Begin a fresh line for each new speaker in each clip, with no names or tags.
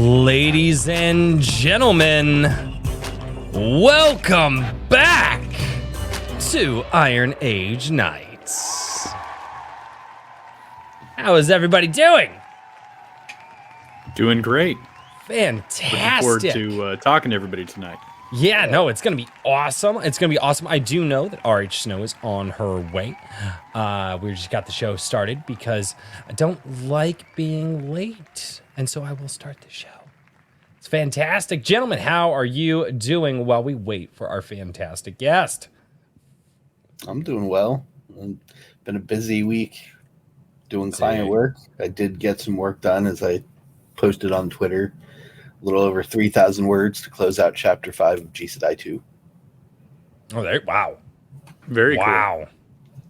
Ladies and gentlemen, welcome back to Iron Age Nights. How is everybody doing?
Doing great.
Fantastic.
Looking forward to talking to everybody tonight.
Yeah, no, it's going to be awesome. It's going to be awesome. I do know that RH Snow is on her way. We just got the show started because I don't like being late. And so I will start the show. It's fantastic. Gentlemen, how are you doing while we wait for our fantastic guest?
I'm doing well. It's been a busy week doing client work. I did get some work done as I posted on Twitter. A little over 3,000 words to close out Chapter 5 of Aes Sedai 2.
Oh, wow.
Very cool.
Wow.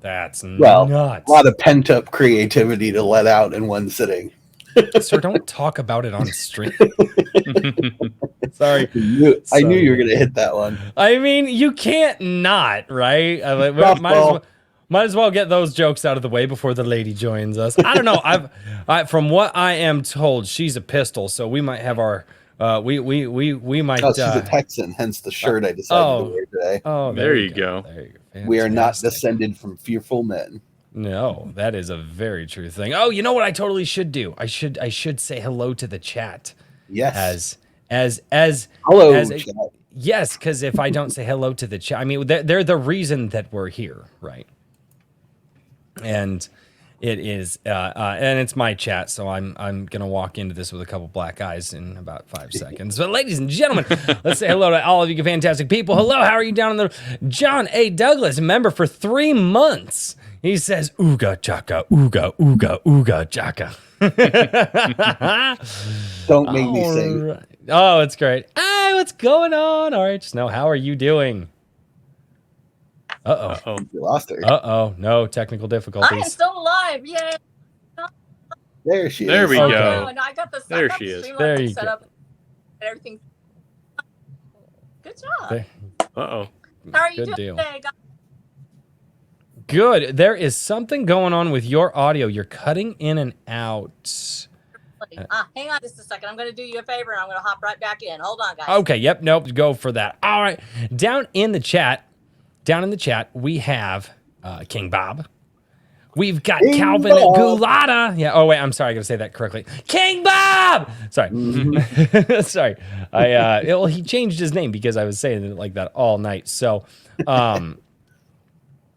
That's
nuts. A lot of pent-up creativity to let out in one sitting.
Sir, don't talk about it on stream. Sorry.
I knew you were going to hit that one.
I mean, you can't not, right? Might as well get those jokes out of the way before the lady joins us. I don't know. From what I am told, she's a pistol, so we might have our we might.
Oh, she's a Texan, hence the shirt I decided to wear today.
Oh,
there you go.
We are not descended from fearful men.
No, that is a very true thing. Oh, you know what I totally should do? I should say hello to the chat.
Yes.
As
hello, chat.
Yes, because if I don't say hello to the chat, I mean they're the reason that we're here, right? And it is, and it's my chat, so I'm gonna walk into this with a couple black eyes in about 5 seconds. But ladies and gentlemen, let's say hello to all of you fantastic people. Hello, how are you down in the John A. Douglas, member for 3 months. He says, "Ooga chaka, ooga ooga ooga chaka."
Don't make me sing.
Right. Oh, it's great. Hey, what's going on? All right, Snow, how are you doing?
Uh-oh. You lost her.
Uh-oh. No technical difficulties.
I am still alive. Yay.
There she is.
There we
Okay.
go.
And I got the
There she is.
There you
set
go.
up and everything. Good job.
Uh-oh.
How are you
Good
doing
deal.
today, guys?
Good. There is something going on with your audio. You're cutting in and out.
Hang on just a second. I'm going to do you a favor and I'm going to hop right back in. Hold on, guys.
Okay. Yep. Nope. Go for that. All right. Down in the chat, we have King Bob. We've got
King
Calvin
Bob.
Gulata. Yeah. Oh wait. I'm sorry. I got to say that correctly. King Bob. Sorry. Sorry. Well, he changed his name because I was saying it like that all night. So,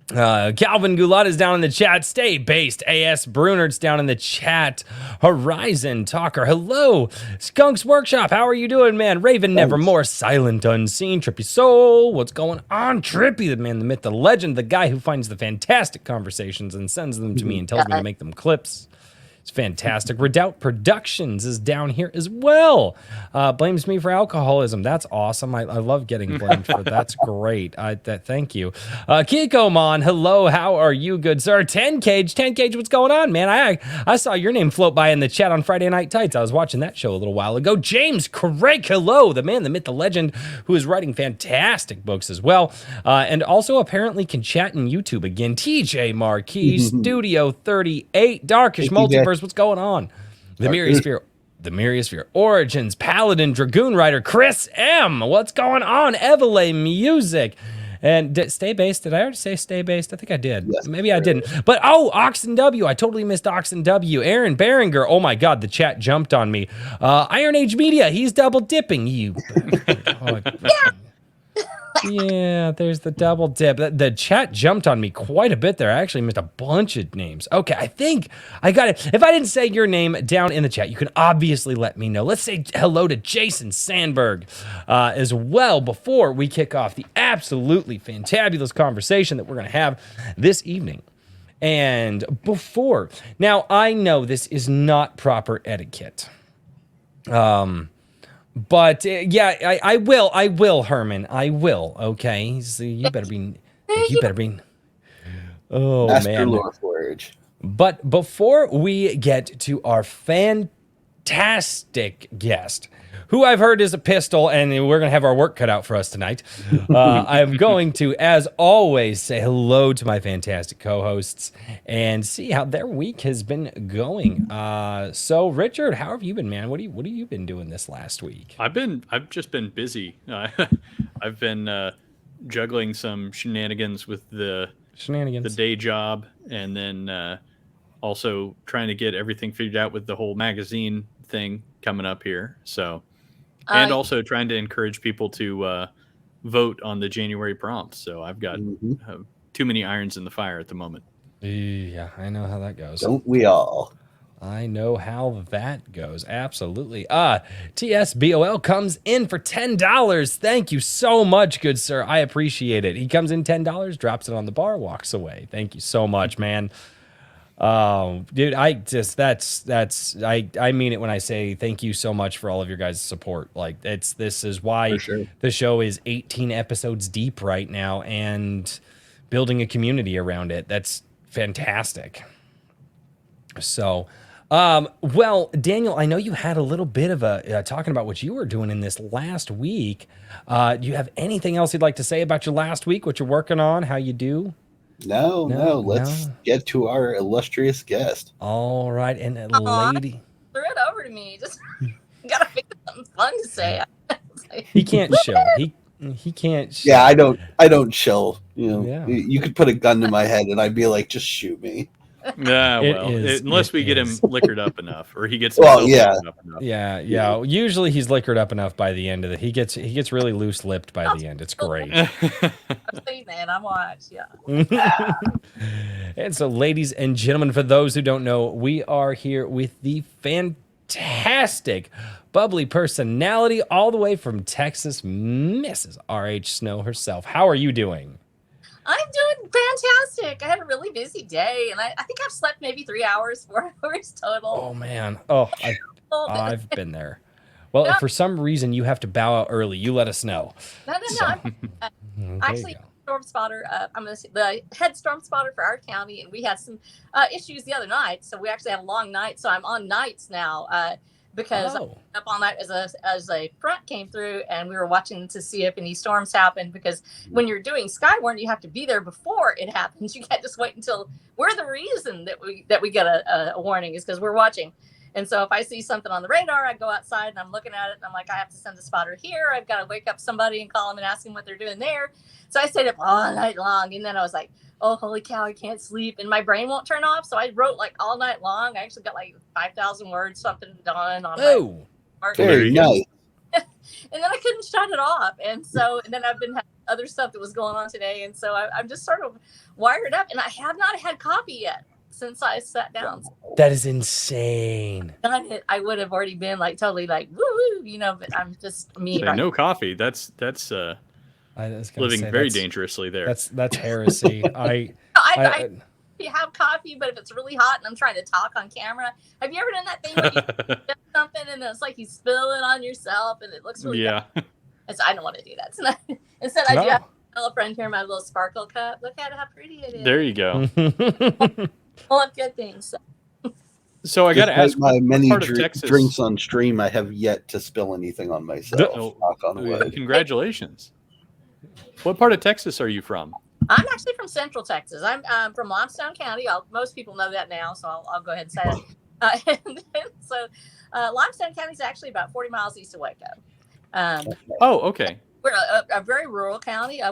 Calvin Goulat is down in the chat. Stay based. A.S. Brunert's down in the chat. Horizon Talker. Hello. Skunks Workshop. How are you doing, man? Raven Nevermore. Silent Unseen. Trippy Soul. What's going on? Trippy, the man, the myth, the legend, the guy who finds the fantastic conversations and sends them to me and tells me to make them clips. It's fantastic. Redoubt Productions is down here as well. Blames me for alcoholism. That's awesome. I love getting blamed for that. That's great. Thank you. Kikomon, hello. How are you, good sir? 10 Cage, what's going on, man? I saw your name float by in the chat on Friday Night Tights. I was watching that show a little while ago. James Craig, hello. The man, the myth, the legend, who is writing fantastic books as well. And also apparently can chat in YouTube again. TJ Marquis, Studio 38, Darkish Multiverse. What's going on? The Myriasphere Origins, Paladin, Dragoon Rider, Chris M. What's going on? Evele Music. And Stay Based. Did I already say Stay Based? I think I did.
Yes,
maybe I didn't. But Oxen W. I totally missed Oxen W. Aaron Beringer. Oh my God, the chat jumped on me. Iron Age Media. He's double dipping you. Yeah, there's the double dip. The chat jumped on me quite a bit there. I actually missed a bunch of names. Okay, I think I got it. If I didn't say your name down in the chat, you can obviously let me know. Let's say hello to Jason Sandberg as well before we kick off the absolutely fantabulous conversation that we're going to have this evening. And now I know this is not proper etiquette. But yeah, I will, Herman. I will. Okay, so you better be. Oh
Master
man.
Lore Forge.
But before we get to our fantastic fantastic guest who I've heard is a pistol, and we're going to have our work cut out for us tonight. I'm going to, as always, say hello to my fantastic co-hosts and see how their week has been going. So, Richard, how have you been, man? What have you been doing this last week?
I've just been busy. I've been juggling some shenanigans with the day job, and then also trying to get everything figured out with the whole magazine thing coming up here. So, and also trying to encourage people to vote on the January prompt. So I've got too many irons in the fire at the moment.
Yeah, I know how that goes.
Don't we all?
I know how that goes. Absolutely. TSBOL comes in for $10. Thank you so much, good sir. I appreciate it. He comes in $10, drops it on the bar, walks away. Thank you so much, man. Dude, I mean it when I say thank you so much for all of your guys' support. Like, this is why the show is 18 episodes deep right now and building a community around it. That's fantastic. So, well, Daniel, I know you had a little bit of a talking about what you were doing in this last week. Do you have anything else you'd like to say about your last week, what you're working on, how you do?
No. Let's get to our illustrious guest.
All right, and a lady.
Threw it over to me. Just gotta think of something fun to say.
He can't show. He can't show.
Yeah, I don't chill. You know,
Yeah.
you could put a gun to my head and I'd be like, just shoot me.
Yeah, well, unless we get him liquored up enough, or he gets
Well, yeah.
up enough.
Yeah. Usually he's liquored up enough by the end of it. He gets really loose-lipped by the end. It's great.
I've seen that. I watched. Yeah.
And so, ladies and gentlemen, for those who don't know, we are here with the fantastic, bubbly personality all the way from Texas, Mrs. R.H. Snow herself. How are you doing?
I'm doing fantastic. I had a really busy day, and I think I've slept maybe 3 hours, 4 hours total.
Oh, man. Oh, I've been there. Well, if for some reason you have to bow out early, you let us know.
No. Actually, storm spotter. I'm the head storm spotter for our county, and we had some issues the other night. So we actually had a long night. So I'm on nights now because I was up all night as a front came through, and we were watching to see if any storms happened. Because when you're doing Skywarn, you have to be there before it happens. You can't just wait until we're the reason that we get a warning is because we're watching. And so if I see something on the radar, I go outside and I'm looking at it and I'm like, I have to send a spotter here. I've got to wake up somebody and call them and ask them what they're doing there. So I stayed up all night long. And then I was like, oh, holy cow, I can't sleep. And my brain won't turn off. So I wrote like all night long. I actually got like 5,000 words, something done on my
very nice.
And then I couldn't shut it off. And then I've been having other stuff that was going on today. And so I'm just sort of wired up. And I have not had coffee yet since I sat down.
That is insane.
Done it, I would have already been like totally like woo, but I'm just me.
Say, no coffee. That's living very dangerously there.
That's heresy.
I have coffee, but if it's really hot and I'm trying to talk on camera, have you ever done that thing where you get something and then it's like you spill it on yourself and it looks really bad? And so I don't want to do that. So instead, I do have a friend here, my little sparkle cup. Look at how pretty it is.
There you go.
Full of good things.
So I got to ask,
my many drinks on stream, I have yet to spill anything on myself. Knock on wood.
Congratulations. What part of Texas are you from?
I'm actually from Central Texas. I'm from Limestone County. Most people know that now, so I'll go ahead and say it. Limestone County is actually about 40 miles east of Waco.
Okay.
We're a very rural county.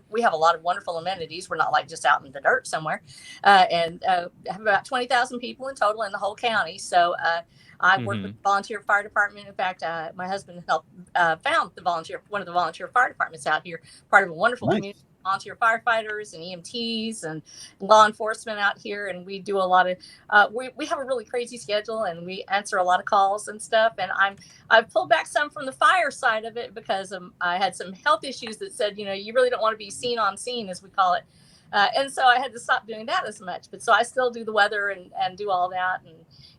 We have a lot of wonderful amenities. We're not like just out in the dirt somewhere, and have about 20,000 people in total in the whole county. So I work with the volunteer fire department. In fact, my husband helped found one of the volunteer fire departments out here, part of a wonderful community. Volunteer firefighters and EMTs and law enforcement out here, and we do a lot of we have a really crazy schedule, and we answer a lot of calls and stuff. And I've pulled back some from the fire side of it because I had some health issues that said, you really don't want to be seen on scene, as we call it, and so I had to stop doing that as much. But so I still do the weather and do all that,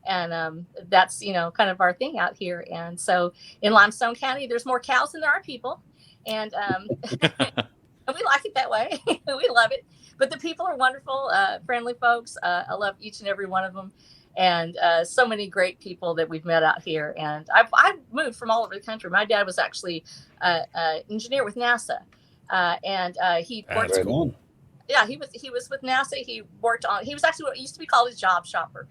and that's kind of our thing out here. And so in Limestone County, there's more cows than there are people, and we like it that way. We love it. But the people are wonderful, friendly folks. I love each and every one of them. and so many great people that we've met out here. And I've moved from all over the country. My dad was actually an engineer with NASA, and he worked.
That's cool.
Yeah, he was with NASA. He worked on. He was actually what used to be called a job shopper.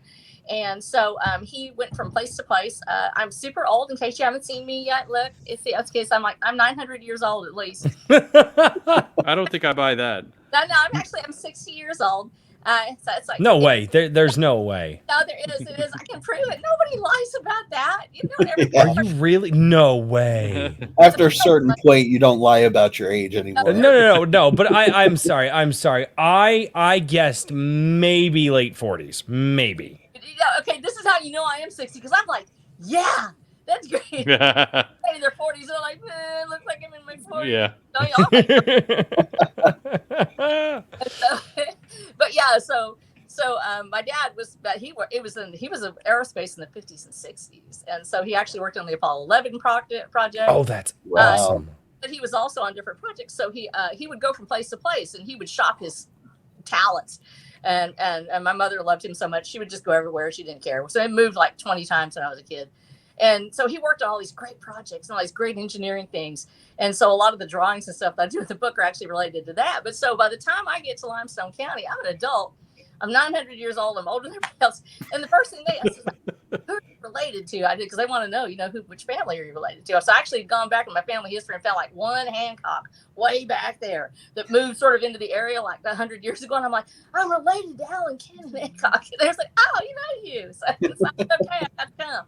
And so he went from place to place. I'm super old. In case you haven't seen me yet, look. It's the case. I'm 900 years old at least.
I don't think I buy that.
No, I'm 60 years old. So it's like
no way. There's no way.
No, there is. It is. I can prove it. Nobody lies about that. You know,
Are you really? No way.
After a certain point, you don't lie about your age anymore.
No. But I'm sorry. I guessed maybe late 40s. Maybe.
Yeah, okay, this is how you know I am 60, because I'm like, yeah, that's great. In their 40s, they're like, looks like I'm in my 40s.
Yeah.
But yeah, so my dad was, but he was in aerospace in the 50s and 60s, and so he actually worked on the Apollo 11 project.
Oh, that's awesome.
But he was also on different projects, so he would go from place to place, and he would shop his talents. And my mother loved him so much, she would just go everywhere. She didn't care. So I moved like 20 times when I was a kid. And so he worked on all these great projects and all these great engineering things. And so a lot of the drawings and stuff that I do in the book are actually related to that. But so by the time I get to Limestone County, I'm an adult. I'm 900 years old. I'm older than everybody else. And the first thing they ask is, like, who are you related to? I did, because they want to know, which family are you related to? So I actually gone back in my family history and found like one Hancock way back there that moved sort of into the area like 100 years ago. And I'm like, I'm related to Alan Cannon Hancock. And they're like, oh, you. So it's like, okay, I got to come.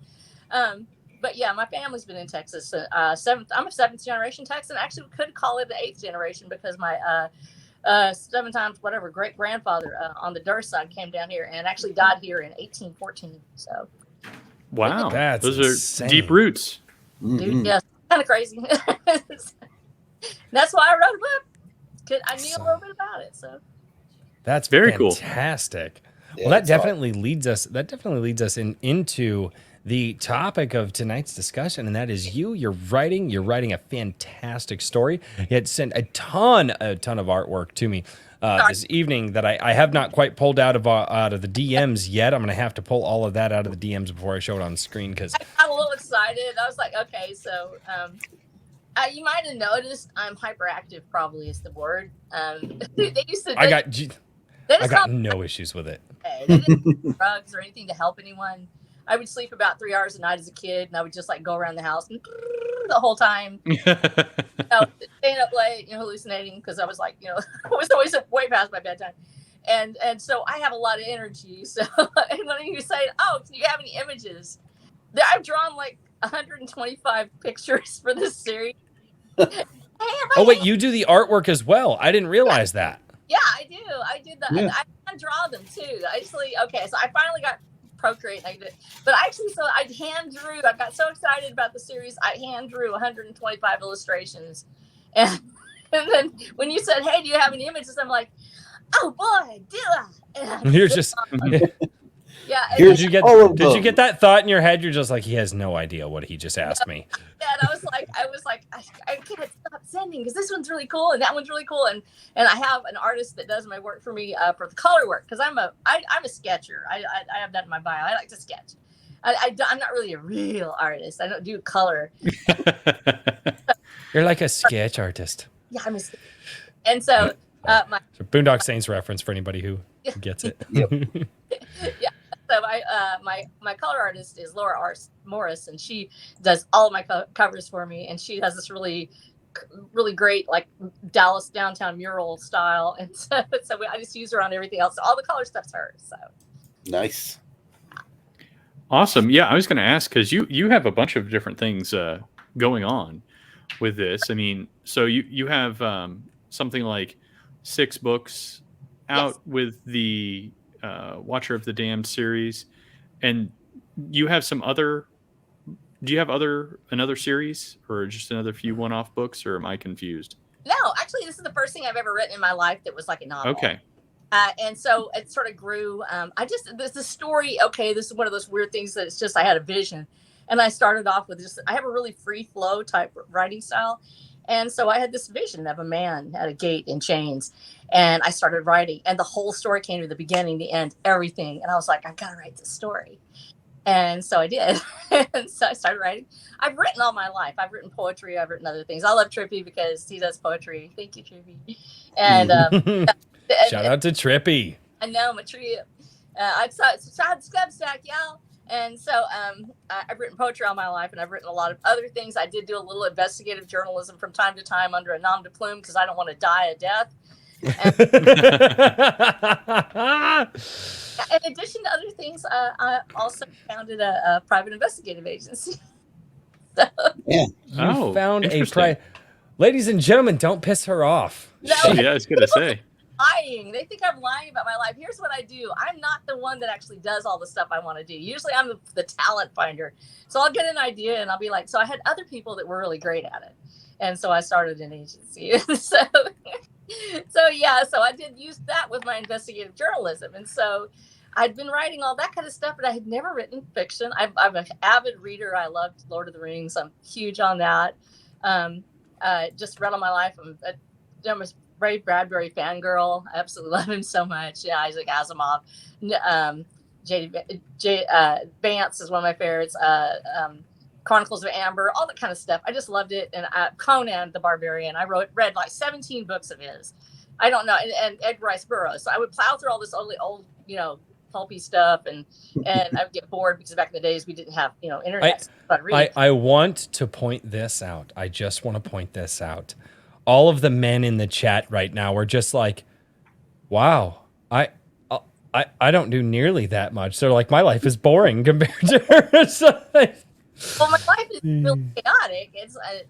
But yeah, my family's been in Texas. I'm a seventh generation Texan. Actually, we could call it the eighth generation, because my 7 times whatever great grandfather on the Durst side came down here and actually died here in 1814. So
wow, those
insane.
Are deep roots.
Dude, yeah, kind of crazy. That's why I wrote a book, because I knew a little bit about it. So
that's
very
fantastic.
Cool.
Well, that definitely leads us. That definitely leads us into the topic of tonight's discussion, and that is you're writing a fantastic story. You had sent a ton of artwork to me this evening that I have not quite pulled out of the DMs yet. I'm going to have to pull all of that out of the DMs before I show it on the screen, because
I'm a little excited. I was like, okay, so you might have noticed I'm hyperactive, probably is the word. They used to.
I got no issues with it.
They didn't drugs or anything to help anyone. I would sleep about 3 hours a night as a kid, and I would just like go around the house and the whole time, staying up late, hallucinating, because I was like, I was always way past my bedtime, and so I have a lot of energy. So and when you say, "Oh, do you have any images?" I've drawn like 125 pictures for this series.
Oh wait, you do the artwork as well? I didn't realize that.
Yeah, I do. I did that. Yeah. I draw them too. So I finally got Procreate, but actually, so I hand drew. I got so excited about the series, I hand drew 125 illustrations, and then when you said, "Hey, do you have any images?" I'm like, "Oh boy, do I!"
You're just
yeah.
Did you get that thought in your head? You're just like, he has no idea what he just asked me.
Yeah, and I was like, I can't stop sending, because this one's really cool and that one's really cool, and I have an artist that does my work for me for the color work, because I'm a sketcher. I have that in my bio. I like to sketch. I'm not really a real artist. I don't do color.
You're like a sketch artist.
Yeah, I'm a sketch. And so my
Boondock Saints reference for anybody who gets it.
Yep.
Yeah. So my color artist is Laura Morris, and she does all of my covers for me, and she has this really great like Dallas downtown mural style, and so I just use her on everything else. So all the color stuff's hers. So
nice,
awesome. Yeah, I was going to ask, because you have a bunch of different things going on with this. I mean, so you have something like 6 books out with the Watcher of the Damned series, and you have some other. Do you have another series, or just another few one-off books, or am I confused?
No, actually, this is the first thing I've ever written in my life that was like a novel.
Okay.
And so it sort of grew. There's a story. Okay, this is one of those weird things that it's just I had a vision, and I started off with I have a really free flow type writing style. And so I had this vision of a man at a gate in chains. And I started writing, and the whole story came to the beginning, the end, everything. And I was like, I gotta write this story. And so I did. And so I started writing. I've written all my life. I've written poetry. I've written other things. I love Trippy because he does poetry. Thank you, Trippy. And
shout out to Trippy.
I know, my tree. I've Substack, y'all. And so I've written poetry all my life, and I've written a lot of other things. I did do a little investigative journalism from time to time under a nom de plume because I don't want to die a death. In addition to other things, I also founded a private investigative agency. So,
yeah.
You found a private. Ladies and gentlemen, don't piss her off.
No, yeah, I was going to say.
Lying. They think I'm lying about my life. Here's what I do. I'm not the one that actually does all the stuff I want to do. Usually I'm the talent finder. So I'll get an idea and I'll be like, so I had other people that were really great at it. And so I started an agency. So I did use that with my investigative journalism. And so I'd been writing all that kind of stuff, but I had never written fiction. I'm an avid reader. I loved Lord of the Rings. I'm huge on that. Just read all my life. I'm a Ray Bradbury fangirl. I absolutely love him so much. Yeah, Isaac Asimov. Vance is one of my favorites. Chronicles of Amber, all that kind of stuff. I just loved it. And Conan the Barbarian, I read like 17 books of his. I don't know. And Edgar Rice Burroughs. So I would plow through all this old pulpy stuff, and I would get bored because back in the days we didn't have internet.
I want to point this out. I just want to point this out. All of the men in the chat right now are just like, wow, I don't do nearly that much. So like my life is boring compared to hers.
Well, my life is really chaotic.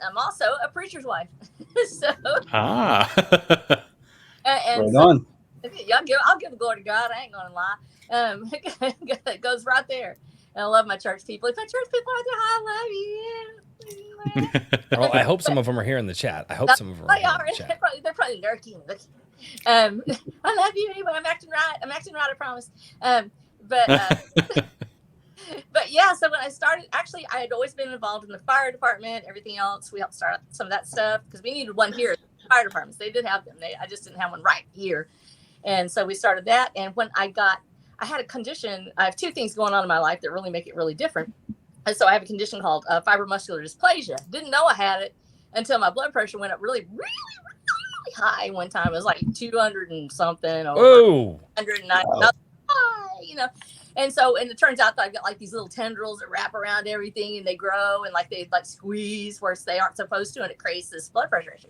I'm also a preacher's wife. So
and right
so,
on.
I'll give the glory to God. I ain't gonna lie. It goes right there. And I love my church people. If my church people out there, I love you.
Well, I hope some of them are here in the chat. I hope some of them are here in the chat.
They're probably lurking. I love you anyway. I'm acting right. I promise. But yeah, so when I started, actually, I had always been involved in the fire department, everything else. We helped start some of that stuff because we needed one here at the fire departments. They did have them. I just didn't have one right here. And so we started that. And when I had a condition, I have two things going on in my life that really make it really different. And so I have a condition called fibromuscular dysplasia. Didn't know I had it until my blood pressure went up really, really, really high one time. It was like 200 and something.
Oh,
109. And so, and it turns out that I've got like these little tendrils that wrap around everything and they grow and like they like squeeze where they aren't supposed to, and it creates this blood pressure issue.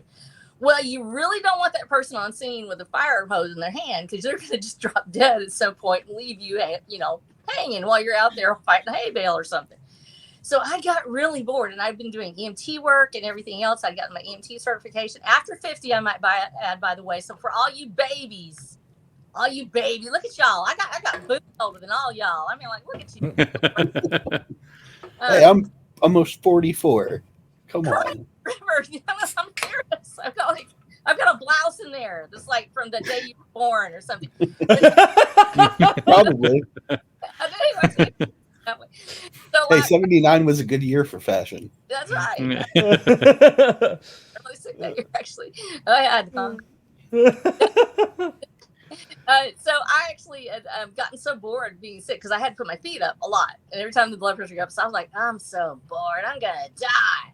Well, you really don't want that person on scene with a fire hose in their hand because they're going to just drop dead at some point and leave you, hanging while you're out there fighting a hay bale or something. So I got really bored, and I've been doing EMT work and everything else. I got my EMT certification. After 50, I might add, by the way. So for all you babies, look at y'all. I got boobs older than all y'all. I mean, like, look at you.
Hey, I'm almost 44. Come on.
I'm serious. I've got a blouse in there that's like from the day you were born or something.
Probably.
So,
hey, 79 was a good year for fashion.
That's right. I'm really sick that year, actually. I had so I actually had gotten so bored being sick because I had to put my feet up a lot. And every time the blood pressure got up, so I was like, I'm so bored. I'm going to die.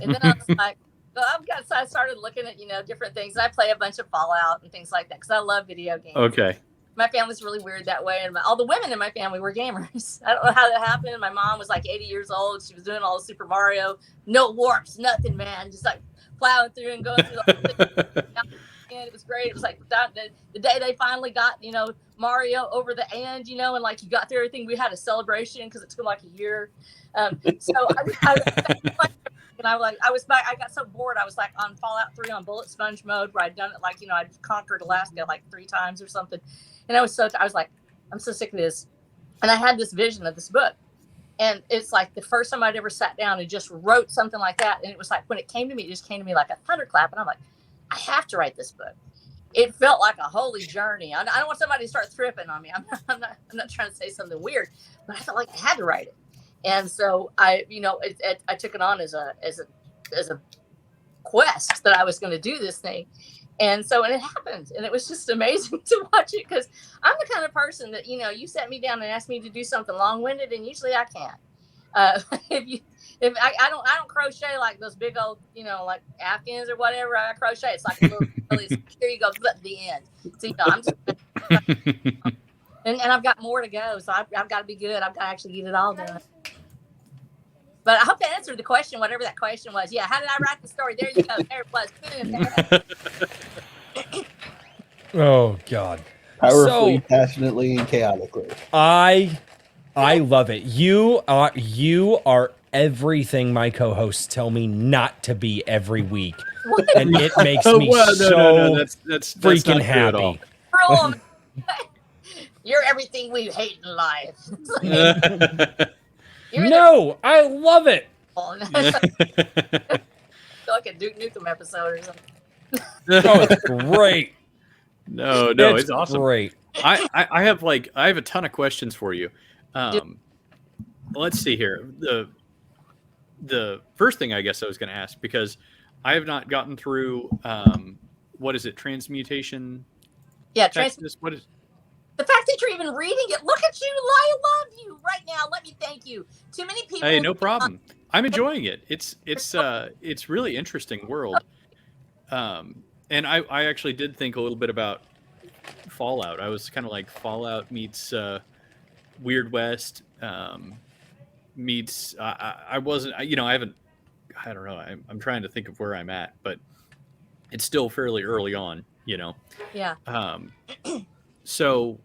And then I was like, so I started looking at, different things. And I play a bunch of Fallout and things like that because I love video games.
Okay.
My family's really weird that way. And all the women in my family were gamers. I don't know how that happened. My mom was like 80 years old. She was doing all the Super Mario. No warps, nothing, man. Just like plowing through and going through the whole thing. And it was great. It was like the day they finally got, Mario over the end, and like you got through everything. We had a celebration because it took like a year. So I got so bored. I was like on Fallout 3 on bullet sponge mode where I'd done it like, I'd conquered Alaska like 3 times or something. And I was like, I'm so sick of this. And I had this vision of this book. And it's like the first time I'd ever sat down and just wrote something like that. And it was like, when it came to me, it just came to me like a thunderclap. And I'm like, I have to write this book. It felt like a holy journey. I don't want somebody to start tripping on me. I'm not trying to say something weird, but I felt like I had to write it. And so I took it on as a quest that I was going to do this thing. And so, and it happened, and it was just amazing to watch it, because I'm the kind of person that, you set me down and ask me to do something long-winded, and usually I can't. If I don't crochet like those big old, like Afghans or whatever. I crochet. It's like a little, here you go, the end. So, I'm just, and I've got more to go. So I've got to be good. I've got to actually get it all done. But I hope that answered the question, whatever that question was. Yeah, how did I write the story? There you go. There it was. Boom.
Oh, God.
Powerfully, passionately, and chaotically.
I love it. You are everything my co-hosts tell me not to be every week. And it makes me that's freaking happy.
You're everything we hate in life.
No, I love it.
Like a Duke Nukem episode or something.
Oh, it's great.
No, it's awesome.
Great.
I have a ton of questions for you. Let's see here. The first thing I guess I was going to ask, because I have not gotten through what is it, transmutation?
Yeah,
what is
the fact that you're even reading it? Look at you! I love you right now. Let me thank you. Too many people.
Hey, no problem. I'm enjoying it. It's really interesting world. And I actually did think a little bit about Fallout. I was kind of like Fallout meets Weird West meets. I wasn't. I haven't. I don't know. I'm trying to think of where I'm at, but it's still fairly early on.
Yeah.
So,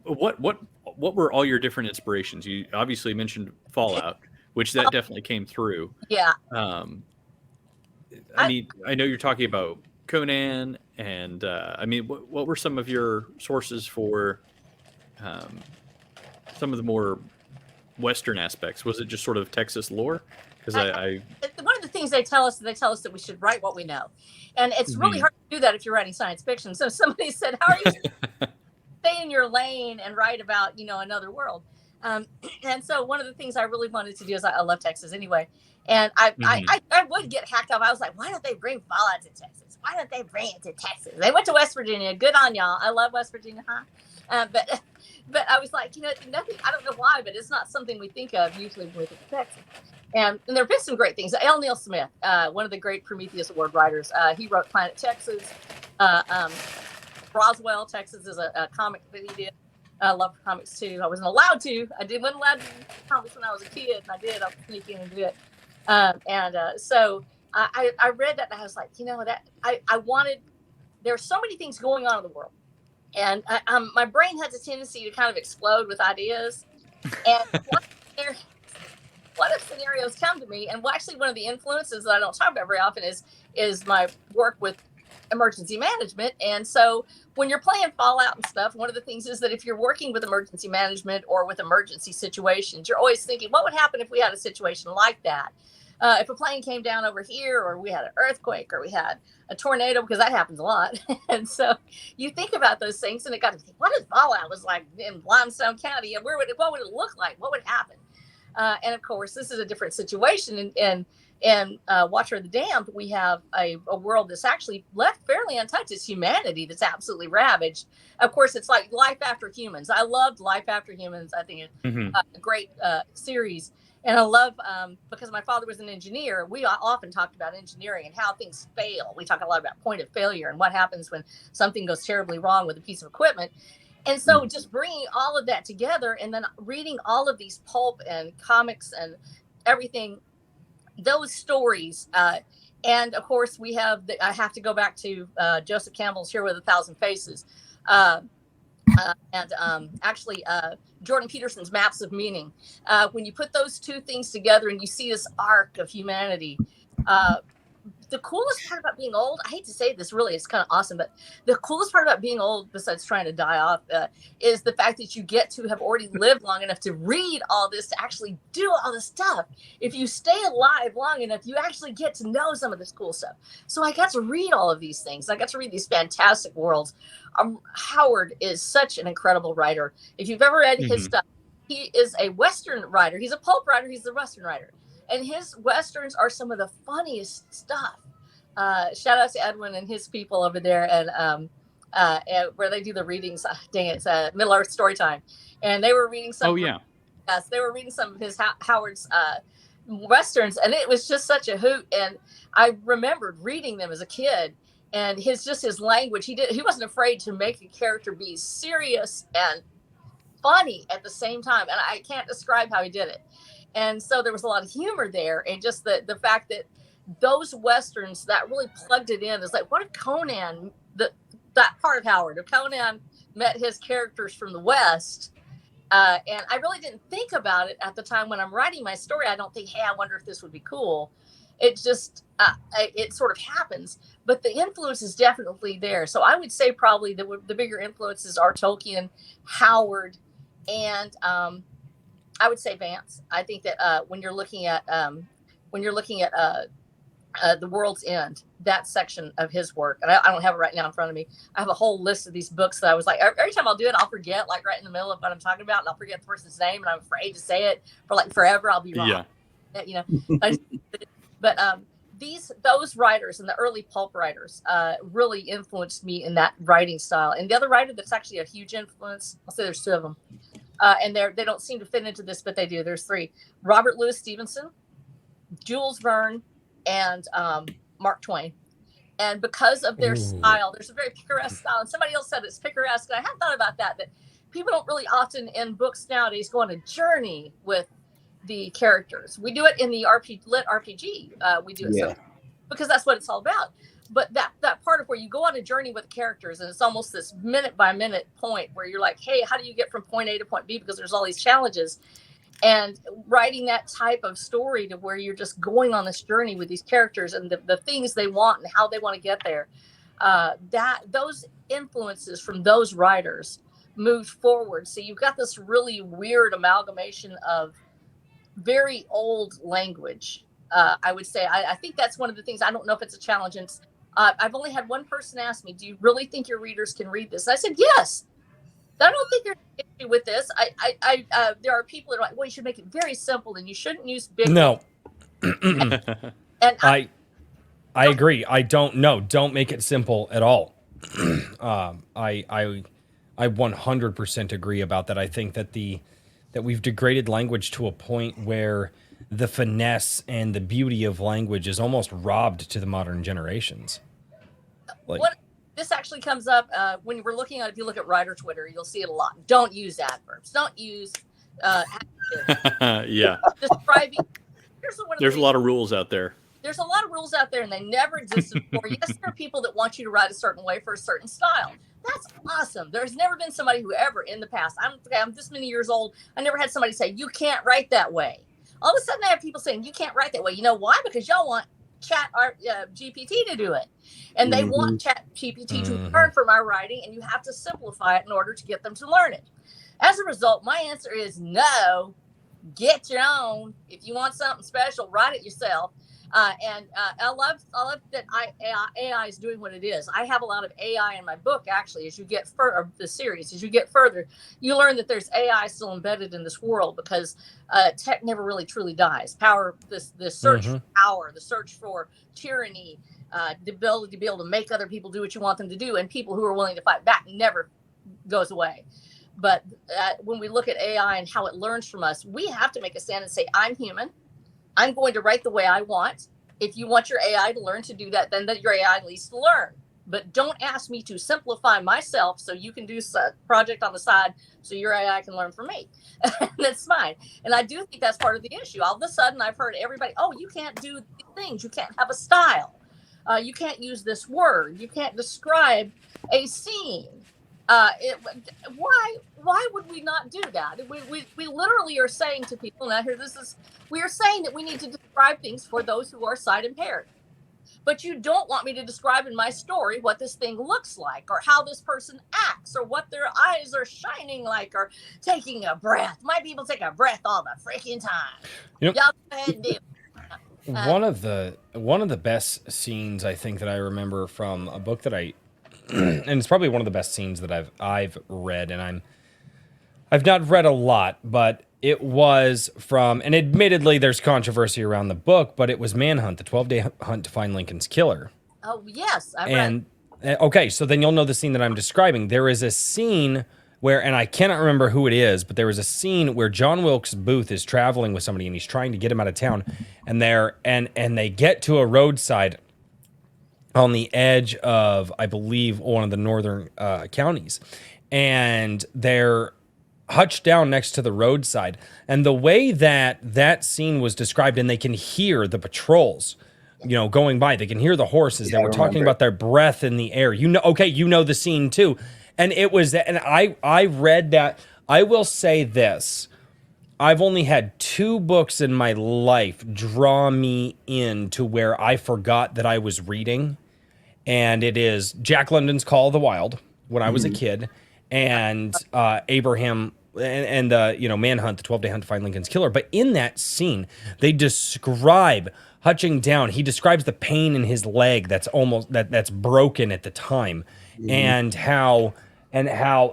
what were all your different inspirations? You obviously mentioned Fallout, which that definitely came through.
Yeah.
I mean, I know you're talking about Conan, and I mean, what were some of your sources for some of the more Western aspects? Was it just sort of Texas lore? Because
one of the things they tell us that we should write what we know, and it's really hard to do that if you're writing science fiction. So somebody said, "How are you stay in your lane and write about another world?" And so one of the things I really wanted to do is I love Texas anyway, and I would get hacked off. I was like, "Why don't they bring Fallout to Texas? Why don't they bring it to Texas?" They went to West Virginia. Good on y'all. I love West Virginia, huh? But I was like, nothing. I don't know why, but it's not something we think of usually when we think of Texas. And there have been some great things. L. Neil Smith, one of the great Prometheus Award writers, he wrote Planet Texas. Roswell, Texas is a comic that he did. I love comics too. I wasn't allowed to. wasn't allowed to read comics when I was a kid, and I did. I was sneaking and do it. So I read that, and I was like, that I wanted. There are so many things going on in the world, and my brain has a tendency to kind of explode with ideas. And one of the scenarios come to me, and actually one of the influences that I don't talk about very often is my work with emergency management. And so when you're playing Fallout and stuff, one of the things is that if you're working with emergency management or with emergency situations, you're always thinking, what would happen if we had a situation like that? If a plane came down over here, or we had an earthquake, or we had a tornado, because that happens a lot. And so you think about those things, and it got to think, what if Fallout was like in Limestone County, and what would it look like? What would happen? And of course, this is a different situation. And Watcher of the Damned, we have a world that's actually left fairly untouched. It's humanity that's absolutely ravaged. Of course, it's like Life After Humans. I loved Life After Humans. I think it's a great series. And I love, because my father was an engineer, we often talked about engineering and how things fail. We talk a lot about point of failure and what happens when something goes terribly wrong with a piece of equipment. And so just bringing all of that together, and then reading all of these pulp and comics and everything, those stories. And of course, we have, I have to go back to Joseph Campbell's Here with a Thousand Faces. Actually, Jordan Peterson's Maps of Meaning. When you put those two things together and you see this arc of humanity, the coolest part about being old, I hate to say this, really, it's kind of awesome, but the coolest part about being old, besides trying to die off, is the fact that you get to have already lived long enough to read all this, to actually do all this stuff. If you stay alive long enough, you actually get to know some of this cool stuff. So I got to read all of these things. I got to read these fantastic worlds. Howard is such an incredible writer. If you've ever read his stuff, he is a Western writer. He's a pulp writer. He's a Western writer. And his westerns are some of the funniest stuff. Shout out to Edwin and his people over there, and where they do the readings. Dang it, it's Middle Earth Storytime, and they were reading some.
Oh yeah.
Yes, they were reading some of his Howard's westerns, and it was just such a hoot. And I remembered reading them as a kid, and his language. He wasn't afraid to make a character be serious and funny at the same time, and I can't describe how he did it. And so there was a lot of humor there, and just the fact that those westerns that really plugged it in is like, what if Conan, that part of Howard, if Conan met his characters from the West. And I really didn't think about it at the time when I'm writing my story. I don't think, hey, I wonder if this would be cool. It just, it sort of happens. But the influence is definitely there. So I would say probably the bigger influences are Tolkien, Howard, and I would say Vance. I think that when you're looking at The World's End, that section of his work, and I don't have it right now in front of me. I have a whole list of these books that I was like, every time I'll do it, I'll forget, like right in the middle of what I'm talking about, and I'll forget the person's name, and I'm afraid to say it for like forever. I'll be wrong. Yeah. You know, but those writers and the early pulp writers really influenced me in that writing style. And the other writer that's actually a huge influence, I'll say there's two of them, and they don't seem to fit into this, but they do. There's three: Robert Louis Stevenson, Jules Verne, and Mark Twain. And because of their style, there's a very picaresque style. And somebody else said it's picaresque. And I had thought about that people don't really often in books nowadays go on a journey with the characters. We do it in the lit RPG. We do it because that's what it's all about. But that part of where you go on a journey with the characters, and it's almost this minute by minute point where you're like, hey, how do you get from point A to point B? Because there's all these challenges. And writing that type of story to where you're just going on this journey with these characters and the things they want and how they want to get there, those influences from those writers moved forward. So you've got this really weird amalgamation of very old language. I would say, I think that's one of the things. I don't know if it's a challenge. And I've only had one person ask me, do you really think your readers can read this? And I said, yes. I don't think there's an issue with this. There are people that are like, well, you should make it very simple and you shouldn't use big.
No.
And
I agree. Don't make it simple at all. I 100% agree about that. I think that we've degraded language to a point where the finesse and the beauty of language is almost robbed to the modern generations.
This actually comes up when we're looking at, if you look at writer Twitter, you'll see it a lot. Don't use adverbs. Don't use adjectives.
Yeah.
Describing.
There's a lot of rules out there.
There's a lot of rules out there, and they never existed before. Yes, there are people that want you to write a certain way for a certain style. That's awesome. There's never been somebody who ever in the past, I'm this many years old, I never had somebody say, you can't write that way. All of a sudden, I have people saying, you can't write that way. You know why? Because y'all want Chat GPT to do it, and they want Chat GPT to learn from our writing, and you have to simplify it in order to get them to learn it. As a result, my answer is no. Get your own. If you want something special, write it yourself. And I love that AI is doing what it is. I have a lot of AI in my book. Actually, as you get further, the series, as you get further, you learn that there's AI still embedded in this world because tech never really truly dies. Power, the search for power, the search for tyranny, the ability to be able to make other people do what you want them to do, and people who are willing to fight back never goes away. But when we look at AI and how it learns from us, we have to make a stand and say, I'm human. I'm going to write the way I want. If you want your AI to learn to do that, then your AI needs to learn. But don't ask me to simplify myself so you can do a project on the side so your AI can learn from me. That's fine. And I do think that's part of the issue. All of a sudden, I've heard everybody, oh, you can't do these things. You can't have a style. You can't use this word. You can't describe a scene. Why would we not do that? We literally are saying to people, now here we are saying that we need to describe things for those who are sight impaired. But you don't want me to describe in my story what this thing looks like, or how this person acts, or what their eyes are shining like, or taking a breath. My people take a breath all the freaking time. Y'all go ahead and do it.
One of the best scenes I think that I remember from a book that and it's probably one of the best scenes that I've read, and I've not read a lot, but it was from, and admittedly there's controversy around the book, but it was Manhunt, the 12-day hunt to find Lincoln's killer.
Oh, yes. I
read. Okay, so then you'll know the scene that I'm describing. There is a scene where, and I cannot remember who it is, but there was a scene where John Wilkes Booth is traveling with somebody and he's trying to get him out of town, and they get to a roadside on the edge of, I believe, one of the northern counties, and they're hutched down next to the roadside. And the way that scene was described, and they can hear the patrols, going by. They can hear the horses. They were talking about their breath in the air. You know the scene too. And it was, and I read that. I will say this. I've only had 2 books in my life draw me in to where I forgot that I was reading. And it is Jack London's Call of the Wild when I was a kid, and Abraham and Manhunt, the 12-day hunt to find Lincoln's killer. But in that scene, they describe hutching down. He describes the pain in his leg that's broken at the time, and how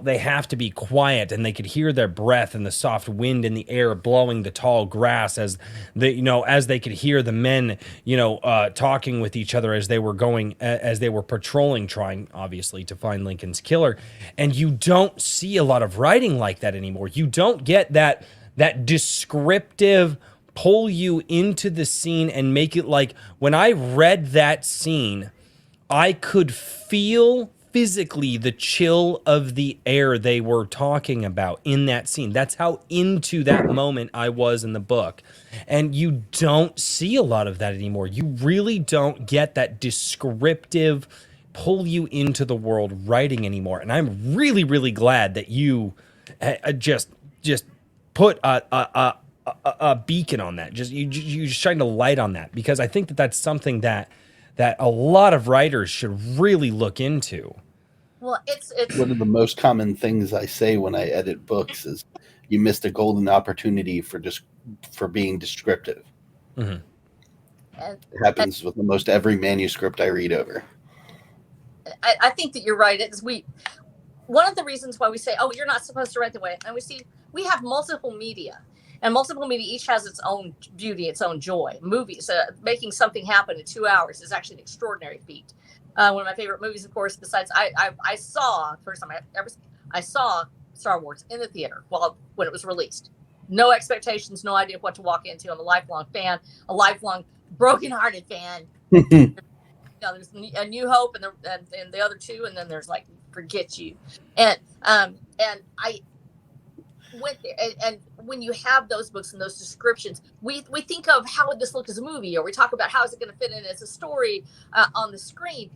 they have to be quiet, and they could hear their breath and the soft wind in the air blowing the tall grass as they could hear the men, talking with each other as they were patrolling, trying obviously to find Lincoln's killer. And you don't see a lot of writing like that anymore. You don't get that descriptive pull you into the scene and make it like, when I read that scene, I could feel physically the chill of the air they were talking about in that scene. That's how into that moment I was in the book. And you don't see a lot of that anymore. You really don't get that descriptive pull you into the world writing anymore. And I'm really, really glad that you just put a beacon on that. You shine a light on that, because I think that's something that a lot of writers should really look into.
Well, it's
one of the most common things I say when I edit books is you missed a golden opportunity for being descriptive.
Mm-hmm.
It happens with almost every manuscript I read over.
I think that you're right. One of the reasons why we say, "Oh, you're not supposed to write the way," and we have multiple media. And multiple media each has its own beauty, its own joy. Movies, making something happen in 2 hours is actually an extraordinary feat. One of my favorite movies, of course, besides I saw, first time I saw Star Wars in the theater when it was released. No expectations, no idea what to walk into. I'm a lifelong fan, a lifelong broken-hearted fan. There's A New Hope and the other 2, and then there's like Forget You, and I went there, and when you have those books and those descriptions, we think of how would this look as a movie, or we talk about how is it going to fit in as a story on the screen.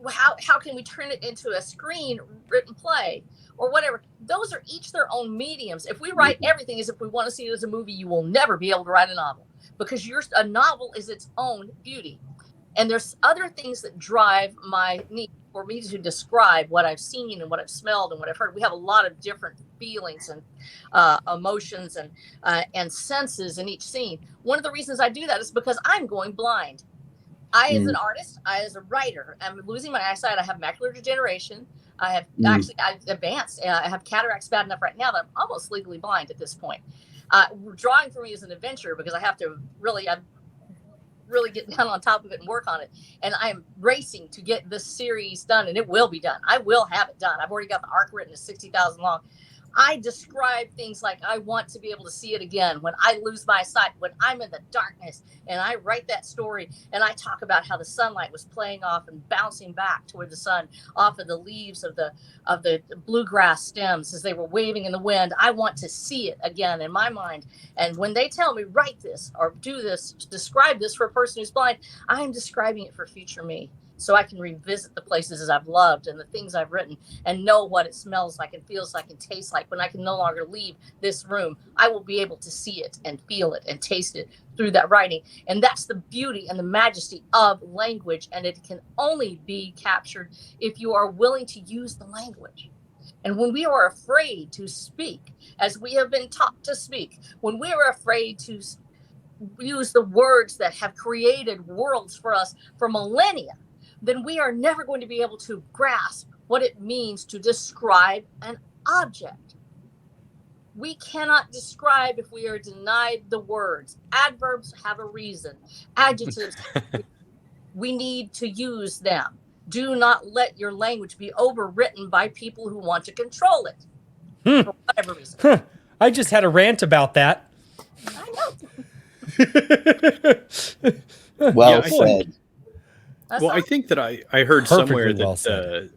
How can we turn it into a screen written play or whatever? Those are each their own mediums. If we write everything as if we want to see it as a movie, you will never be able to write a novel, because a novel is its own beauty. And there's other things that drive my need for me to describe what I've seen and what I've smelled and what I've heard. We have a lot of different feelings and emotions and senses in each scene. One of the reasons I do that is because I'm going blind. I, as an artist, as a writer, I'm losing my eyesight. I have macular degeneration. I've advanced. I have cataracts bad enough right now that I'm almost legally blind at this point. Drawing for me is an adventure, because I have to really get down on top of it and work on it. And I'm racing to get this series done, and it will be done. I will have it done. I've already got the arc written. It's 60,000 long. I describe things like I want to be able to see it again when I lose my sight, when I'm in the darkness, and I write that story, and I talk about how the sunlight was playing off and bouncing back toward the sun off of the leaves of the bluegrass stems as they were waving in the wind. I want to see it again in my mind. And when they tell me write this or do this, describe this for a person who's blind, I'm describing it for future me, so I can revisit the places I've loved and the things I've written and know what it smells like and feels like and tastes like. When I can no longer leave this room, I will be able to see it and feel it and taste it through that writing. And that's the beauty and the majesty of language. And it can only be captured if you are willing to use the language. And when we are afraid to speak, as we have been taught to speak, when we are afraid to use the words that have created worlds for us for millennia, then we are never going to be able to grasp what it means to describe an object. We cannot describe if we are denied the words. Adverbs have a reason. Adjectives, we need to use them. Do not let your language be overwritten by people who want to control it for whatever reason.
I just had a rant about that.
I
know. Well said.
I think that I heard somewhere that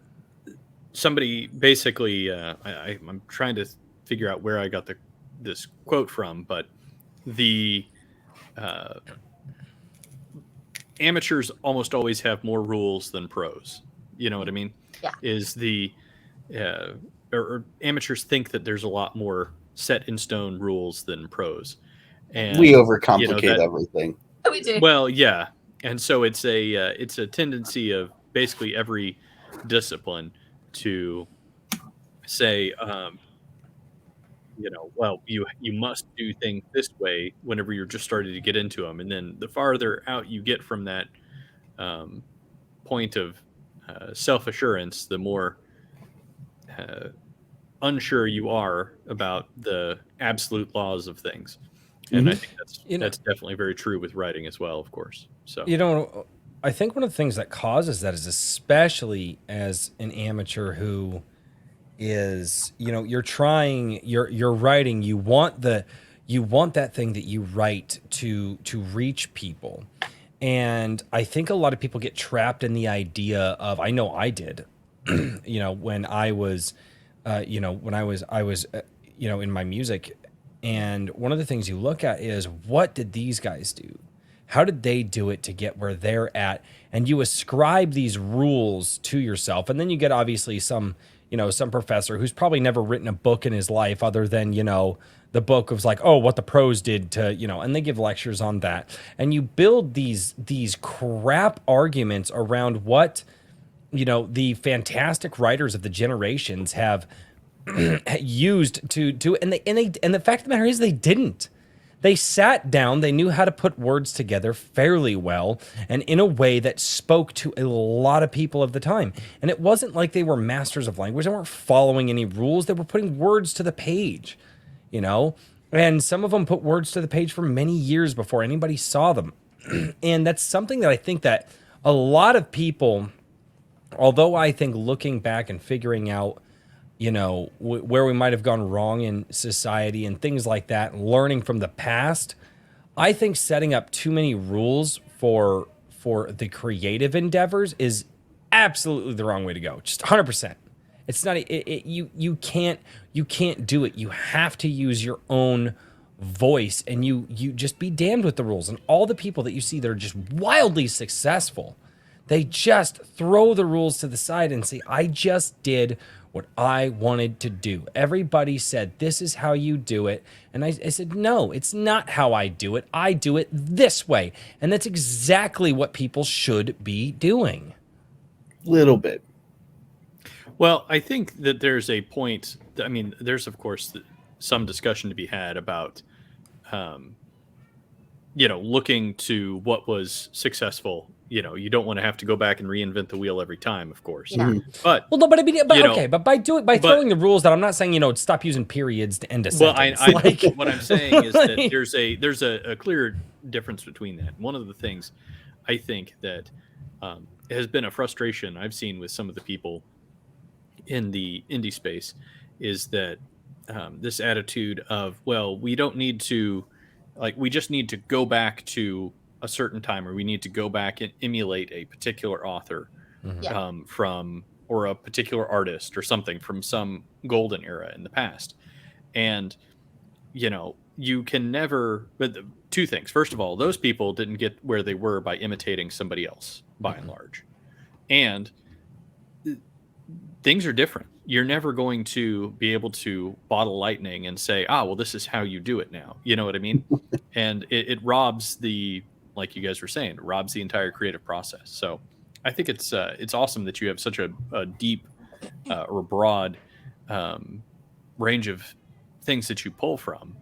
somebody basically, I'm trying to figure out where I got this quote from, but the amateurs almost always have more rules than pros. You know what I mean?
Yeah.
Or amateurs think that there's a lot more set in stone rules than pros. And
we overcomplicate everything.
We do.
Well, yeah. And so it's a tendency of basically every discipline to say, well, you must do things this way whenever you're just starting to get into them. And then the farther out you get from that point of self-assurance, the more unsure you are about the absolute laws of things. And I think that's definitely very true with writing as well, of course. So,
I think one of the things that causes that is, especially as an amateur who is, you're writing, you want that thing that you write to reach people. And I think a lot of people get trapped in the idea of, I know I did, when I was, in my music. And one of the things you look at is, what did these guys do? How did they do it to get where they're at? And you ascribe these rules to yourself. And then you get obviously some professor who's probably never written a book in his life other than, the book was like, oh, what the pros did to, and they give lectures on that. And you build these crap arguments around what, the fantastic writers of the generations have used to do, and the fact of the matter is they didn't. They sat down, they knew how to put words together fairly well and in a way that spoke to a lot of people of the time. And it wasn't like they were masters of language. They weren't following any rules. They were putting words to the page, and some of them put words to the page for many years before anybody saw them. And that's something that I think that a lot of people, although I think looking back and figuring out where we might have gone wrong in society and things like that, learning from the past, I think setting up too many rules for the creative endeavors is absolutely the wrong way to go. Just 100%. It's not, you can't do it. You have to use your own voice, and you just be damned with the rules. And all the people that you see that are just wildly successful, they just throw the rules to the side and say, I just did what I wanted to do. Everybody said, this is how you do it. And I said, no, it's not how I do it. I do it this way. And that's exactly what people should be doing.
Little bit.
Well, I think that there's a point. I mean, there's, of course, some discussion to be had about, looking to what was successful. You don't want to have to go back and reinvent the wheel every time, of course.
Yeah.
But
by throwing the rules that, I'm not saying, stop using periods to end a sentence.
Well, what I'm saying is that there's a clear difference between that. One of the things I think that has been a frustration I've seen with some of the people in the indie space is that this attitude of, well, we don't need to, we just need to go back to a certain time, or we need to go back and emulate a particular author or a particular artist or something from some golden era in the past. And, you can never, but two things. First of all, those people didn't get where they were by imitating somebody else, by and large. And things are different. You're never going to be able to bottle lightning and say, well, this is how you do it now. You know what I mean? And it robs like you guys were saying, it robs the entire creative process. So I think it's awesome that you have such a deep or broad range of things that you pull from.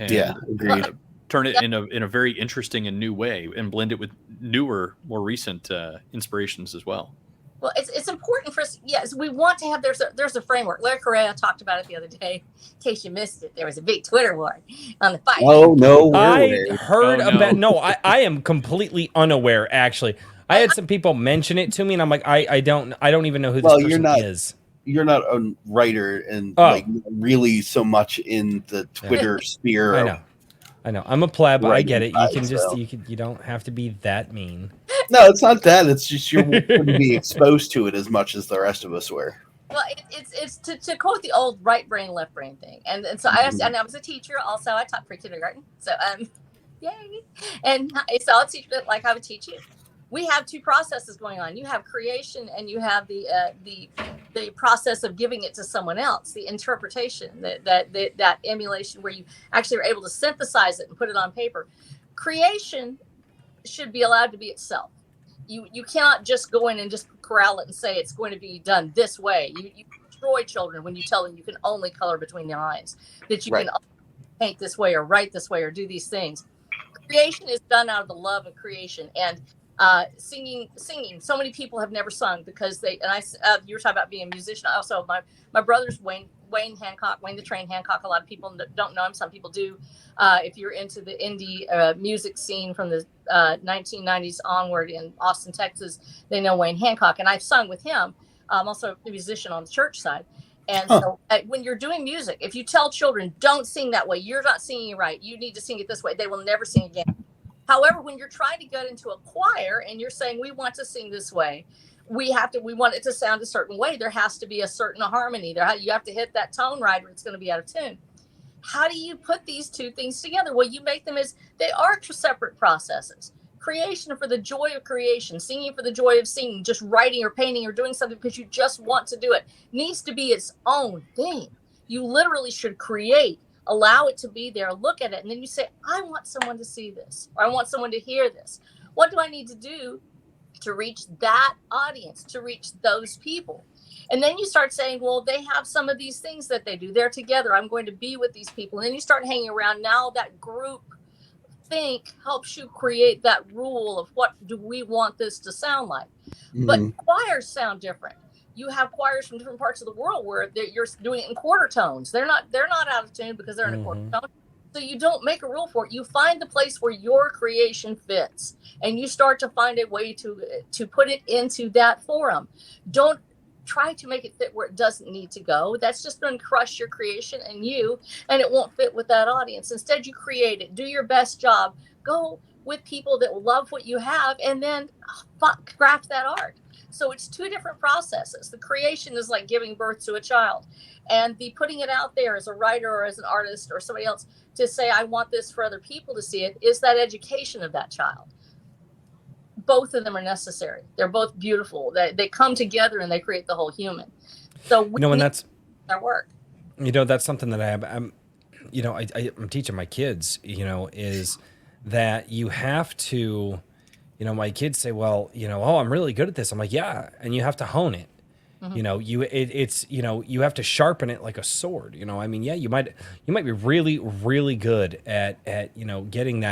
And,
agreed.
Turn it in a very interesting and new way, and blend it with newer, more recent inspirations as well.
Well, it's important for us. Yes, we want to have, there's a framework. Larry Correa talked about it the other day. In case you missed it, there was a big Twitter war on the fight.
Oh, no.
I heard about, no, I am completely unaware, actually. I had some people mention it to me, and I'm like, I don't even know who this person is.
You're not a writer and like really so much in the Twitter sphere.
I know. I'm a pleb. I get it. You can just you don't have to be that mean.
No, it's not that. It's just you wouldn't be exposed to it as much as the rest of us were.
Well, it's to quote the old right brain, left brain thing, and so I was a teacher also. I taught pre-kindergarten, so yay, and so I'll teach it like I would teach you. We have two processes going on. You have creation, and you have the process of giving it to someone else. The interpretation, that emulation, where you actually are able to synthesize it and put it on paper. Creation should be allowed to be itself. You cannot just go in and just corral it and say it's going to be done this way. You destroy children when you tell them you can only color between the lines, that you can paint this way or write this way or do these things. Creation is done out of the love of creation. And singing. So many people have never sung because you were talking about being a musician. Also, my brother's Wayne Hancock, Wayne the Train Hancock. A lot of people don't know him. Some people do. If you're into the indie music scene from the 1990s onward in Austin, Texas, they know Wayne Hancock. And I've sung with him. I'm also a musician on the church side. And so when you're doing music, if you tell children, don't sing that way, you're not singing right, you need to sing it this way, they will never sing again. However, when you're trying to get into a choir and you're saying, we want to sing this way, we want it to sound a certain way. There has to be a certain harmony there. You have to hit that tone right or it's going to be out of tune. How do you put these two things together? Well, you make them they are separate processes. Creation for the joy of creation, singing for the joy of singing, just writing or painting or doing something because you just want to do it, needs to be its own thing. You literally should create, allow it to be there, look at it, and then you say, I want someone to see this, or I want someone to hear this. What do I need to do to reach that audience, to reach those people? And then you start saying, well, they have some of these things that they do. They're together. I'm going to be with these people. And then you start hanging around. Now that group think helps you create that rule of what do we want this to sound like. But choirs sound different. You have choirs from different parts of the world where you're doing it in quarter tones. They're not out of tune because they're in a quarter tone. So you don't make a rule for it. You find the place where your creation fits, and you start to find a way to put it into that forum. Don't try to make it fit where it doesn't need to go. That's just going to crush your creation and it won't fit with that audience. Instead, you create it, do your best job, go with people that love what you have, and then craft that art. So it's two different processes. The creation is like giving birth to a child, and the putting it out there as a writer or as an artist or somebody else to say, I want this for other people to see it, is that education of that child. Both of them are necessary. They're both beautiful. They come together and they create the whole human. So
and that's
our work.
That's something that I'm teaching my kids, is that you have to, my kids say, well, I'm really good at this. I'm like, yeah. And you have to hone it. You have to sharpen it like a sword. You might be really, really good at getting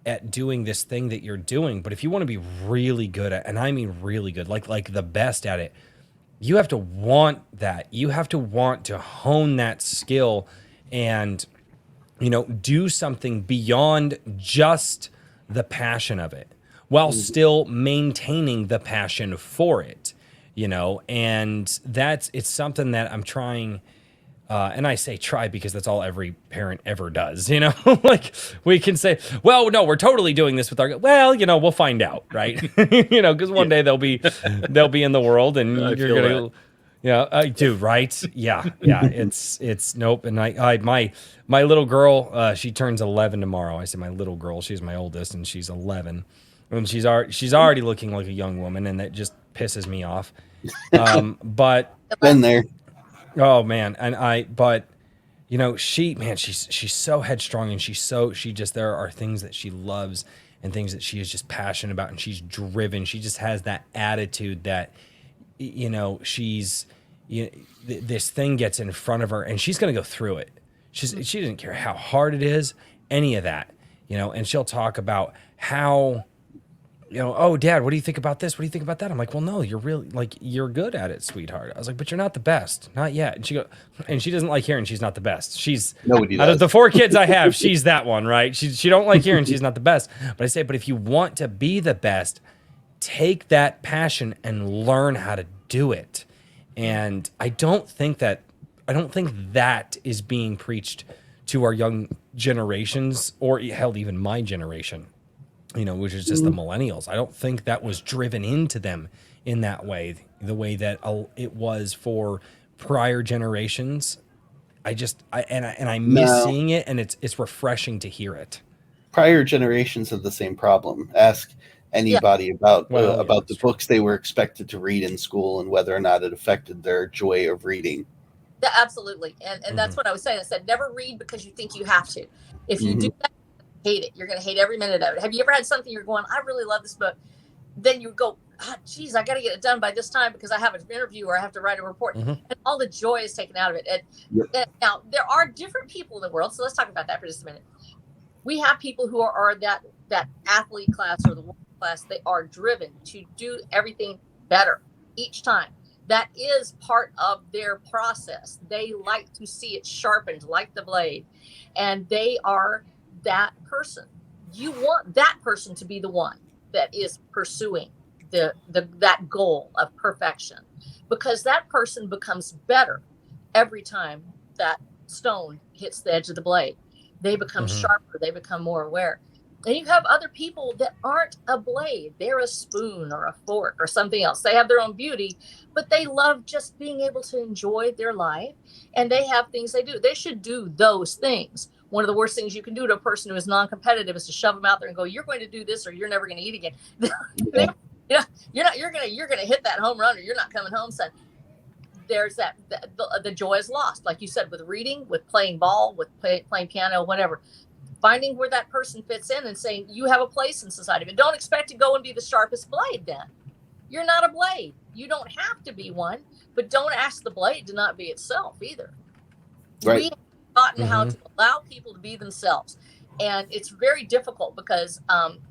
at doing this thing that you're doing. But if you want to be really good at, and I mean really good, like the best at it, you have to want that. You have to want to hone that skill and, do something beyond just the passion of it while still maintaining the passion for it, and it's something that I'm trying. And I say try because that's all every parent ever does, like we can say, well, no, we're totally doing this with our, we'll find out. Right. Cause one day they'll be in the world and you're going to, I do. Right. Yeah. It's nope. And my little girl, she turns 11 tomorrow. I say my little girl, she's my oldest and she's 11 and she's already looking like a young woman. And that just pisses me off. But
been there.
Oh man. She's so headstrong and there are things that she loves and things that she is just passionate about and she's driven. She just has that attitude that, this thing gets in front of her and she's going to go through it. She doesn't care how hard it is, any of that, and she'll talk about how oh, Dad, what do you think about this? What do you think about that? I'm like, well, no, you're really like, you're good at it, sweetheart. I was like, but you're not the best, not yet. And she doesn't like hearing she's not the best. She's out of the 4 kids I have, she's that one, right? She don't like hearing she's not the best. But I say, but if you want to be the best, take that passion and learn how to do it. And I don't think that is being preached to our young generations, or held even my generation, which is just the millennials. I don't think that was driven into them in that way, the way that it was for prior generations. I miss seeing it, and it's refreshing to hear it.
Prior generations have the same problem. Ask anybody about the books they were expected to read in school and whether or not it affected their joy of reading.
Yeah, absolutely. And that's what I was saying. I said, never read because you think you have to. If you do that, hate it. You're going to hate every minute of it. Have you ever had something you're going, I really love this book. Then you go, geez, I got to get it done by this time because I have an interview or I have to write a report. And all the joy is taken out of it. And now there are different people in the world. So let's talk about that for just a minute. We have people who are that athlete class or the world class. They are driven to do everything better each time. That is part of their process. They like to see it sharpened like the blade. And they are that person. You want that person to be the one that is pursuing that goal of perfection, because that person becomes better every time that stone hits the edge of the blade. They become sharper. They become more aware. And you have other people that aren't a blade. They're a spoon or a fork or something else. They have their own beauty, but they love just being able to enjoy their life. And they have things they do. They should do those things. One of the worst things you can do to a person who is non-competitive is to shove them out there and go, you're going to do this or you're never going to eat again. You're going to hit that home run or you're not coming home, son. There's the joy is lost. Like you said, with reading, with playing ball, with playing piano, whatever. Finding where that person fits in and saying, you have a place in society, but don't expect to go and be the sharpest blade then. You're not a blade. You don't have to be one, but don't ask the blade to not be itself either.
Right.
We have gotten how to allow people to be themselves. And it's very difficult because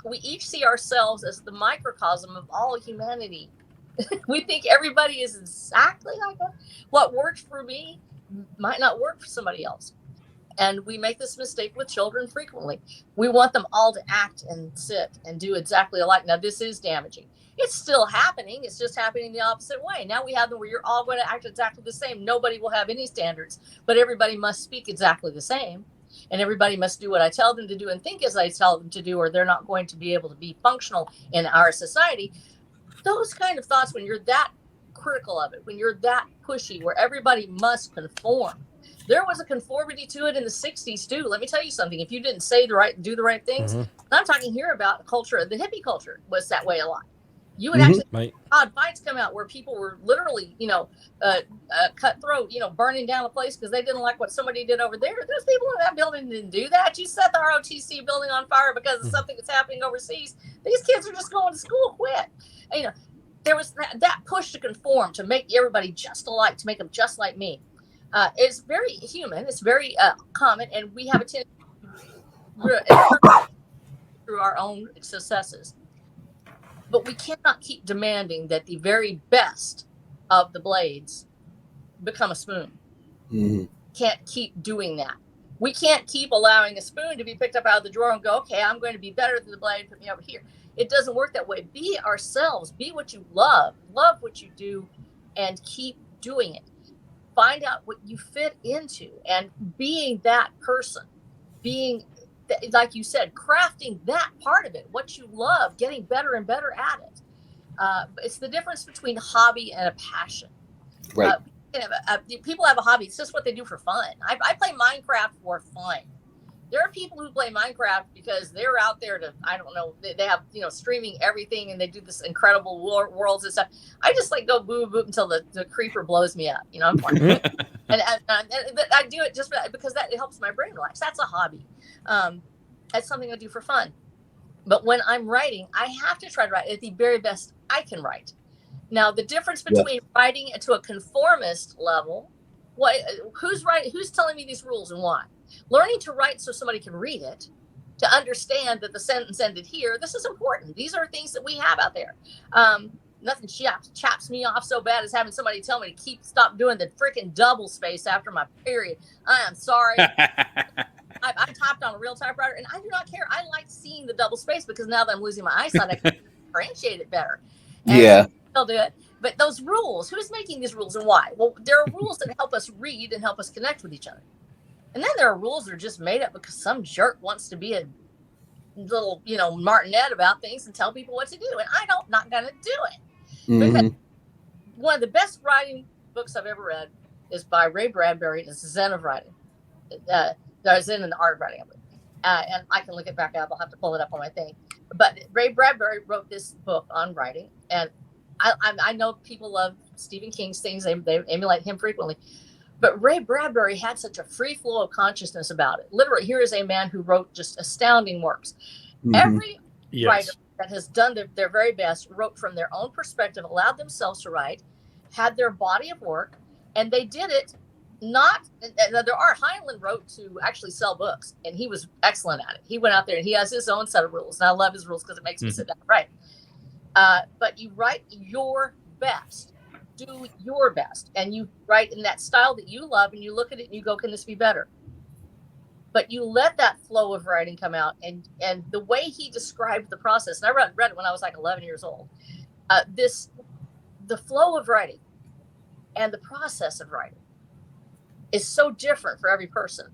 we each see ourselves as the microcosm of all humanity. We think everybody is exactly like that. What works for me might not work for somebody else. And we make this mistake with children frequently. We want them all to act and sit and do exactly alike. Now, this is damaging. It's still happening. It's just happening the opposite way. Now we have them where you're all going to act exactly the same. Nobody will have any standards, but everybody must speak exactly the same. And everybody must do what I tell them to do and think as I tell them to do, or they're not going to be able to be functional in our society. Those kind of thoughts, when you're that critical of it, when you're that pushy, where everybody must conform. There was a conformity to it in the 60s too. Let me tell you something. If you didn't say do the right things, I'm talking here about a culture. The hippie culture was that way a lot. You would actually odd fights come out where people were literally, cutthroat, burning down a place because they didn't like what somebody did over there. Those people in that building didn't do that. You set the ROTC building on fire because of something that's happening overseas. These kids are just going to school. Quit. There was that push to conform, to make everybody just alike, to make them just like me. It's very human. It's very common, and we have a tendency through our own successes. But we cannot keep demanding that the very best of the blades become a spoon. Can't keep doing that. We can't keep allowing a spoon to be picked up out of the drawer and go, okay, I'm going to be better than the blade. Put me over here. It doesn't work that way. Be ourselves. Be what you love. Love what you do, and keep doing it. Find out what you fit into, and being that person, being, like you said, crafting that part of it, what you love, getting better and better at it. It's the difference between hobby and a passion.
Right.
People have a hobby. It's just what they do for fun. I play Minecraft for fun. There are people who play Minecraft because they're out there to, I don't know, they have, streaming everything, and they do this incredible worlds and stuff. I just go boop, boop until the creeper blows me up. I'm fine. and I do it just because it helps my brain relax. That's a hobby. That's something I do for fun. But when I'm writing, I have to try to write at the very best I can write. Now, the difference between writing to a conformist level, who's telling me these rules and why? Learning to write so somebody can read it to understand that the sentence ended here. This is important. These are things that we have out there. Nothing chaps me off so bad as having somebody tell me to stop doing the freaking double space after my period. I am sorry. I typed on a real typewriter, and I do not care. I like seeing the double space because now that I'm losing my eyesight, I can differentiate it better. And
yeah.
They'll do it. But those rules, who's making these rules and why? Well, there are rules that help us read and help us connect with each other. And then there are rules that are just made up because some jerk wants to be a little, martinet about things and tell people what to do. And not going to do it. Because one of the best writing books I've ever read is by Ray Bradbury. It's The Zen of Writing. Zen and the Art of Writing. And I can look it back up. I'll have to pull it up on my thing. But Ray Bradbury wrote this book on writing. And I know people love Stephen King's things. They emulate him frequently. But Ray Bradbury had such a free flow of consciousness about it. Literally, here is a man who wrote just astounding works. Every writer that has done their very best wrote from their own perspective, allowed themselves to write, had their body of work, and they did it Art Heinlein wrote to actually sell books, and he was excellent at it. He went out there and he has his own set of rules, and I love his rules because it makes me sit down and write. But you write your best. Do your best, and you write in that style that you love, and you look at it and you go, can this be better? But you let that flow of writing come out, and the way he described the process, and I read it when I was like 11 years old, the flow of writing and the process of writing is so different for every person.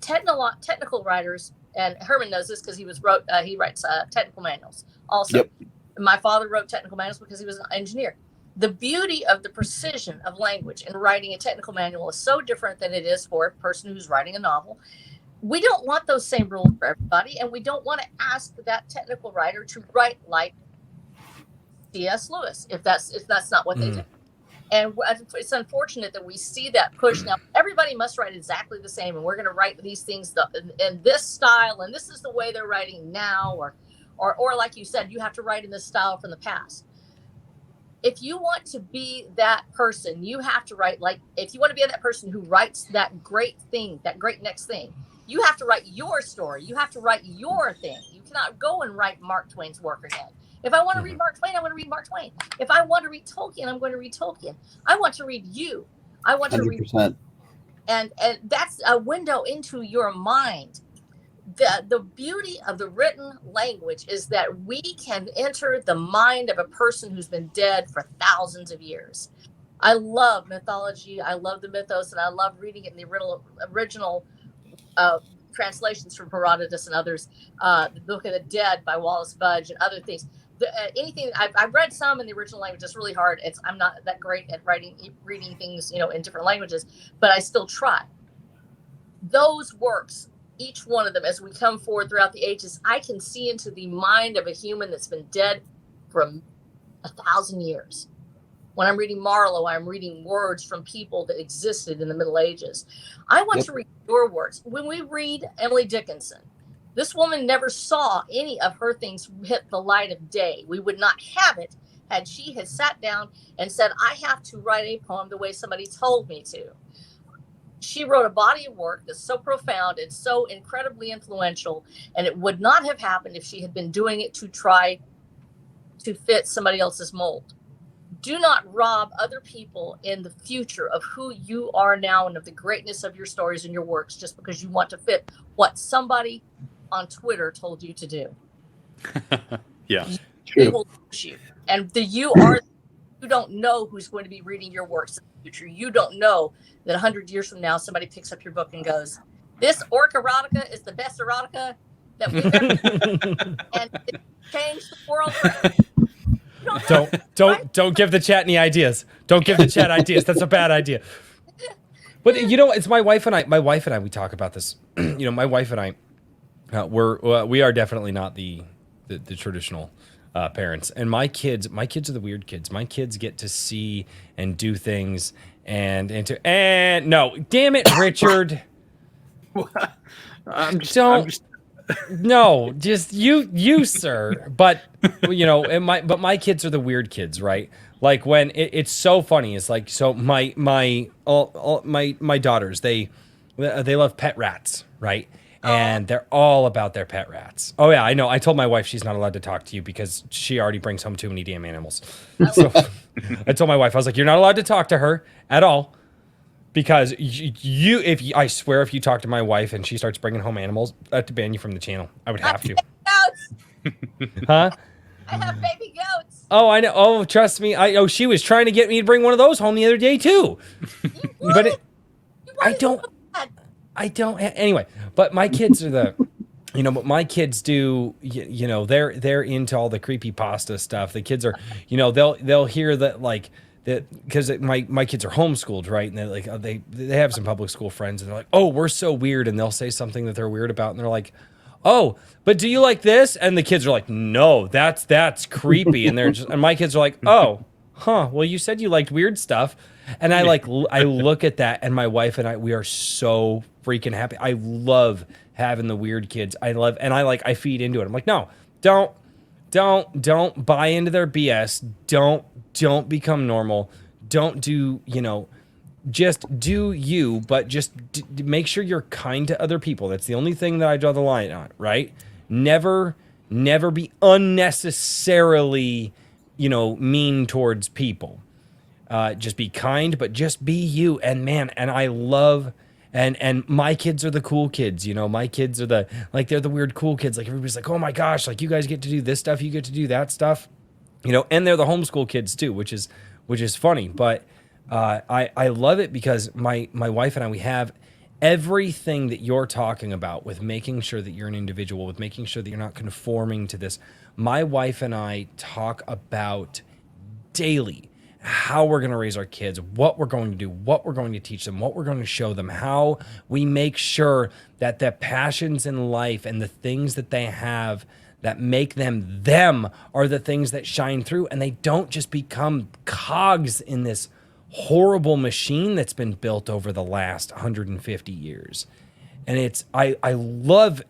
Technical writers, and Herman knows this because he writes technical manuals also. Yep. My father wrote technical manuals because he was an engineer. The beauty of the precision of language in writing a technical manual is so different than it is for a person who's writing a novel. We don't want those same rules for everybody, and we don't want to ask that technical writer to write like C.S. Lewis if that's not what they do. And it's unfortunate that we see that push now. Everybody must write exactly the same, and we're going to write these things in this style, and this is the way they're writing now, or like you said, you have to write in this style from the past. If you want to be that person, you have to write if you want to be that person who writes that great thing, that great next thing, you have to write your story. You have to write your thing. You cannot go and write Mark Twain's work again. If I want to read Mark Twain, I want to read Mark Twain. If I want to read Tolkien, I'm going to read Tolkien. I want to read you. I want 100%. To read. And that's a window into your mind. The beauty of the written language is that we can enter the mind of a person who's been dead for thousands of years. I love mythology. I love the mythos, and I love reading it in the original translations from Herodotus and others. The Book of the Dead by Wallace Budge and other things. Anything I've read some in the original language. It's really hard. I'm not that great at reading things, in different languages, but I still try. Those works, each one of them, as we come forward throughout the ages, I can see into the mind of a human that's been dead for 1,000 years. When I'm reading Marlowe, I'm reading words from people that existed in the Middle Ages. I want to read your words. When we read Emily Dickinson, this woman never saw any of her things hit the light of day. We would not have it had she had sat down and said, I have to write a poem the way somebody told me to. She wrote a body of work that's so profound and so incredibly influential, and it would not have happened if she had been doing it to try to fit somebody else's mold. Do not rob other people in the future of who you are now and of the greatness of your stories and your works just because you want to fit what somebody on Twitter told you to do.
Yeah.
They will lose you. And you don't know who's going to be reading your works in the future. You don't know that 100 years from now, somebody picks up your book and goes, this orc erotica is the best erotica that we've ever and it changed the world forever.
Don't give the chat any ideas. Don't give the chat ideas. That's a bad idea. But it's my wife and I. My wife and I. We talk about this. My wife and I. We are definitely not the traditional parents. And my kids are the weird kids. My kids get to see and do things and no, damn it, Richard. No, just you, sir. But my kids are the weird kids, right? Like when it's so funny. It's like, so my daughters, they love pet rats, right? and they're all about their pet rats. Oh yeah, I know. I told my wife she's not allowed to talk to you because she already brings home too many damn animals. So I told my wife, I was like, you're not allowed to talk to her at all because I swear if you talk to my wife and she starts bringing home animals, I have to ban you from the channel. I would have to. Huh?
I have baby goats.
Oh, I know. Oh, trust me. She was trying to get me to bring one of those home the other day too. But I don't. Anyway, but my kids are but my kids do, they're into all the creepypasta stuff. The kids are, they'll hear that like that because my kids are homeschooled, right? And they're like, they have some public school friends and they're like, oh, we're so weird. And they'll say something that they're weird about. And they're like, oh, but do you like this? And the kids are like, no, that's creepy. And and my kids are like, oh, huh. Well, you said you liked weird stuff. And I look at that and my wife and we are so freaking happy. I love having the weird kids. I feed into it. I'm like, no, don't buy into their BS. Don't become normal. Don't do, just do you, but just make sure you're kind to other people. That's the only thing that I draw the line on, right? Never be unnecessarily, mean towards people. Just be kind, but just be you. And man, and I love, and my kids are the cool kids, my kids are they're the weird cool kids. Like everybody's like, oh my gosh, like you guys get to do this stuff, you get to do that stuff, and they're the homeschool kids too, which is funny. But I love it because my wife and I, we have everything that you're talking about with making sure that you're an individual, with making sure that you're not conforming to this. My wife and I talk about daily how we're going to raise our kids, what we're going to do, what we're going to teach them, what we're going to show them, how we make sure that the passions in life and the things that they have that make them are the things that shine through, and they don't just become cogs in this horrible machine that's been built over the last 150 years. And I love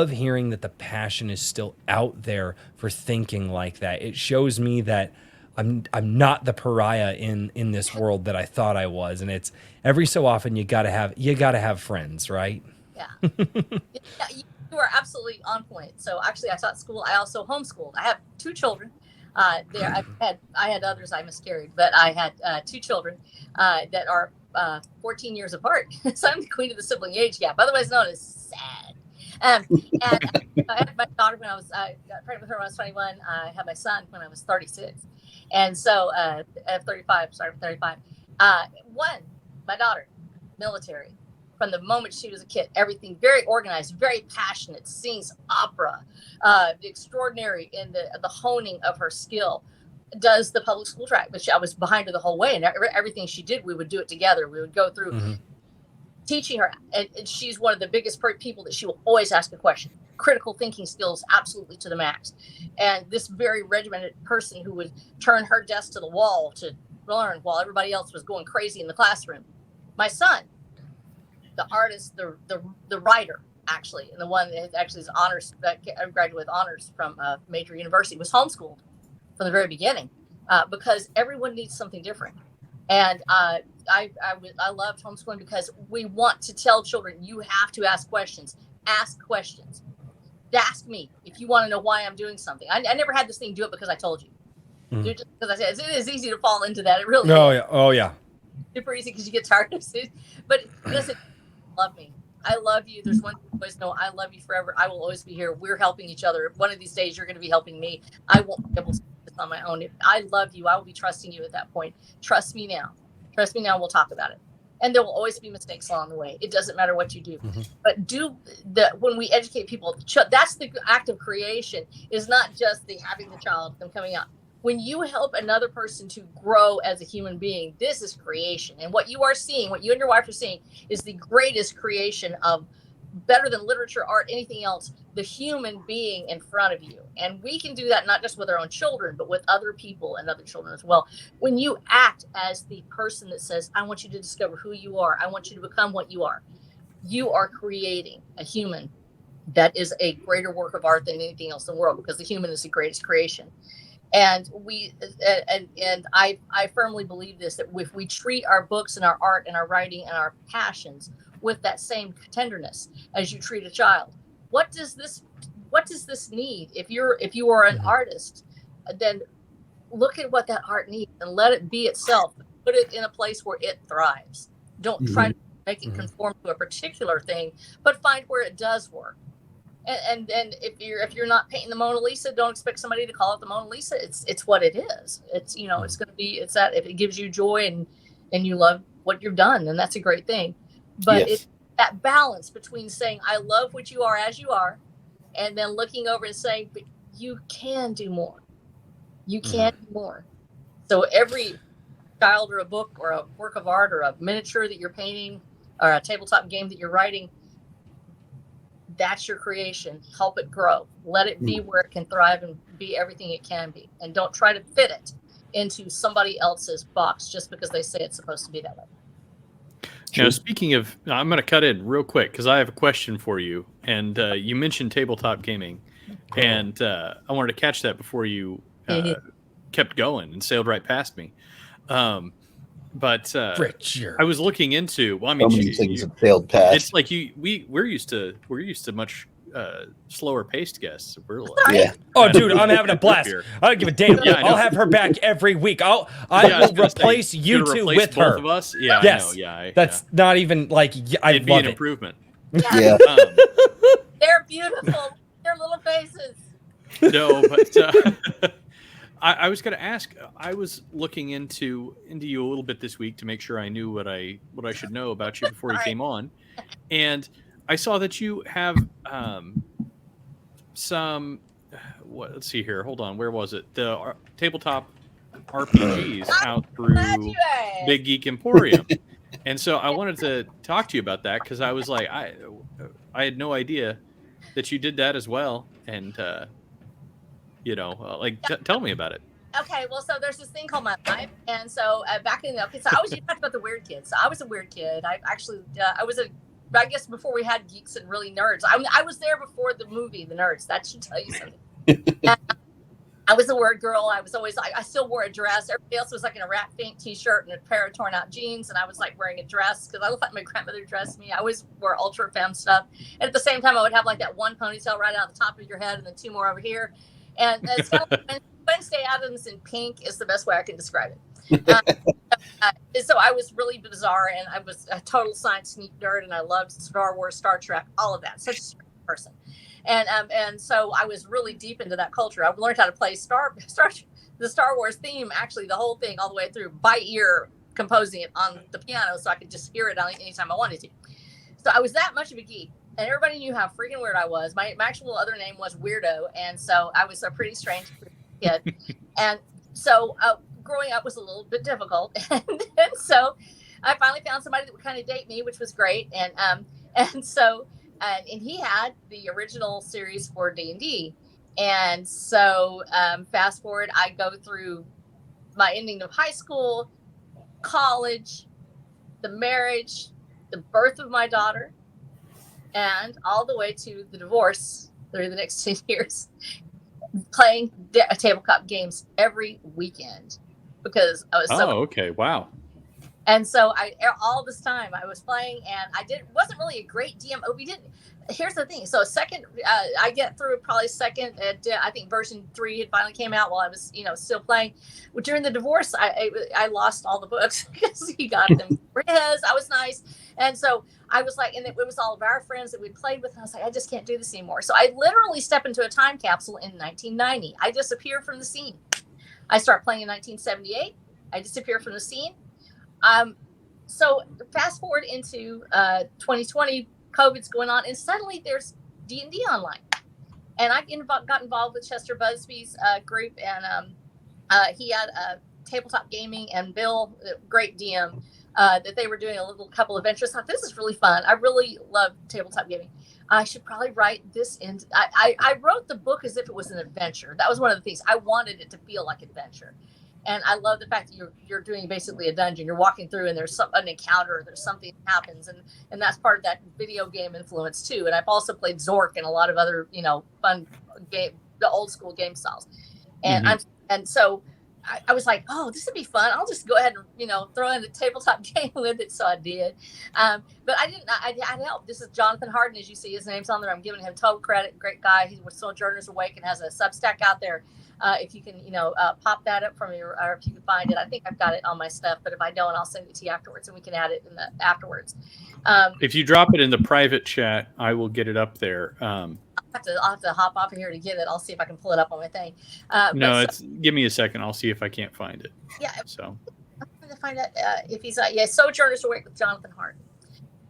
hearing that the passion is still out there for thinking like that. It shows me that I'm not the pariah in this world that I thought I was. And it's every so often you gotta have friends, right?
Yeah. You are absolutely on point. So actually I taught school. I also homeschooled. I have 2 children. I had others I miscarried, but I had 2 children that are 14 years apart. So I'm the queen of the sibling age gap, otherwise known as sad. And I had my daughter when I was got pregnant with her when I was 21. I had my son when I was 36, and so 35. Sorry, 35. My daughter, military. From the moment she was a kid, everything very organized, very passionate, sings opera, extraordinary in the honing of her skill, does the public school track, but I was behind her the whole way. And everything she did, we would do it together. We would go through teaching her. And she's one of the biggest people that she will always ask a question. Critical thinking skills, absolutely to the max. And this very regimented person who would turn her desk to the wall to learn while everybody else was going crazy in the classroom. My son, the artist, the writer, actually, and the one that actually is honors, graduated with honors from a major university, was homeschooled from the very beginning because everyone needs something different. And I loved homeschooling because we want to tell children, you have to ask questions. Ask questions. Ask me if you want to know why I'm doing something. I never had this thing, do it because I told you. Do it just because I said, it is easy to fall into that. It really is.
Oh yeah.
Super easy because you get tired of it. But listen, love me. I love you. There's one thing you always know. I love you forever. I will always be here. We're helping each other. One of these days, you're going to be helping me. I won't be able to do this on my own. If I love you, I will be trusting you at that point. Trust me now. Trust me now. We'll talk about it. And there will always be mistakes along the way. It doesn't matter what you do. But when we educate people, that's the act of creation. Is not just the having the child, them coming out. When you help another person to grow as a human being, this is creation. And what you are seeing, what you and your wife are seeing, is the greatest creation of, better than literature, art, anything else, the human being in front of you. And we can do that not just with our own children, but with other people and other children as well. When you act as the person that says, I want you to discover who you are, I want you to become what you are creating a human that is a greater work of art than anything else in the world, because the human is the greatest creation. And I firmly believe this, that if we treat our books and our art and our writing and our passions with that same tenderness as you treat a child. What does this need? If you are an artist, then look at what that art needs and let it be itself. Put it in a place where it thrives. Don't try to make it conform to a particular thing, but find where it does work. And if you're not painting the Mona Lisa, don't expect somebody to call it the Mona Lisa. It's what it is. It's it's going to be, it's that if it gives you joy and you love what you've done, then that's a great thing. But it's that balance between saying I love what you are as you are, and then looking over and saying, but you can do more. You can do more. So every child or a book or a work of art or a miniature that you're painting or a tabletop game that you're writing, that's your creation. Help it grow. Let it be where it can thrive and be everything it can be. And don't try to fit it into somebody else's box just because they say it's supposed to be that way.
Now, speaking of, I'm going to cut in real quick because I have a question for you. And you mentioned tabletop gaming. And I wanted to catch that before you kept going and sailed right past me. But
Richard,
I was looking into. Well, I
So
mean,
many things have failed past.
it's like we're used to much slower paced guests. We're like,
Yeah.
oh, dude, I'm having a blast. I don't give a damn.
Yeah, I know.
I'll have her back every week. I
I was
will
gonna say,
replace
you're
you
gonna
two
replace
with
both
her.
of us. Yeah,
Yes.
I know. Yeah,
That's not even like I
it'd be
love
an
it.
improvement.
Yeah.
They're beautiful. Their little faces.
No, but I was going to ask. I was looking into you a little bit this week to make sure I knew what I should know about you before you came on, and I saw that you have some. Let's see here. Hold on. Where was it? The tabletop RPGs out through Big Geek Emporium, and so I wanted to talk to you about that because I was like, I had no idea that you did that as well, and tell me about it.
Okay, well, so there's this thing called My Life, and so back in the so you talked about the weird kids. So I was a weird kid. I actually I guess before we had geeks and really nerds. I was there before the movie The Nerds. That should tell you something. I was a word girl. I was always like, I still wore a dress. Everybody else was like in a Rat Fink t-shirt and a pair of torn out jeans, and I was like wearing a dress because I looked like my grandmother dressed me. I always wore ultra femme stuff, and at the same time, I would have like that one ponytail right out the top of your head, and then two more over here. And it's kind of like Wednesday Addams in pink is the best way I can describe it. So I was really bizarre, and I was a total science nerd, and I loved Star Wars, Star Trek, all of that. Such a strange person. And so I was really deep into that culture. I learned how to play the Star Wars theme, actually the whole thing all the way through by ear, composing it on the piano so I could just hear it anytime I wanted to. So I was that much of a geek. And everybody knew how freaking weird I was. My actual other name was Weirdo. And so I was a pretty strange kid. And so growing up was a little bit difficult. And so I finally found somebody that would kind of date me, which was great. And he had the original series for D&D. And so fast forward, I go through my ending of high school, college, the marriage, the birth of my daughter, and all the way to the divorce through the next 10 years, playing tabletop games every weekend because I was so.
Oh, okay. Wow.
And so all this time I was playing, and wasn't really a great DM. Here's the thing. So I get through probably second. I think version 3 had finally came out while I was, still playing. Well, during the divorce, I lost all the books because he got them for his. I was nice, and so I was like, and it was all of our friends that we played with. And I was like, I just can't do this anymore. So I literally step into a time capsule in 1990. I disappear from the scene. I start playing in 1978. I disappear from the scene. So fast forward into 2020, COVID's going on, and suddenly there's D&D online, and I got involved with Chester Busby's group, and he had tabletop gaming, and Bill, great DM, that they were doing a little couple adventures. I thought, this is really fun. I really love tabletop gaming. I should probably write this in. I wrote the book as if it was an adventure. That was one of the things. I wanted it to feel like adventure. And I love the fact that you're doing basically a dungeon. You're walking through, and there's an encounter. There's something that happens, and that's part of that video game influence too. And I've also played Zork and a lot of other fun game, the old school game styles. And so I was like, oh, this would be fun. I'll just go ahead and, throw in a tabletop game with it. So I did. But I didn't, I'd help. This is Jonathan Harden, as you see, his name's on there. I'm giving him total credit. Great guy. He's with Sojourners Awake and has a Substack out there. If you can, pop that up for me, or if you can find it. I think I've got it on my stuff, but if I don't, I'll send it to you afterwards, and we can add it in the afterwards.
If you drop it in the private chat, I will get it up there.
I'll have to hop off of here to get it. I'll see if I can pull it up on my thing.
Give me a second. I'll see if I can't find it.
Yeah.
So
I'm going to find out if he's Sojourners Awake with Jonathan Harden.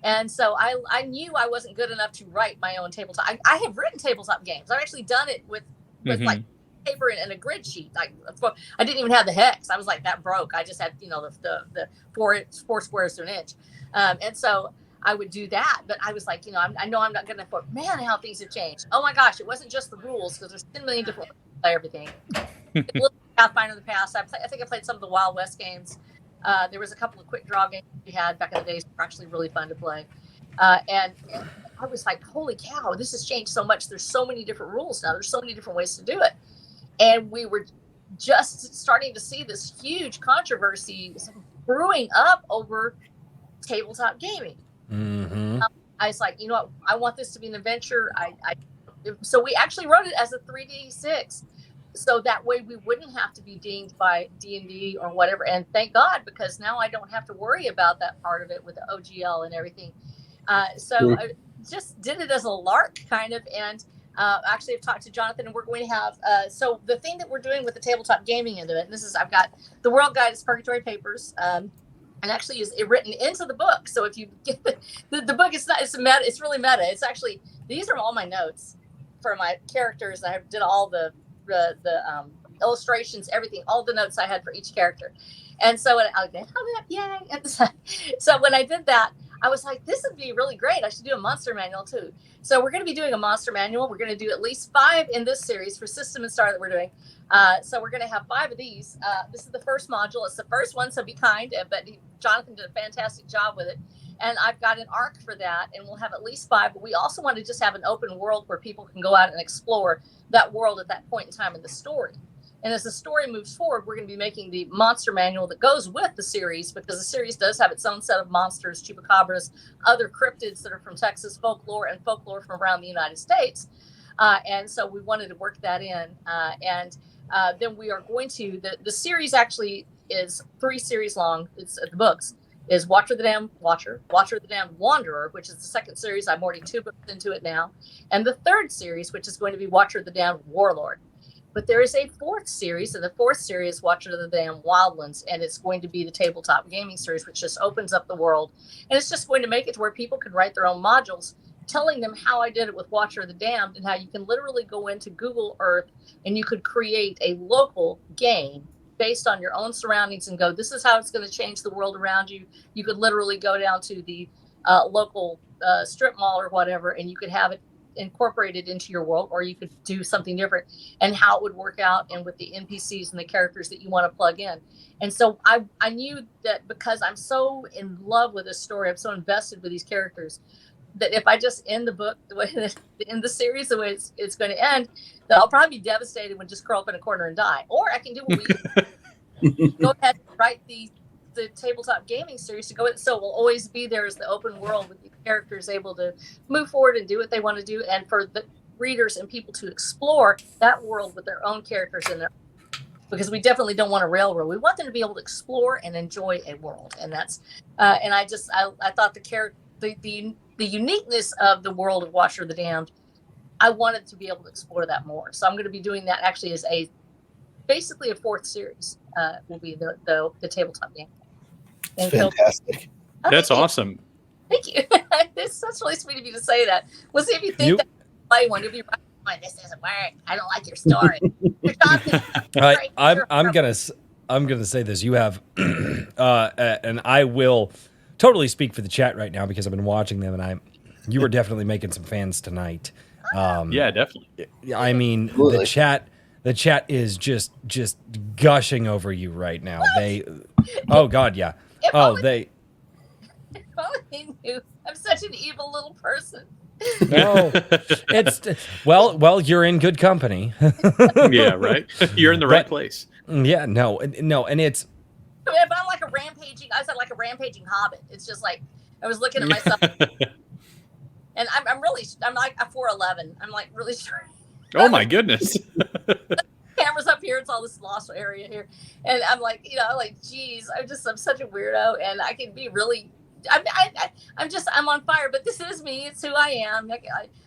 And so I knew I wasn't good enough to write my own tabletop. I have written tabletop games. I've actually done it with like paper and a grid sheet. Like, I didn't even have the hex. I was like, that broke. I just had the four squares to an inch. And so I would do that, but I was like, I know I'm not good enough for, man, how things have changed. Oh my gosh, it wasn't just the rules, because there's 10 million different ways to play everything. Pathfinder in the past, I think I played some of the Wild West games. There was a couple of quick draw games we had back in the days that were actually really fun to play. And I was like, holy cow, this has changed so much. There's so many different rules now. There's so many different ways to do it. And we were just starting to see this huge controversy brewing up over tabletop gaming. I was like, what? I want this to be an adventure. So we actually wrote it as a 3D6, so that way we wouldn't have to be dinged by D&D or whatever. And thank God, because now I don't have to worry about that part of it with the OGL and everything. So I just did it as a lark, kind of. And actually, I've talked to Jonathan, and we're going to have. So the thing that we're doing with the tabletop gaming end of it, and I've got the World Guide is Purgatory Papers. And actually is written into the book. So if you get the book, it's really meta. It's actually, these are all my notes for my characters. I did all the illustrations, everything, all the notes I had for each character. And so so when I did that, I was like, this would be really great. I should do a monster manual too. So we're going to be doing a monster manual. We're going to do at least 5 in this series for System and Star that we're doing. So we're going to have 5 of these. This is the first module. It's the first one, so be kind. But Jonathan did a fantastic job with it. And I've got an arc for that, and we'll have at least 5. But we also want to just have an open world where people can go out and explore that world at that point in time in the story. And as the story moves forward, we're going to be making the monster manual that goes with the series, because the series does have its own set of monsters, chupacabras, other cryptids that are from Texas folklore and folklore from around the United States. And so we wanted to work that in. Then we are going to, the series actually is 3 series long. It's the books is Watcher the Damned Watcher, Watcher the Damned Wanderer, which is the second series. I'm already 2 books into it now. And the third series, which is going to be Watcher the Damned Warlord. But there is a 4th series, and the 4th series, Watcher of the Damned Wildlands, and it's going to be the tabletop gaming series, which just opens up the world. And it's just going to make it to where people can write their own modules, telling them how I did it with Watcher of the Damned, and how you can literally go into Google Earth and you could create a local game based on your own surroundings and go, this is how it's going to change the world around you. You could literally go down to the local strip mall or whatever, and you could have it incorporated into your world, or you could do something different, and how it would work out, and with the NPCs and the characters that you want to plug in. And so I knew that because I'm so in love with this story, I'm so invested with these characters, that if I just end the book the way in the series the way it's going to end, that I'll probably be devastated when just curl up in a corner and die. Or I can do what we go ahead and write the tabletop gaming series to go with. So we'll always be there as the open world with the characters able to move forward and do what they want to do, and for the readers and people to explore that world with their own characters in there. Because we definitely don't want a railroad. We want them to be able to explore and enjoy a world, and that's and I thought the uniqueness of the world of Watcher of the Damned, I wanted to be able to explore that more. So I'm going to be doing that actually as basically a 4th series. Will be the tabletop game. And
fantastic.
So,
that's awesome.
Thank you. It's such really sweet of you to say that. We'll see if you think that play one. You'll be right. This doesn't work. I don't like your story.
I'm gonna say this. You have, and I will totally speak for the chat right now because I've been watching them, and you were definitely making some fans tonight.
Yeah, definitely.
I mean, the chat is just gushing over you right now. Oh God, yeah.
If only knew. I'm such an evil little person.
No, it's well, you're in good company.
Yeah, right. You're in the right place.
Yeah, no, and it's.
If I'm like I was like a rampaging hobbit. It's just like I was looking at myself, and I'm like a 4'11". I'm like really short.
Oh my goodness.
Cameras up here. It's all this lost area here, and I'm like, geez, I'm such a weirdo, and I can be really. I'm on fire, but this is me. It's who I am.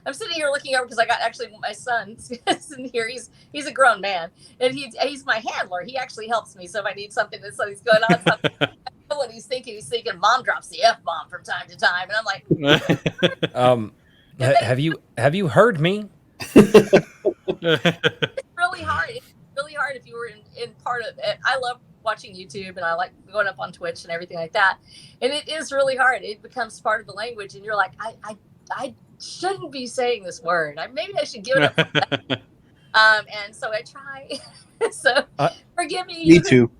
I'm sitting here looking over because I got actually my son sitting here. He's a grown man, and he's my handler. He actually helps me. So if I need something, something's going on. So I know what he's thinking. He's thinking mom drops the F-bomb from time to time, and I'm like,
have you heard me?
It's really hard. It's really hard if you were in part of it. I love watching YouTube, and I like going up on Twitch and everything like that. And it is really hard. It becomes part of the language, and you're like, I shouldn't be saying this word. Maybe I should give it up. And so I try. So forgive me.
Me too.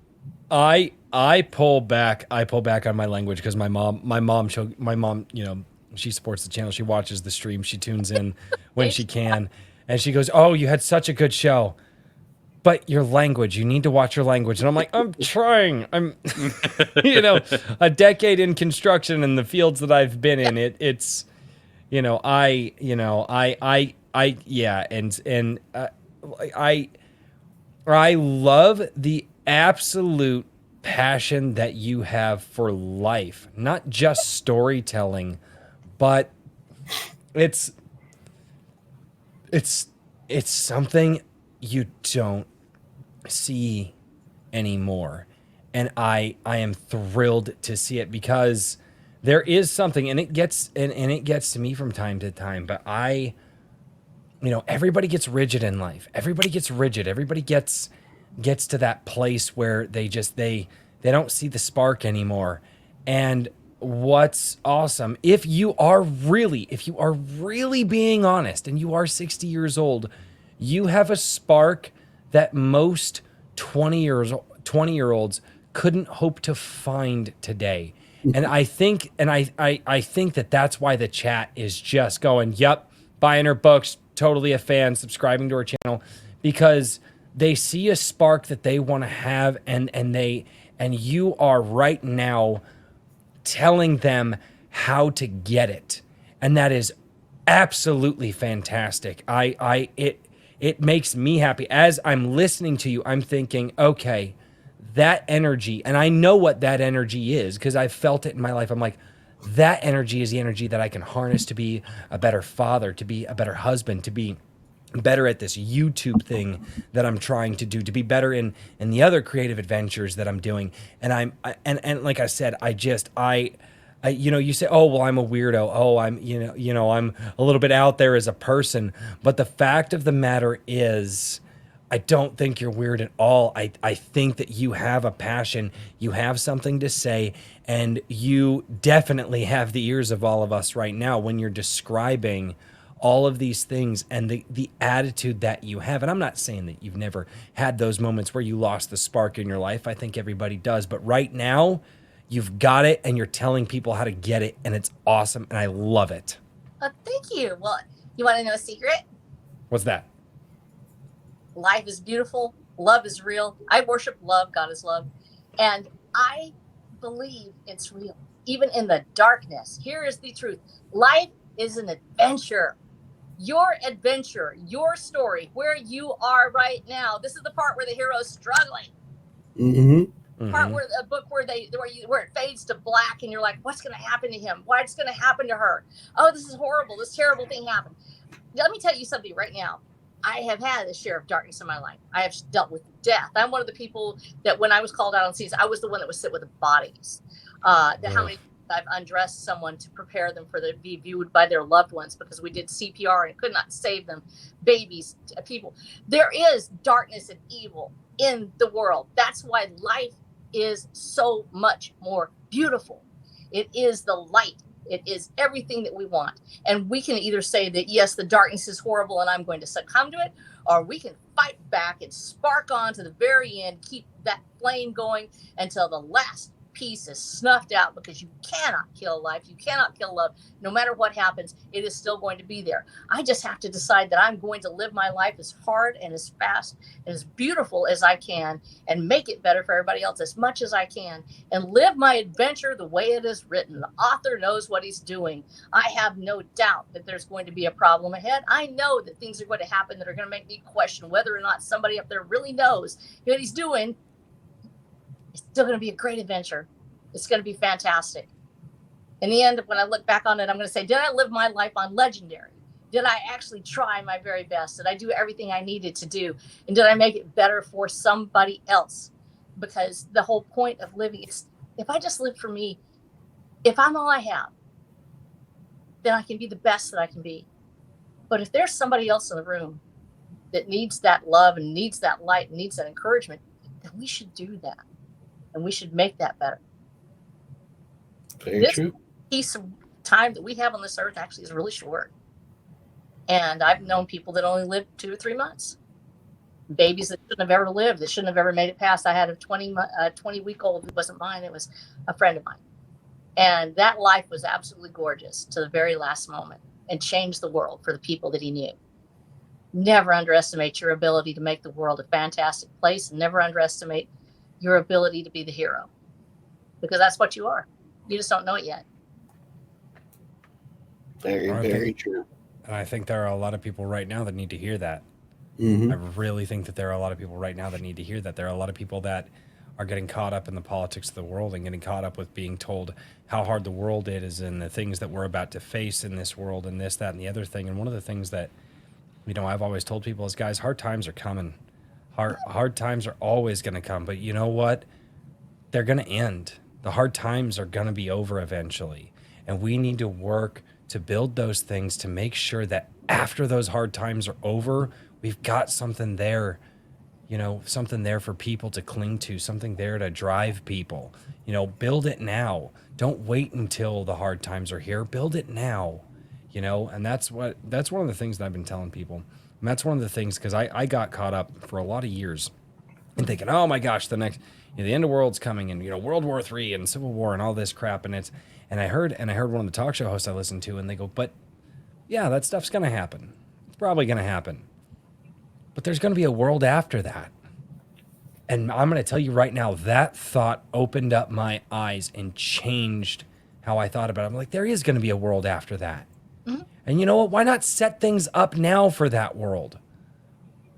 I pull back on my language because my mom, she supports the channel. She watches the stream. She tunes in when she can. And she goes, "Oh, you had such a good show. But your language, you need to watch your language." And I'm like, I'm trying. I'm, a decade in construction in the fields that I've been in. It's, I love the absolute passion that you have for life, not just storytelling, but it's something you don't see anymore, and I am thrilled to see it because there is something, and it gets to me from time to time. But everybody gets rigid in life. Everybody gets rigid. Everybody gets to that place where they don't see the spark anymore. And what's awesome, if you are really being honest, and you are 60 years old, you have a spark that most 20-year-olds couldn't hope to find today. And I think that that's why the chat is just going, yep, buying her books, totally a fan, subscribing to her channel, because they see a spark that they want to have, and you are right now telling them how to get it. And that is absolutely fantastic. It makes me happy. As I'm listening to you, I'm thinking, okay, that energy, and I know what that energy is because I've felt it in my life. I'm like, that energy is the energy that I can harness to be a better father, to be a better husband, to be better at this YouTube thing that I'm trying to do, to be better in the other creative adventures that I'm doing. And and like I said, you say, oh, well, I'm a weirdo. Oh, I'm I'm a little bit out there as a person. But the fact of the matter is, I don't think you're weird at all. I think that you have a passion, you have something to say, and you definitely have the ears of all of us right now when you're describing all of these things and the attitude that you have. And I'm not saying that you've never had those moments where you lost the spark in your life. I think everybody does. But right now, you've got it, and you're telling people how to get it, and it's awesome, and I love it.
Thank you. Well, you want to know a secret?
What's that?
Life is beautiful. Love is real. I worship love. God is love. And I believe it's real. Even in the darkness, here is the truth. Life is an adventure. Your adventure, your story, where you are right now. This is the part where the hero's struggling.
Mm-hmm.
Part where a book where it fades to black, and you're like, what's going to happen to him? What's going to happen to her? Oh, this is horrible. This terrible thing happened. Let me tell you something right now. I have had a share of darkness in my life. I have dealt with death. I'm one of the people that when I was called out on scenes, I was the one that would sit with the bodies. How many I've undressed someone to prepare them for the be viewed by their loved ones because we did CPR and could not save them. Babies, people. There is darkness and evil in the world. That's why life is so much more beautiful. It is the light. It is everything that we want. And we can either say that, yes, the darkness is horrible and I'm going to succumb to it, or we can fight back and spark on to the very end, keep that flame going until the last peace is snuffed out because you cannot kill life. You cannot kill love. No matter what happens, it is still going to be there. I just have to decide that I'm going to live my life as hard and as fast and as beautiful as I can and make it better for everybody else as much as I can and live my adventure the way it is written. The author knows what he's doing. I have no doubt that there's going to be a problem ahead. I know that things are going to happen that are going to make me question whether or not somebody up there really knows what he's doing. It's still going to be a great adventure. It's going to be fantastic. In the end, when I look back on it, I'm going to say, did I live my life on Legendary? Did I actually try my very best? Did I do everything I needed to do? And did I make it better for somebody else? Because the whole point of living is, if I just live for me, if I'm all I have, then I can be the best that I can be. But if there's somebody else in the room that needs that love and needs that light and needs that encouragement, then we should do that. And we should make that better.
Very true.
Piece of time that we have on this earth actually is really short. And I've known people that only lived 2 or 3 months. Babies that shouldn't have ever lived, that shouldn't have ever made it past. I had a 20-week-old. It wasn't mine. It was a friend of mine. And that life was absolutely gorgeous to the very last moment and changed the world for the people that he knew. Never underestimate your ability to make the world a fantastic place, and never underestimate your ability to be the hero, because that's what you are. You just don't know it yet.
Very true.
And I think there are a lot of people right now that need to hear that.
Mm-hmm.
I really think that there are a lot of people right now that need to hear that. There are a lot of people that are getting caught up in the politics of the world and getting caught up with being told how hard the world is and the things that we're about to face in this world and this, that, and the other thing. And one of the things that, I've always told people is, guys, hard times are coming. Hard times are always going to come, but you know what? They're going to end. The hard times are going to be over eventually. And we need to work to build those things to make sure that after those hard times are over, we've got something there, something there for people to cling to, something there to drive people. Build it now. Don't wait until the hard times are here. Build it now, and that's one of the things that I've been telling people. And that's one of the things, because I got caught up for a lot of years and thinking, oh my gosh, the next, the end of the world's coming, and World War III and Civil War and all this crap, and I heard one of the talk show hosts I listened to, and they go, but yeah, that stuff's gonna happen. It's probably gonna happen, but there's gonna be a world after that. And I'm gonna tell you right now, that thought opened up my eyes and changed how I thought about it. I'm like, there is gonna be a world after that. Mm-hmm. And you know what? Why not set things up now for that world?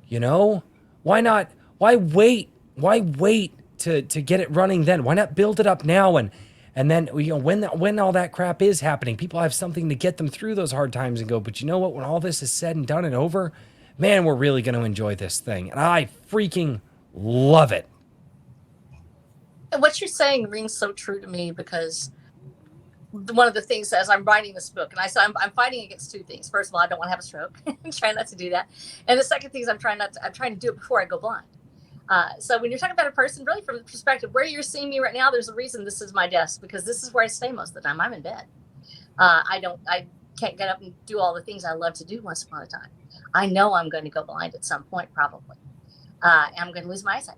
Why not? Why wait? Why wait to get it running then? Why not build it up now? And then, when all that crap is happening, people have something to get them through those hard times and go, but you know what? When all this is said and done and over, man, we're really going to enjoy this thing. And I freaking love it.
And what you're saying rings so true to me, because one of the things as I'm writing this book, and I said I'm fighting against 2 things. First of all, I don't want to have a stroke. I'm trying not to do that. And the second thing is I'm trying to do it before I go blind. So when you're talking about a person, really from the perspective where you're seeing me right now, there's a reason this is my desk, because this is where I stay most of the time. I'm in bed. I can't get up and do all the things I love to do once upon a time. I know I'm going to go blind at some point, probably. And I'm going to lose my eyesight.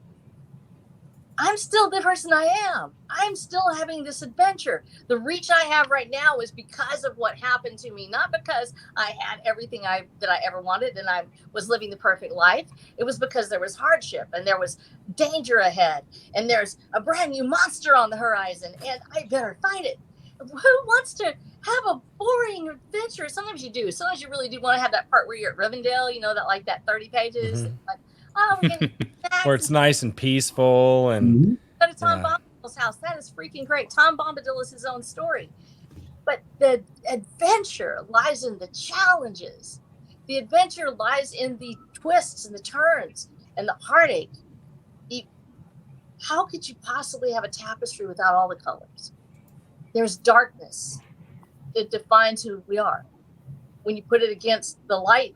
I'm still the person I am. I'm still having this adventure. The reach I have right now is because of what happened to me, not because I had everything that I ever wanted and I was living the perfect life. It was because there was hardship and there was danger ahead and there's a brand new monster on the horizon and I better fight it. Who wants to have a boring adventure? Sometimes you do. Sometimes you really do want to have that part where you're at Rivendell, that 30 pages.
Mm-hmm.
Like, oh, we're getting
where it's nice and peaceful and
go to Tom Bombadil's house. That is freaking great. Tom Bombadil is his own story. But the adventure lies in the challenges. The adventure lies in the twists and the turns and the heartache. How could you possibly have a tapestry without all the colors? There's darkness. It defines who we are. When you put it against the light,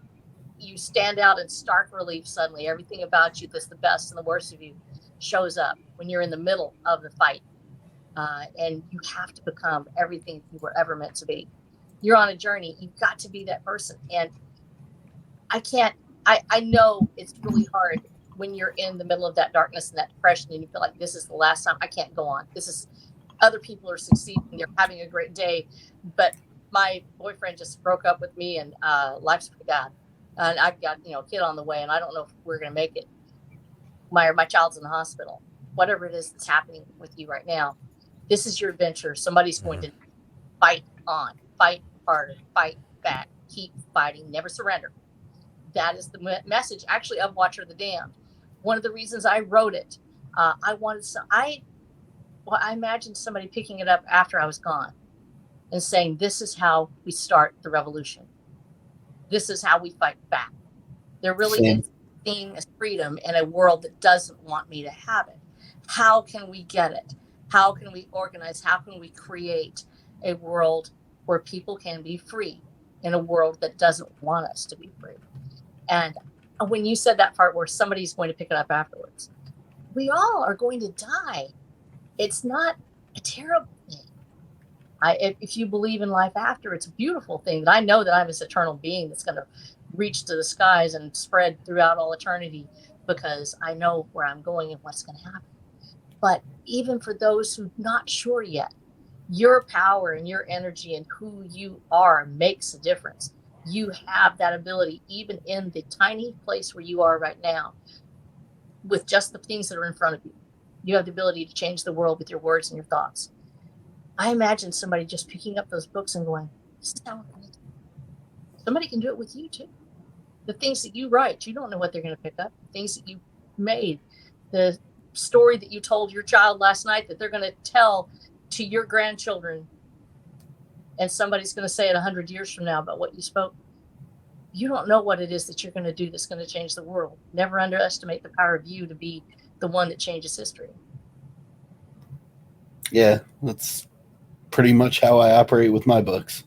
you stand out in stark relief suddenly. Everything about you that's the best and the worst of you shows up when you're in the middle of the fight. And you have to become everything you were ever meant to be. You're on a journey. You've got to be that person. And I know it's really hard when you're in the middle of that darkness and that depression and you feel like this is the last time. I can't go on. other people are succeeding, they're having a great day, but my boyfriend just broke up with me, and life's pretty bad, and I've got a kid on the way, and I don't know if we're gonna make it. My child's in the hospital. Whatever it is that's happening with you right now, this is your adventure. Somebody's going to fight on, fight harder, fight back, keep fighting, never surrender. That is the message, actually, of Watcher of the Damned. One of the reasons I wrote it, I imagined somebody picking it up after I was gone and saying, this is how we start the revolution. This is how we fight back. There really is thing as freedom in a world that doesn't want me to have it. How can we get it? How can we organize? How can we create a world where people can be free in a world that doesn't want us to be free? And when you said that part where somebody's going to pick it up afterwards, we all are going to die. It's not a terrible thing. If you believe in life after, it's a beautiful thing. That I know that I'm this eternal being that's going to reach to the skies and spread throughout all eternity, because I know where I'm going and what's going to happen. But even for those who are not sure yet, your power and your energy and who you are makes a difference. You have that ability, even in the tiny place where you are right now, with just the things that are in front of you. You have the ability to change the world with your words and your thoughts. I imagine somebody just picking up those books and going, this is how we're going to do it. Somebody can do it with you too. The things that you write, you don't know what they're going to pick up. The things that you made, the story that you told your child last night that they're going to tell to your grandchildren, and somebody's going to say it 100 years from now about what you spoke. You don't know what it is that you're going to do that's going to change the world. Never underestimate the power of you to be the one that changes history.
Yeah, that's pretty much how I operate with my books.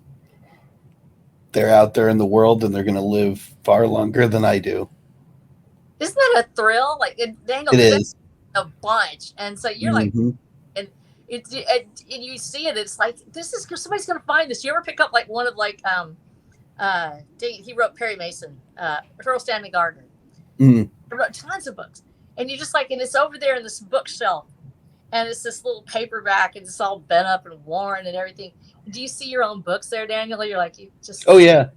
They're out there in the world, and they're going to live far longer than I do.
Isn't that a thrill? Like, Daniel,
it is
a bunch, and so you're like, and you see it. It's like, this is somebody's going to find this. You ever pick up like one of he wrote Perry Mason, Earl Stanley Gardner. He wrote tons of books, and you just like, and it's over there in this bookshelf, and it's this little paperback, and it's all bent up and worn and everything. Do you see your own books there, Daniel? You're like, you just.
Oh yeah.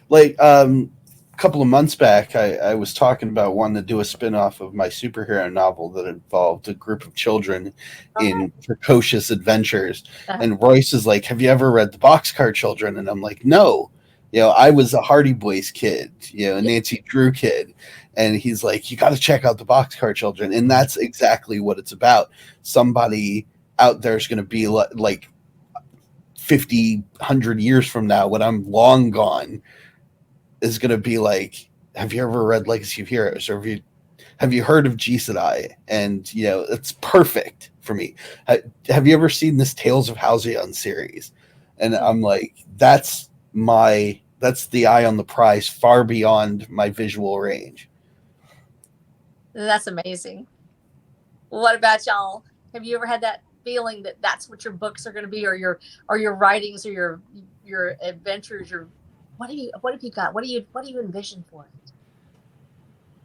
Like a couple of months back, I was talking about wanting to do a spinoff of my superhero novel that involved a group of children in precocious adventures. And Royce is like, have you ever read The Boxcar Children? And I'm like, no. I was a Hardy Boys kid, a Nancy Drew kid. And he's like, you got to check out The Boxcar Children. And that's exactly what it's about. Somebody out there is going to be like 50, 100 years from now, when I'm long gone, is going to be like, have you ever read Legacy of Heroes? Or have you heard of Aes Sedai? And, it's perfect for me. Have you ever seen this Tales of Halcyon series? And I'm like, that's the eye on the prize, far beyond my visual range.
That's amazing. What about y'all? Have you ever had that feeling that that's what your books are going to be, or your writings, or your adventures? What have you got? What do you envision for it?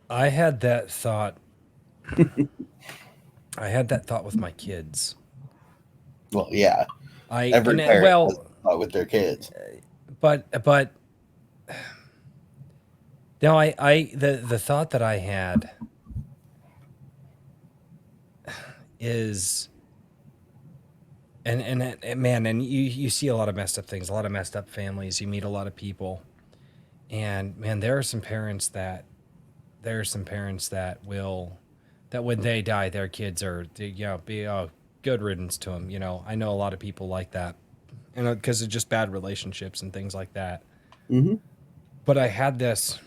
I had that thought. I had that thought with my kids.
Well, yeah. Every parent has a thought with their kids.
But no, the thought that I had is, and man, and you see a lot of messed up things, a lot of messed up families. You meet a lot of people, and man, there are some parents that will, that when they die, their kids are, be good riddance to them. I know a lot of people like that, and because of just bad relationships and things like that.
Mm-hmm.
But I had this.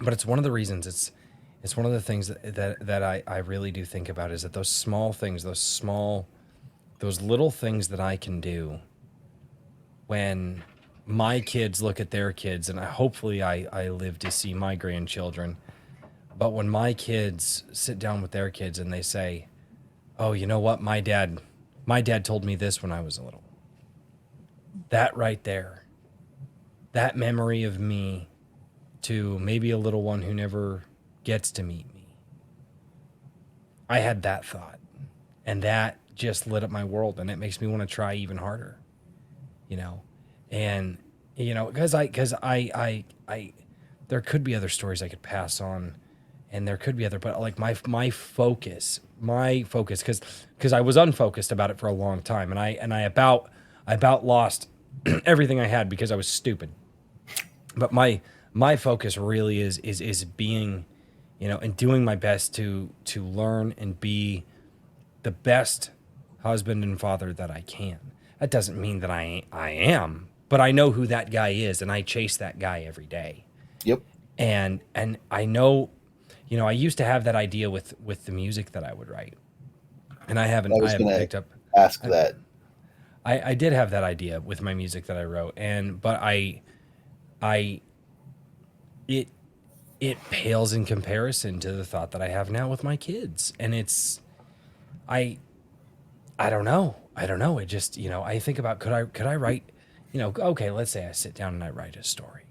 But it's one of the reasons. It's one of the things that I really do think about, is that those small things, those little things that I can do when my kids look at their kids, and hopefully I live to see my grandchildren. But when my kids sit down with their kids and they say, oh, you know what? My dad told me this when I was little. That right there, that memory of me to maybe a little one who never gets to meet me. I had that thought. And that just lit up my world, and it makes me want to try even harder, you know? And, you know, because I there could be other stories I could pass on, and there could be other, but like my focus, because I was unfocused about it for a long time, and I about lost everything I had because I was stupid. But my focus really is being, you know, and doing my best to learn and be the best husband and father that I can. That doesn't mean that I am, but I know who that guy is, and I chase that guy every day.
Yep.
And I know, you know, I used to have that idea with the music that I would write, and I haven't picked up.
Ask that.
I did have that idea with my music that I wrote, but it pales in comparison to the thought that I have now with my kids, and it's I don't know. It just, you know, I think about could I write, you know, okay, let's say I sit down and I write a story.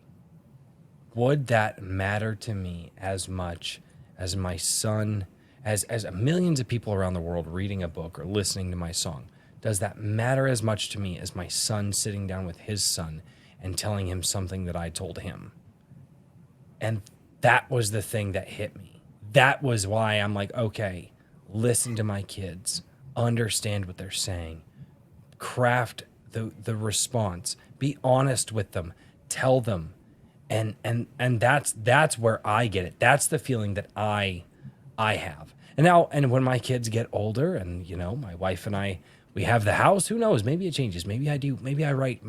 Would that matter to me as much as my son, as millions of people around the world reading a book or listening to my song? Does that matter as much to me as my son sitting down with his son and telling him something that I told him? And that was the thing that hit me. That was why I'm like, okay, listen to my kids, understand what they're saying, craft the response, be honest with them, tell them. And that's where I get it. That's the feeling that I have. And when my kids get older, and, you know, my wife and I, we have the house, who knows? Maybe it changes. Maybe I do. Maybe I write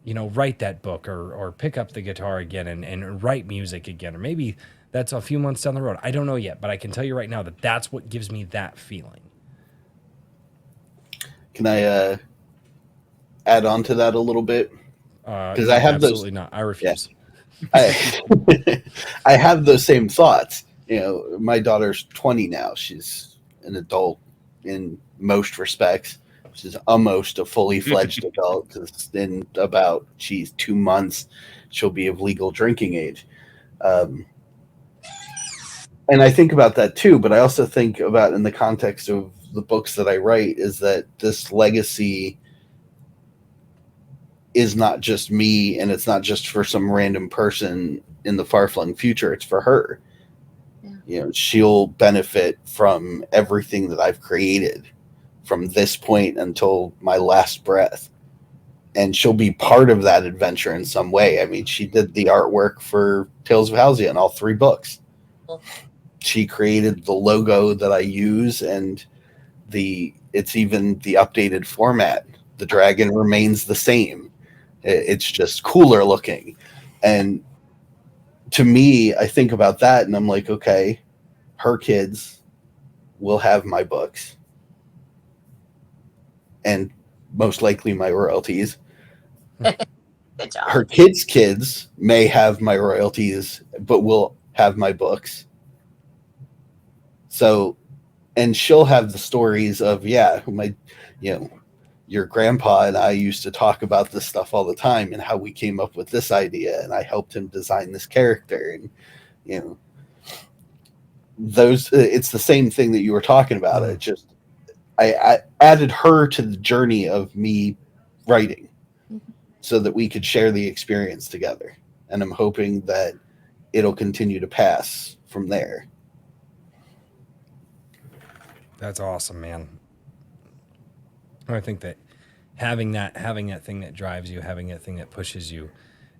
that book or pick up the guitar again and write music again. Or maybe that's a few months down the road. I don't know yet, but I can tell you right now that that's what gives me that feeling.
Can I add on to that a little bit?
Because I have absolutely not. I refuse.
Yeah. I have those same thoughts. You know, my daughter's 20 now. She's an adult in most respects. She's almost a fully fledged adult, because in about 2 months she'll be of legal drinking age. And I think about that too, but I also think about, in the context of the books that I write, is that this legacy is not just me, and it's not just for some random person in the far-flung future. It's for her. Yeah. You know, she'll benefit from everything that I've created from this point until my last breath. And she'll be part of that adventure in some way. I mean, she did the artwork for Tales of Halcyon in all 3 books. Cool. She created the logo that I use, and it's even the updated format. The dragon remains the same. It's just cooler looking. And to me, I think about that and I'm like, okay, her kids will have my books and most likely my royalties.
Good job.
Her kids may have my royalties, but will have my books. So, and she'll have the stories of, your grandpa and I used to talk about this stuff all the time, and how we came up with this idea, and I helped him design this character. And, you know, it's the same thing that you were talking about. It just, I added her to the journey of me writing so that we could share the experience together. And I'm hoping that it'll continue to pass from there.
That's awesome, man. I think that having that thing that drives you, having that thing that pushes you,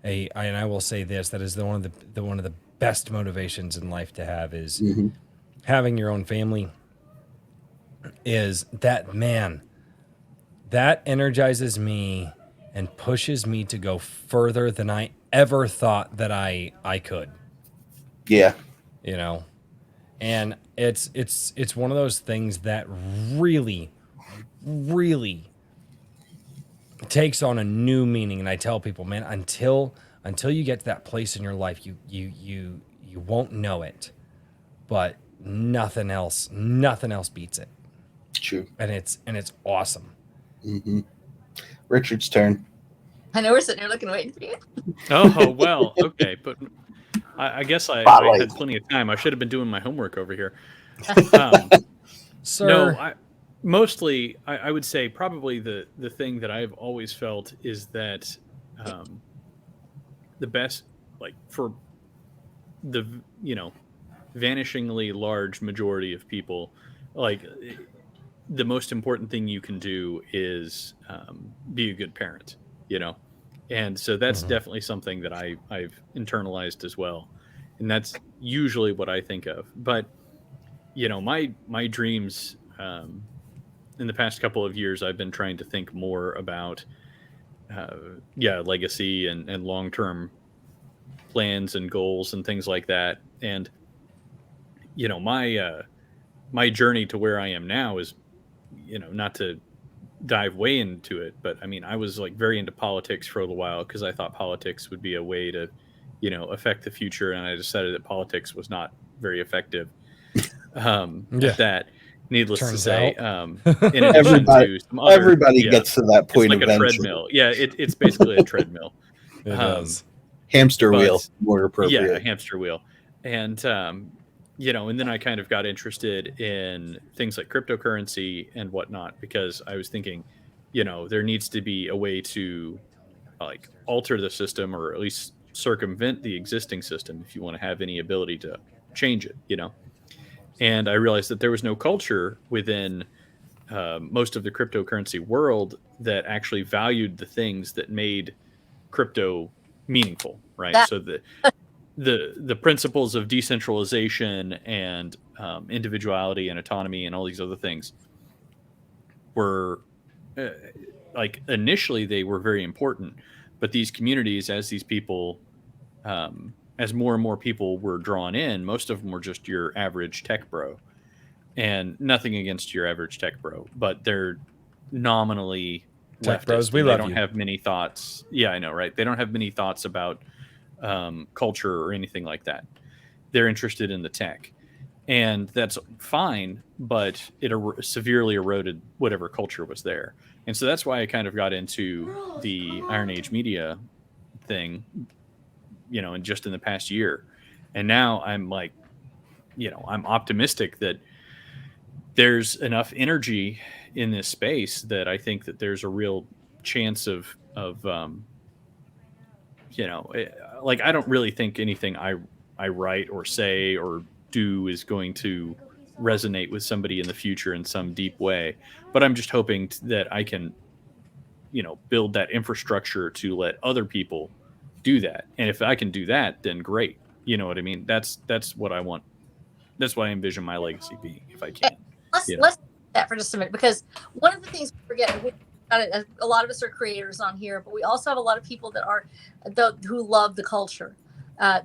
and I will say this, that is one of the best motivations in life to have, is having your own family. Is that, man, that energizes me and pushes me to go further than I ever thought that I could.
Yeah.
You know, and it's one of those things that really, really takes on a new meaning. And I tell people, man, until you get to that place in your life, you won't know it, but nothing else beats it.
True.
And it's awesome.
Mm-hmm. Richard's turn.
I know we're sitting here waiting for you.
Oh, well, okay. But I guess I had plenty of time. I should have been doing my homework over here.
Sir.
No, Mostly, I would say probably the thing that I've always felt is that the best, like for the vanishingly large majority of people, like the most important thing you can do is be a good parent, you know, and so that's definitely something that I've internalized as well, and that's usually what I think of. But my dreams. In the past couple of years, I've been trying to think more about, legacy and long term plans and goals and things like that. And my journey to where I am now is, not to dive way into it, but I mean, I was like very into politics for a little while because I thought politics would be a way to, affect the future, and I decided that politics was not very effective. At that. Needless to say, in addition to some other,
everybody gets to that point.
It's like a treadmill. Yeah, it's basically a treadmill.
It is.
Hamster wheel, more appropriate.
Yeah, a hamster wheel. And and then I kind of got interested in things like cryptocurrency and whatnot because I was thinking, there needs to be a way to like alter the system or at least circumvent the existing system if you want to have any ability to change it. And I realized that there was no culture within most of the cryptocurrency world that actually valued the things that made crypto meaningful, right? So the principles of decentralization and individuality and autonomy and all these other things were like initially they were very important, but these communities, as these people as more and more people were drawn in, most of them were just your average tech bro. And nothing against your average tech bro, but they're nominally
tech
leftist.
Bros. They
don't have many thoughts. Yeah, I know, right? They don't have many thoughts about culture or anything like that. They're interested in the tech. And that's fine, but it severely eroded whatever culture was there. And so that's why I kind of got into the Iron Age media thing, and just in the past year. And now I'm like, I'm optimistic that there's enough energy in this space that I think that there's a real chance of like I don't really think anything I write or say or do is going to resonate with somebody in the future in some deep way. But I'm just hoping that I can, build that infrastructure to let other people do that. And if I can do that, then great. You know what I mean? That's what I want. That's what I envision my legacy being, if I can.
Let's do that for just a minute, because one of the things we forget, a lot of us are creators on here, but we also have a lot of people that are who love the culture.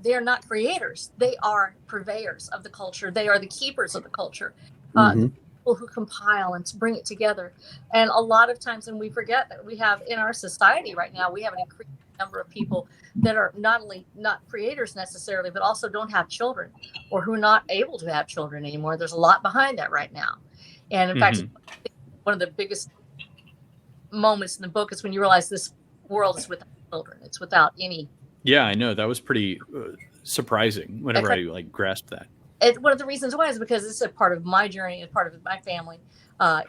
They are not creators; they are purveyors of the culture. They are the keepers of the culture. The people who compile and bring it together. And a lot of times, and we forget that we have in our society right now, we have an increasing number of people that are not only not creators necessarily, but also don't have children or who are not able to have children anymore. There's a lot behind that right now. And in fact, one of the biggest moments in the book is when you realize this world is without children. It's without any.
Yeah, I know. That was pretty surprising whenever I grasped that.
One of the reasons why is because it's a part of my journey and part of my family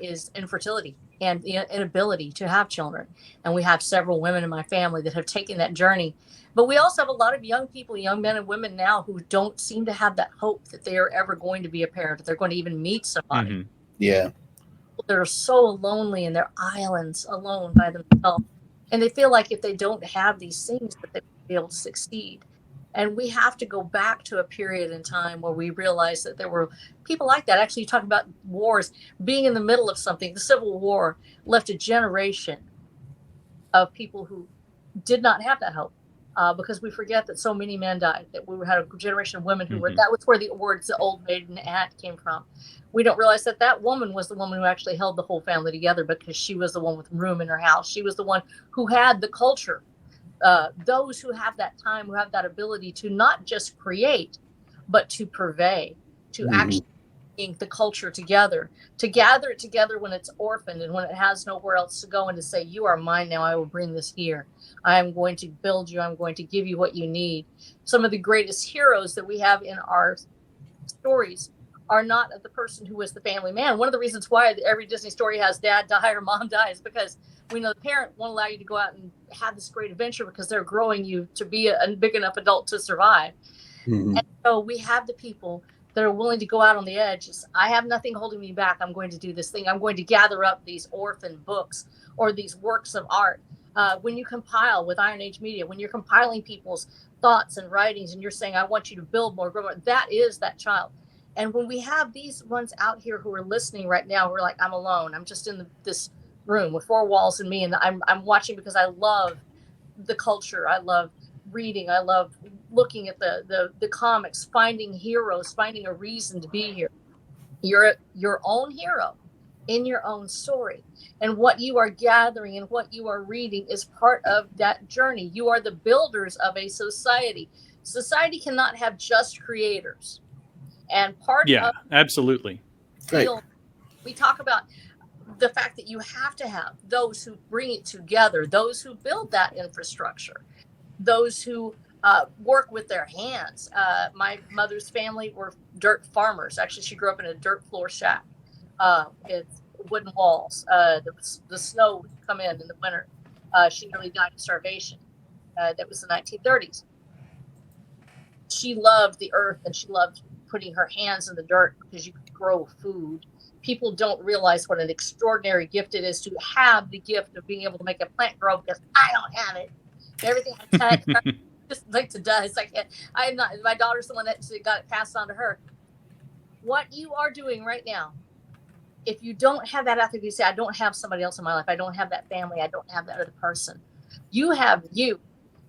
is infertility and the inability to have children. And we have several women in my family that have taken that journey. But we also have a lot of young people, young men and women now who don't seem to have that hope that they are ever going to be a parent, that they're going to even meet somebody.
Yeah.
They're so lonely in their islands alone by themselves. And they feel like if they don't have these things that they won't be able to succeed. And we have to go back to a period in time where we realize that there were people like that. Actually, you talk about wars, being in the middle of something. The Civil War left a generation of people who did not have that hope because we forget that so many men died, that we had a generation of women who were, that was where the words, the old maiden aunt came from. We don't realize that that woman was the woman who actually held the whole family together because she was the one with room in her house. She was the one who had the culture. Those who have that time, who have that ability to not just create, but to purvey, to actually bring the culture together, to gather it together when it's orphaned and when it has nowhere else to go, and to say, you are mine now, I will bring this here. I am going to build you. I'm going to give you what you need. Some of the greatest heroes that we have in our stories are not of the person who was the family man. One of the reasons why every Disney story has dad die or mom die is because we know the parent won't allow you to go out and have this great adventure because they're growing you to be a big enough adult to survive. Mm-hmm. And so we have the people that are willing to go out on the edge. I have nothing holding me back. I'm going to do this thing. I'm going to gather up these orphan books or these works of art. When you compile with Iron Age Media, when you're compiling people's thoughts and writings and you're saying, I want you to build more, grow more, that is that child. And when we have these ones out here who are listening right now, who are like, I'm alone. I'm just in this room with four walls and me. And I'm watching because I love the culture. I love reading. I love looking at the comics, finding heroes, finding a reason to be here. You're your own hero in your own story. And what you are gathering and what you are reading is part of that journey. You are the builders of a society. Society cannot have just creators. And part of
absolutely.
We talk about the fact that you have to have those who bring it together, those who build that infrastructure, those who work with their hands. My mother's family were dirt farmers. Actually, she grew up in a dirt floor shack. It's wooden walls. The snow would come in the winter. She nearly died of starvation. That was the 1930s. She loved the earth and she loved putting her hands in the dirt because you could grow food. People don't realize what an extraordinary gift it is to have the gift of being able to make a plant grow because I don't have it. Everything I touch, I just like to die. It's like I'm not. My daughter's the one that got it passed on to her. What you are doing right now, if you don't have that out there, you say, I don't have somebody else in my life. I don't have that family. I don't have that other person. You have you.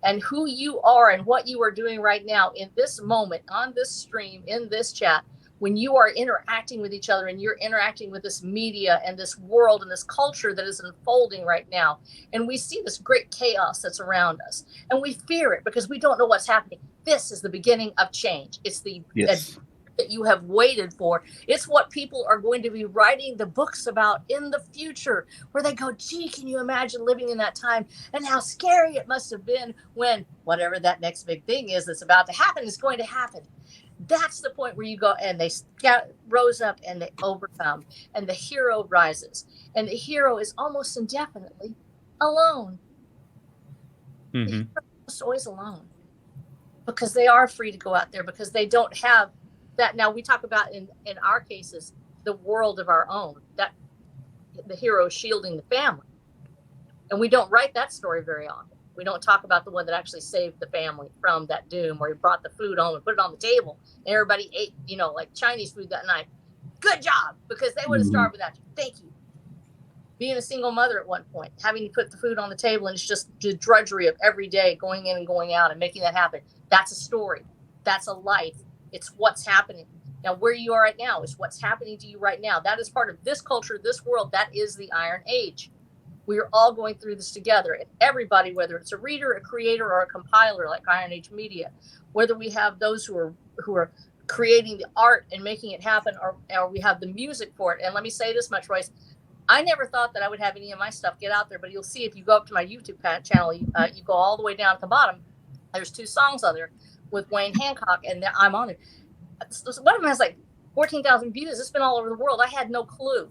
And who you are and what you are doing right now in this moment, on this stream, in this chat, when you are interacting with each other and you're interacting with this media and this world and this culture that is unfolding right now. And we see this great chaos that's around us and we fear it because we don't know what's happening. This is the beginning of change. It's the that you have waited for. It's what people are going to be writing the books about in the future, where they go, gee, can you imagine living in that time and how scary it must have been when whatever that next big thing is that's about to happen is going to happen. That's the point where you go and they rose up and they overcome and the hero rises and the hero is almost indefinitely alone. Mm-hmm. The hero is always alone because they are free to go out there because they don't have that. Now we talk about in our cases, the world of our own, that the hero shielding the family. And we don't write that story very often. We don't talk about the one that actually saved the family from that doom, where he brought the food home and put it on the table and everybody ate, like Chinese food that night. Good job, because they would have starved without you. Thank you. Being a single mother at one point, having to put the food on the table, and it's just the drudgery of every day going in and going out and making that happen. That's a story. That's a life. It's what's happening. Now, where you are right now is what's happening to you right now. That is part of this culture, this world. That is the Iron Age. We are all going through this together. And everybody, whether it's a reader, a creator, or a compiler like Iron Age Media, whether we have those who are creating the art and making it happen, or we have the music for it. And let me say this much, Royce. I never thought that I would have any of my stuff get out there, but you'll see if you go up to my YouTube channel, you go all the way down at the bottom. There's 2 songs on there with Wayne Hancock, and I'm on it. One of them has like 14,000 views. It's been all over the world. I had no clue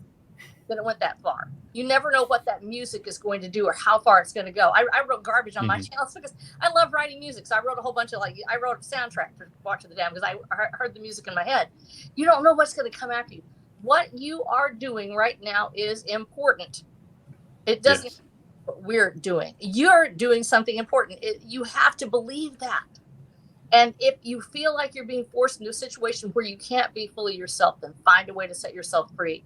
that it went that far. You never know what that music is going to do or how far it's going to go. I wrote garbage on my channels because I love writing music. So I wrote a whole bunch of I wrote a soundtrack for Watch of the Dam because I heard the music in my head. You don't know what's going to come after you. What you are doing right now is important. It doesn't matter what we're doing. You're doing something important. You have to believe that. And if you feel like you're being forced into a situation where you can't be fully yourself, then find a way to set yourself free.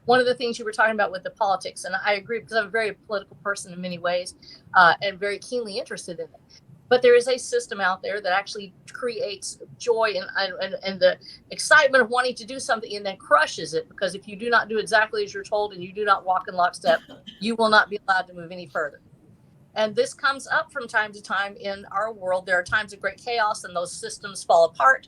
One of the things you were talking about with the politics, and I agree because I'm a very political person in many ways and very keenly interested in it. But there is a system out there that actually creates joy and the excitement of wanting to do something and then crushes it, because if you do not do exactly as you're told and you do not walk in lockstep, you will not be allowed to move any further. And this comes up from time to time in our world. There are times of great chaos and those systems fall apart.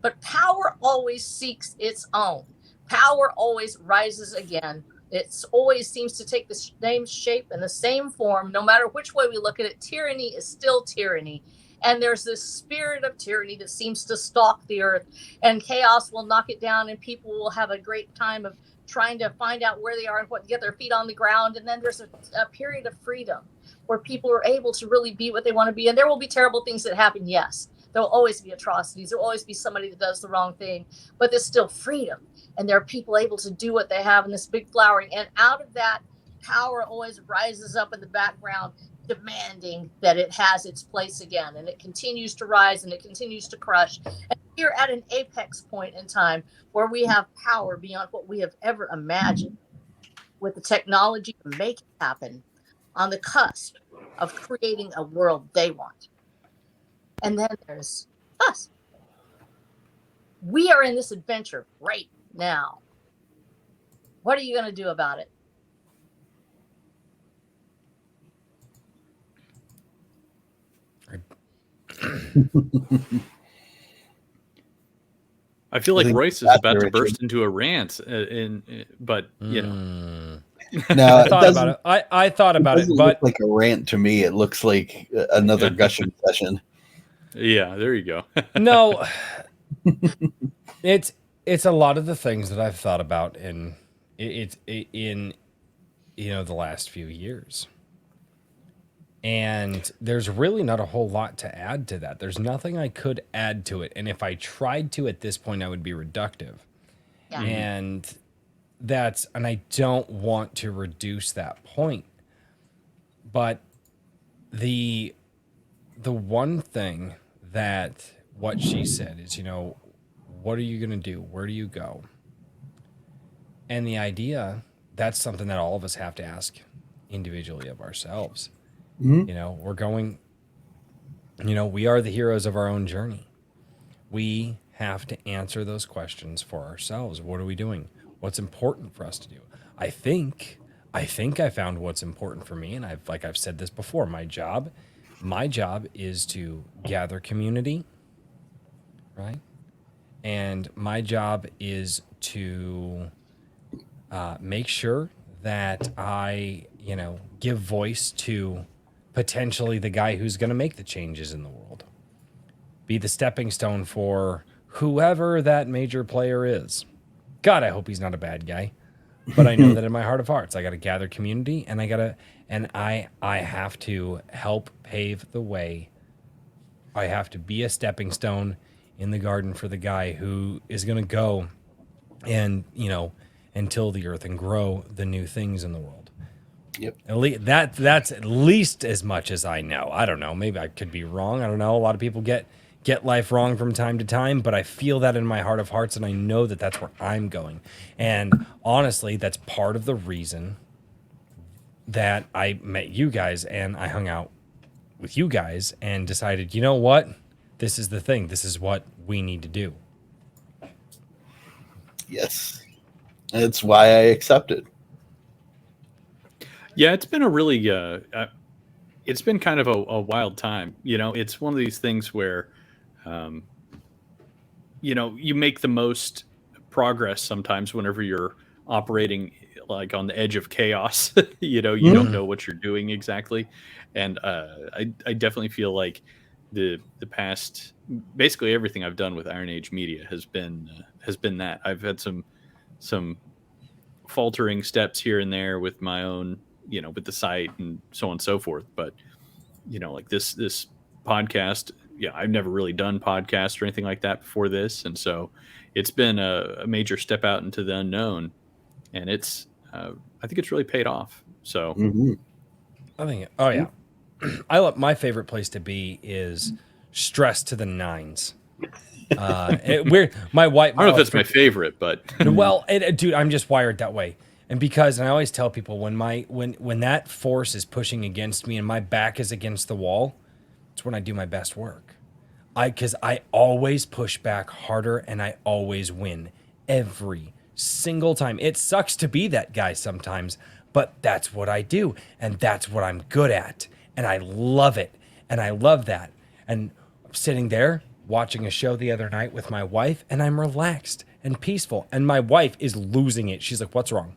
But power always seeks its own. Power always rises again. It always seems to take the same shape and the same form. No matter which way we look at it, tyranny is still tyranny. And there's this spirit of tyranny that seems to stalk the earth, and chaos will knock it down, and people will have a great time of trying to find out where they are and what, get their feet on the ground. And then there's a period of freedom where people are able to really be what they want to be. And there will be terrible things that happen. Yes, there will always be atrocities. There will always be somebody that does the wrong thing, but there's still freedom. And there are people able to do what they have in this big flowering. And out of that, power always rises up in the background, demanding that it has its place again. And it continues to rise and it continues to crush. And we're at an apex point in time where we have power beyond what we have ever imagined, with the technology to make it happen, on the cusp of creating a world they want. And then there's us. We are in this adventure right now. What are you going to do about it?
I feel like Royce is about to burst into a rant, but you know.
No,
I thought about it. I thought about it, but
look like a rant to me. It looks like another gushing session.
Yeah, there you go.
No, it's a lot of the things that I've thought about in the last few years. And there's really not a whole lot to add to that. There's nothing I could add to it. And if I tried to at this point, I would be reductive. Yeah. And I don't want to reduce that point. But the one thing that what she said is, what are you going to do? Where do you go? And the idea, that's something that all of us have to ask individually of ourselves. Mm-hmm. We're going, we are the heroes of our own journey. We have to answer those questions for ourselves. What are we doing? What's important for us to do? I think I found what's important for me. And I've said this before, my job is to gather community, right? And my job is to make sure that I, give voice to potentially the guy who's going to make the changes in the world. Be the stepping stone for whoever that major player is. God, I hope he's not a bad guy. But I know that in my heart of hearts, I got to gather community, and I have to help pave the way. I have to be a stepping stone in the garden for the guy who is going to go and, and till the earth and grow the new things in the world. Yep. That's at least as much as I know. I don't know. Maybe I could be wrong. I don't know. A lot of people get life wrong from time to time, but I feel that in my heart of hearts, and I know that that's where I'm going. And honestly, that's part of the reason that I met you guys and I hung out with you guys and decided, you know what? This is the thing. This is what we need to do.
Yes. That's why I accepted.
Yeah, it's been a really, it's been kind of a wild time. It's one of these things where, you make the most progress sometimes whenever you're operating like on the edge of chaos. You don't know what you're doing exactly. And I definitely feel like the past, basically everything I've done with Iron Age Media has been that. I've had some faltering steps here and there with my own, with the site and so on and so forth. But, like this podcast, I've never really done podcasts or anything like that before this. And so it's been a major step out into the unknown, and it's, I think it's really paid off. So
I think, my favorite place to be is stressed to the nines. My wife,
I don't know if that's my favorite, but
well, dude, I'm just wired that way. And I always tell people when that force is pushing against me and my back is against the wall, it's when I do my best work. Because I always push back harder and I always win every single time. It sucks to be that guy sometimes, but that's what I do. And that's what I'm good at. And I love it. And I love that. And I'm sitting there watching a show the other night with my wife, and I'm relaxed and peaceful. And my wife is losing it. She's like, "What's wrong?"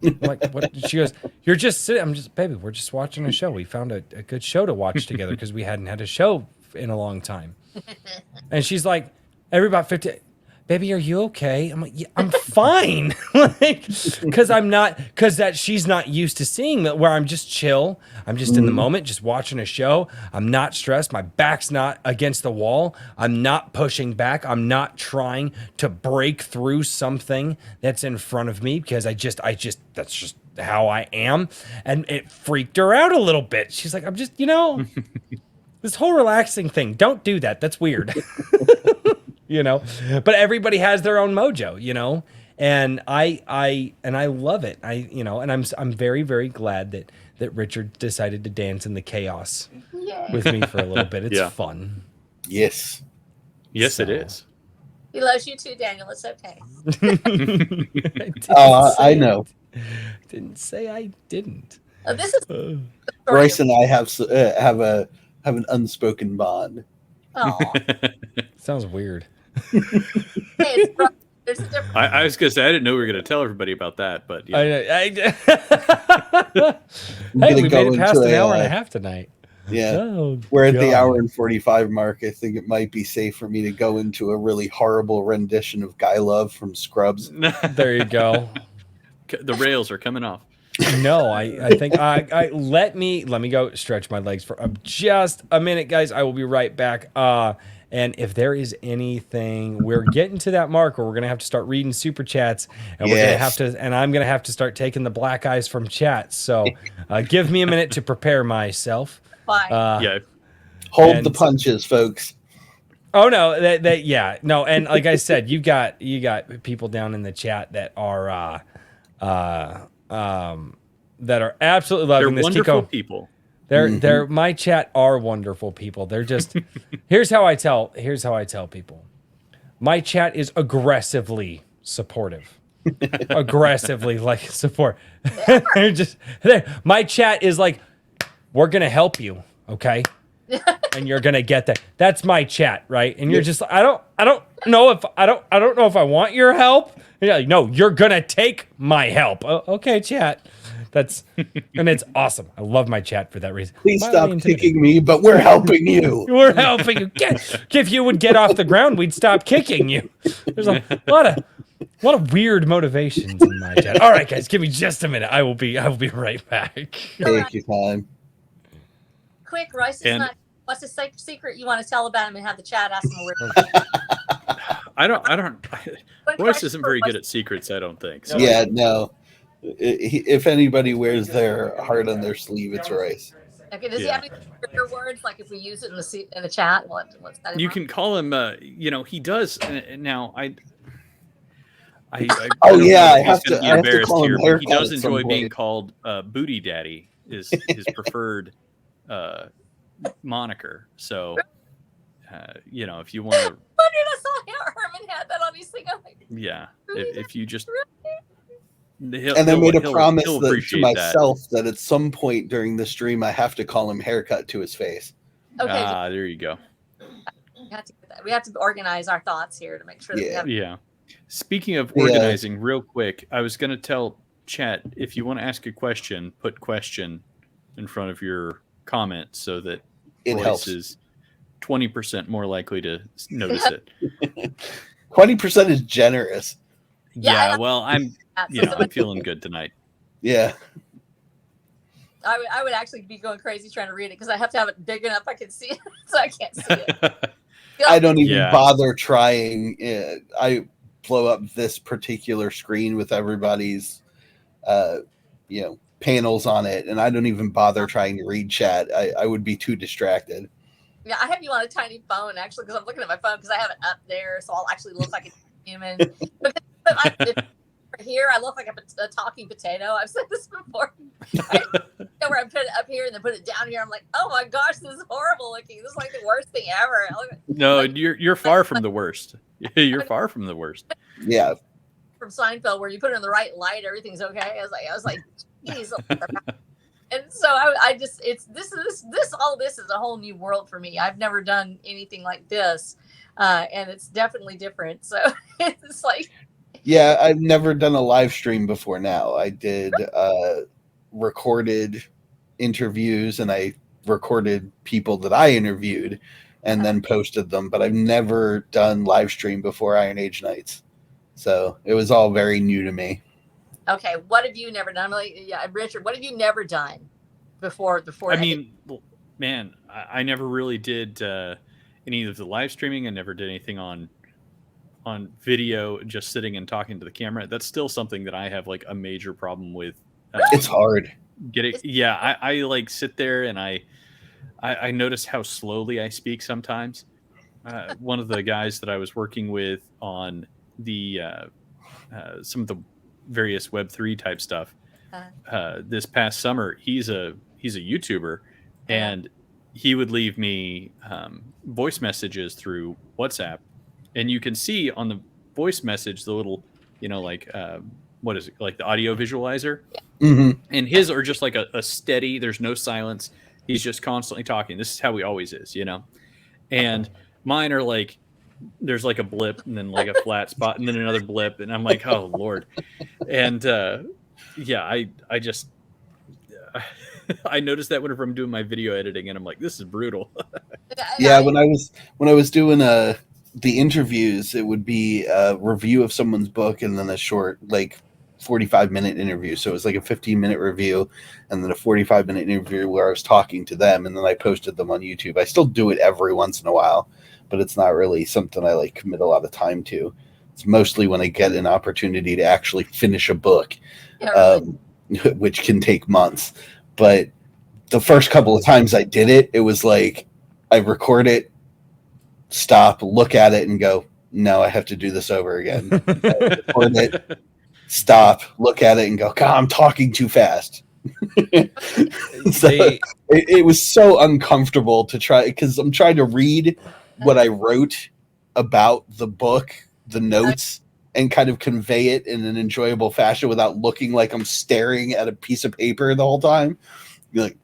I'm like, what? She goes, "You're just sitting." I'm just, baby, we're just watching a show. We found a good show to watch together because we hadn't had a show in a long time. And she's like, every about 50, baby, are you okay? I'm like, yeah, I'm fine. Like, because she's not used to seeing that, where I'm just chill. I'm just in the moment, just watching a show. I'm not stressed. My back's not against the wall. I'm not pushing back. I'm not trying to break through something that's in front of me, because that's just how I am. And it freaked her out a little bit. She's like, I'm just, this whole relaxing thing, don't do that. That's weird. But everybody has their own mojo, and I love it. And I'm very, very glad that Richard decided to dance in the chaos with me for a little bit. It's fun.
Yes,
it is.
He loves you too, Daniel. It's okay.
I know.
Didn't say I didn't.
Oh, this is
Bryce and I have an unspoken bond.
Oh,
sounds weird.
hey, there's a difference.
I was gonna say, I didn't know we were gonna tell everybody about that, but
Hey, we made it past an hour and a half tonight.
Yeah,
oh,
we're at the hour and 45 mark. I think it might be safe for me to go into a really horrible rendition of Guy Love from Scrubs.
There you go.
The rails are coming off.
No, I think let me go stretch my legs for just a minute, guys. I will be right back. And if there is anything, we're getting to that mark where we're gonna have to start reading super chats, and we're gonna have to, and I'm gonna have to start taking the black eyes from chat. So, give me a minute to prepare myself.
Fine.
Hold the punches, folks.
Oh no, no, and like I said, you got people down in the chat that are absolutely loving
They're
this.
Wonderful
Kiko.
People.
They're my chat are wonderful people. They're just here's how I tell people. My chat is aggressively supportive. Aggressively support. My chat is like, we're gonna help you, okay? And you're gonna get that. That's my chat, right? And you're just, I don't know if I want your help. And you're like, no, you're gonna take my help. Okay, chat. And it's awesome. I love my chat for that reason.
Please stop kicking me, but we're helping you.
We're helping you. If you would get off the ground, we'd stop kicking you. There's a lot of weird motivations in my chat. All right, guys, give me just a minute. I will be right back.
Take your time.
Quick, Royce is not. What's the secret you want to tell about him and have the chat ask him?
I don't. Royce isn't very good at secrets. I don't think. So.
Yeah, no. If anybody wears their heart on their sleeve, it's Royce.
Okay, does he have any trigger words? Like if we use it in the chat, what's that?
You can call him. He does now. I
have to call him
here. He does enjoy being called Booty Daddy. Is his preferred moniker. So, if you want to.
What did I saw Herman had that on his thing? I'm like,
yeah, if you just.
And I made a promise to myself that at some point during the stream I have to call him haircut to his face.
Okay.
There you go.
We have to organize our thoughts here to make sure that we have.
Yeah. Speaking of organizing, real quick, I was going to tell chat, if you want to ask a question, put question in front of your comment so that
it
Royce is 20% more likely to notice it.
20% is generous.
Yeah, well, I'm feeling good tonight.
Yeah.
I would actually be going crazy trying to read it because I have to have it big enough I can see it, so I can't see it.
I don't even bother trying. I blow up this particular screen with everybody's, panels on it, and I don't even bother trying to read chat. I would be too distracted.
Yeah, I have you on a tiny phone actually because I'm looking at my phone because I have it up there, so I'll actually look like a human. Here, I look like a talking potato. I've said this before. Where I put it up here and then put it down here. I'm like, oh my gosh, this is horrible looking. This is like the worst thing ever.
No, you're far from the worst. You're far from the worst.
Yeah.
From Seinfeld, where you put it in the right light, everything's okay. I was like, geez. And so I just all this is a whole new world for me. I've never done anything like this, and it's definitely different. So it's like.
Yeah, I've never done a live stream before now. I did recorded interviews and I recorded people that I interviewed. and then posted them, but I've never done live stream before Iron Age Nights. So it was all very new to me.
Okay. What have you never done? Richard, what have you never done before?
I mean, man, I never really did any of the live streaming. I never did anything on video, just sitting and talking to the camera. That's still something that I have like a major problem with.
It's hard.
I like sit there and I notice how slowly I speak sometimes. One of the guys that I was working with on the some of the various Web3 type stuff this past summer, he's a YouTuber, and he would leave me voice messages through WhatsApp, and you can see on the voice message the little, like what is it, like the audio visualizer, and his are just like a steady. There's no silence. He's just constantly talking. This is how he always is, and mine are like, there's like a blip and then like a flat spot and then another blip, and I'm like, oh Lord. And I just I noticed that whenever I'm doing my video editing, and I'm like, this is brutal.
Yeah, when I was doing the interviews, it would be a review of someone's book and then a short, like 45-minute interview. So it was like a 15-minute review and then a 45-minute interview where I was talking to them, and then I posted them on YouTube. I still do it every once in a while, but it's not really something I like commit a lot of time to. It's mostly when I get an opportunity to actually finish a book, which can take months. But the first couple of times I did it, it was like I record it, stop, look at it, and go, no, I have to do this over again. Record it, stop, look at it, and go, God, I'm talking too fast. So it was so uncomfortable to try, because I'm trying to read what I wrote about the book, the notes, and kind of convey it in an enjoyable fashion without looking like I'm staring at a piece of paper the whole time. Like,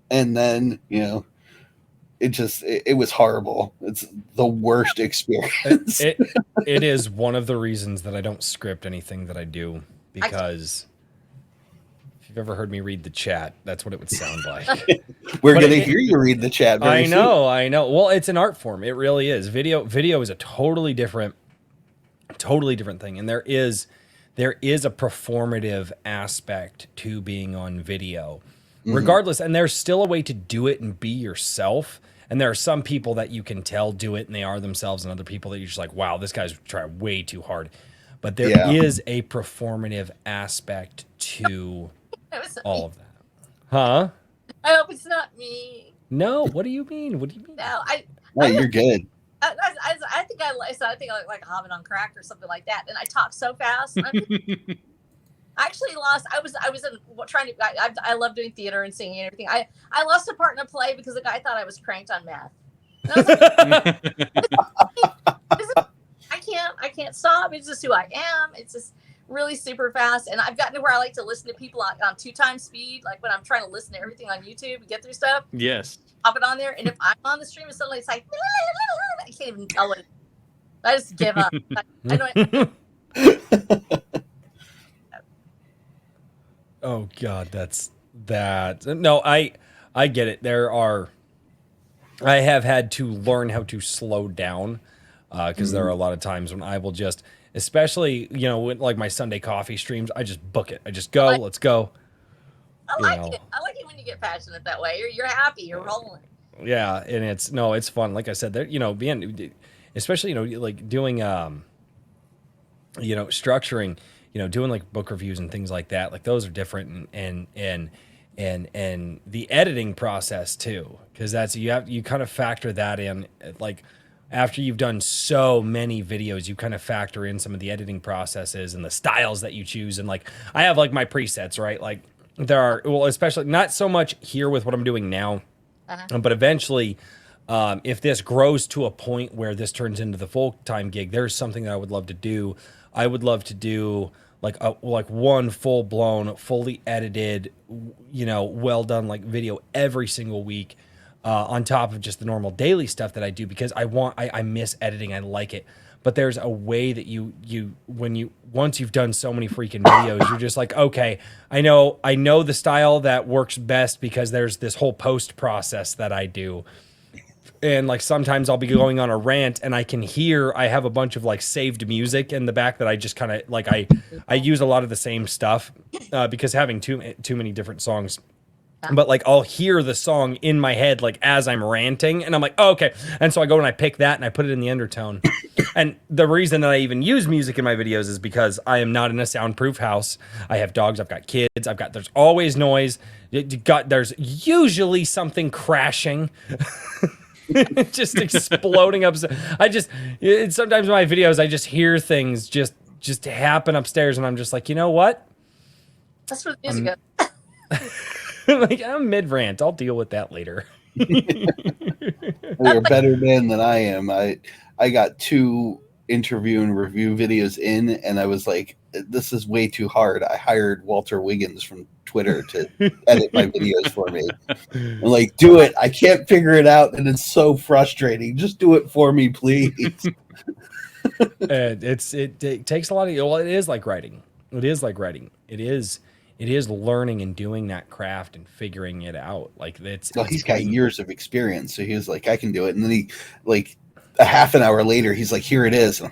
and then, it was horrible. It's the worst experience.
It is one of the reasons that I don't script anything that I do, because if you've ever heard me read the chat, that's what it would sound like.
We're going to hear you read the chat very soon.
I know. Well, it's an art form. It really is. Video is a totally different thing. And there is a performative aspect to being on video, regardless. And there's still a way to do it and be yourself. And there are some people that you can tell do it and they are themselves, and other people that you're just like, wow, this guy's trying way too hard. But there is a performative aspect to all of that. Huh?
I hope it's not me.
No, what do you mean?
No,
you're good.
I think I look like a hobbit on crack or something like that, and I talk so fast. I actually lost. I was trying to. I love doing theater and singing and everything. I lost a part in a play because the guy thought I was cranked on meth. And I was like, I can't stop. It's just who I am. It's just really super fast, and I've gotten to where I like to listen to people on 2x speed, like when I'm trying to listen to everything on YouTube and get through stuff.
Yes.
Pop it on there, and if I'm on the stream and suddenly it's like, I can't even tell what it is. I just give up. I don't.
Oh God, that's that. No, I get it. I have had to learn how to slow down, because there are a lot of times when I will just, especially, like my Sunday coffee streams, I just book it. I just go, let's go.
I like it. I like it when you get passionate that way. You're happy. You're rolling.
Yeah, and it's fun. Like I said, there, being, especially, like doing, structuring, doing like book reviews and things like that. Like those are different, and the editing process too, because that's you kind of factor that in, like. After you've done so many videos, you kind of factor in some of the editing processes and the styles that you choose. And like, I have like my presets, right? Like there are, well, especially not so much here with what I'm doing now, but eventually, if this grows to a point where this turns into the full-time gig, there's something that I would love to do. I would love to do like one full-blown, fully edited, well done like video every single week. On top of just the normal daily stuff that I do, because I miss editing. I like it. But there's a way that once you've done so many freaking videos, you're just like, okay, I know the style that works best, because there's this whole post process that I do. And like sometimes I'll be going on a rant and I have a bunch of like saved music in the back that I just kind of like, I use a lot of the same stuff because having too many different songs. But like I'll hear the song in my head like as I'm ranting and I'm like, oh, okay. And so I go and I pick that and I put it in the undertone. And the reason that I even use music in my videos is because I am not in a soundproof house. I have dogs, I've got kids, there's always noise. There's usually something crashing. Just exploding up. Sometimes in my videos, I just hear things just happen upstairs and I'm just like, you know what?
That's what the music is.
Like I'm mid-rant. I'll deal with that later.
You're a better man than I am. I got 2 interview and review videos in, and I was like, this is way too hard. I hired Walter Wiggins from Twitter to edit my videos for me. I'm like, do it. I can't figure it out, and it's so frustrating. Just do it for me, please.
It takes a lot of. Well, it is like writing. It is like writing. It is learning and doing that craft and figuring it out. Like
he's got years of experience, so he was like, I can do it. And then he, like, a half an hour later, he's like, here it is. And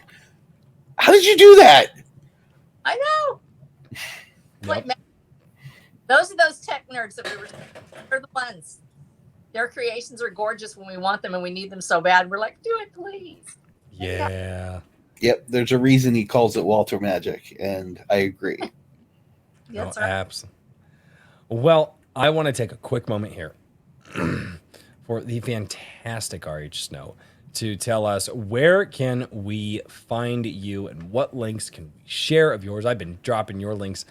how did you do that?
I know. Like, those are those tech nerds that they're the ones. Their creations are gorgeous when we want them and we need them so bad. We're like, do it, please.
Yeah.
Yep. There's a reason he calls it Walter Magic, and I agree.
Yes, no, absolutely. Well, I want to take a quick moment here for the fantastic RH Snow to tell us where can we find you and what links can we share of yours. I've been dropping your links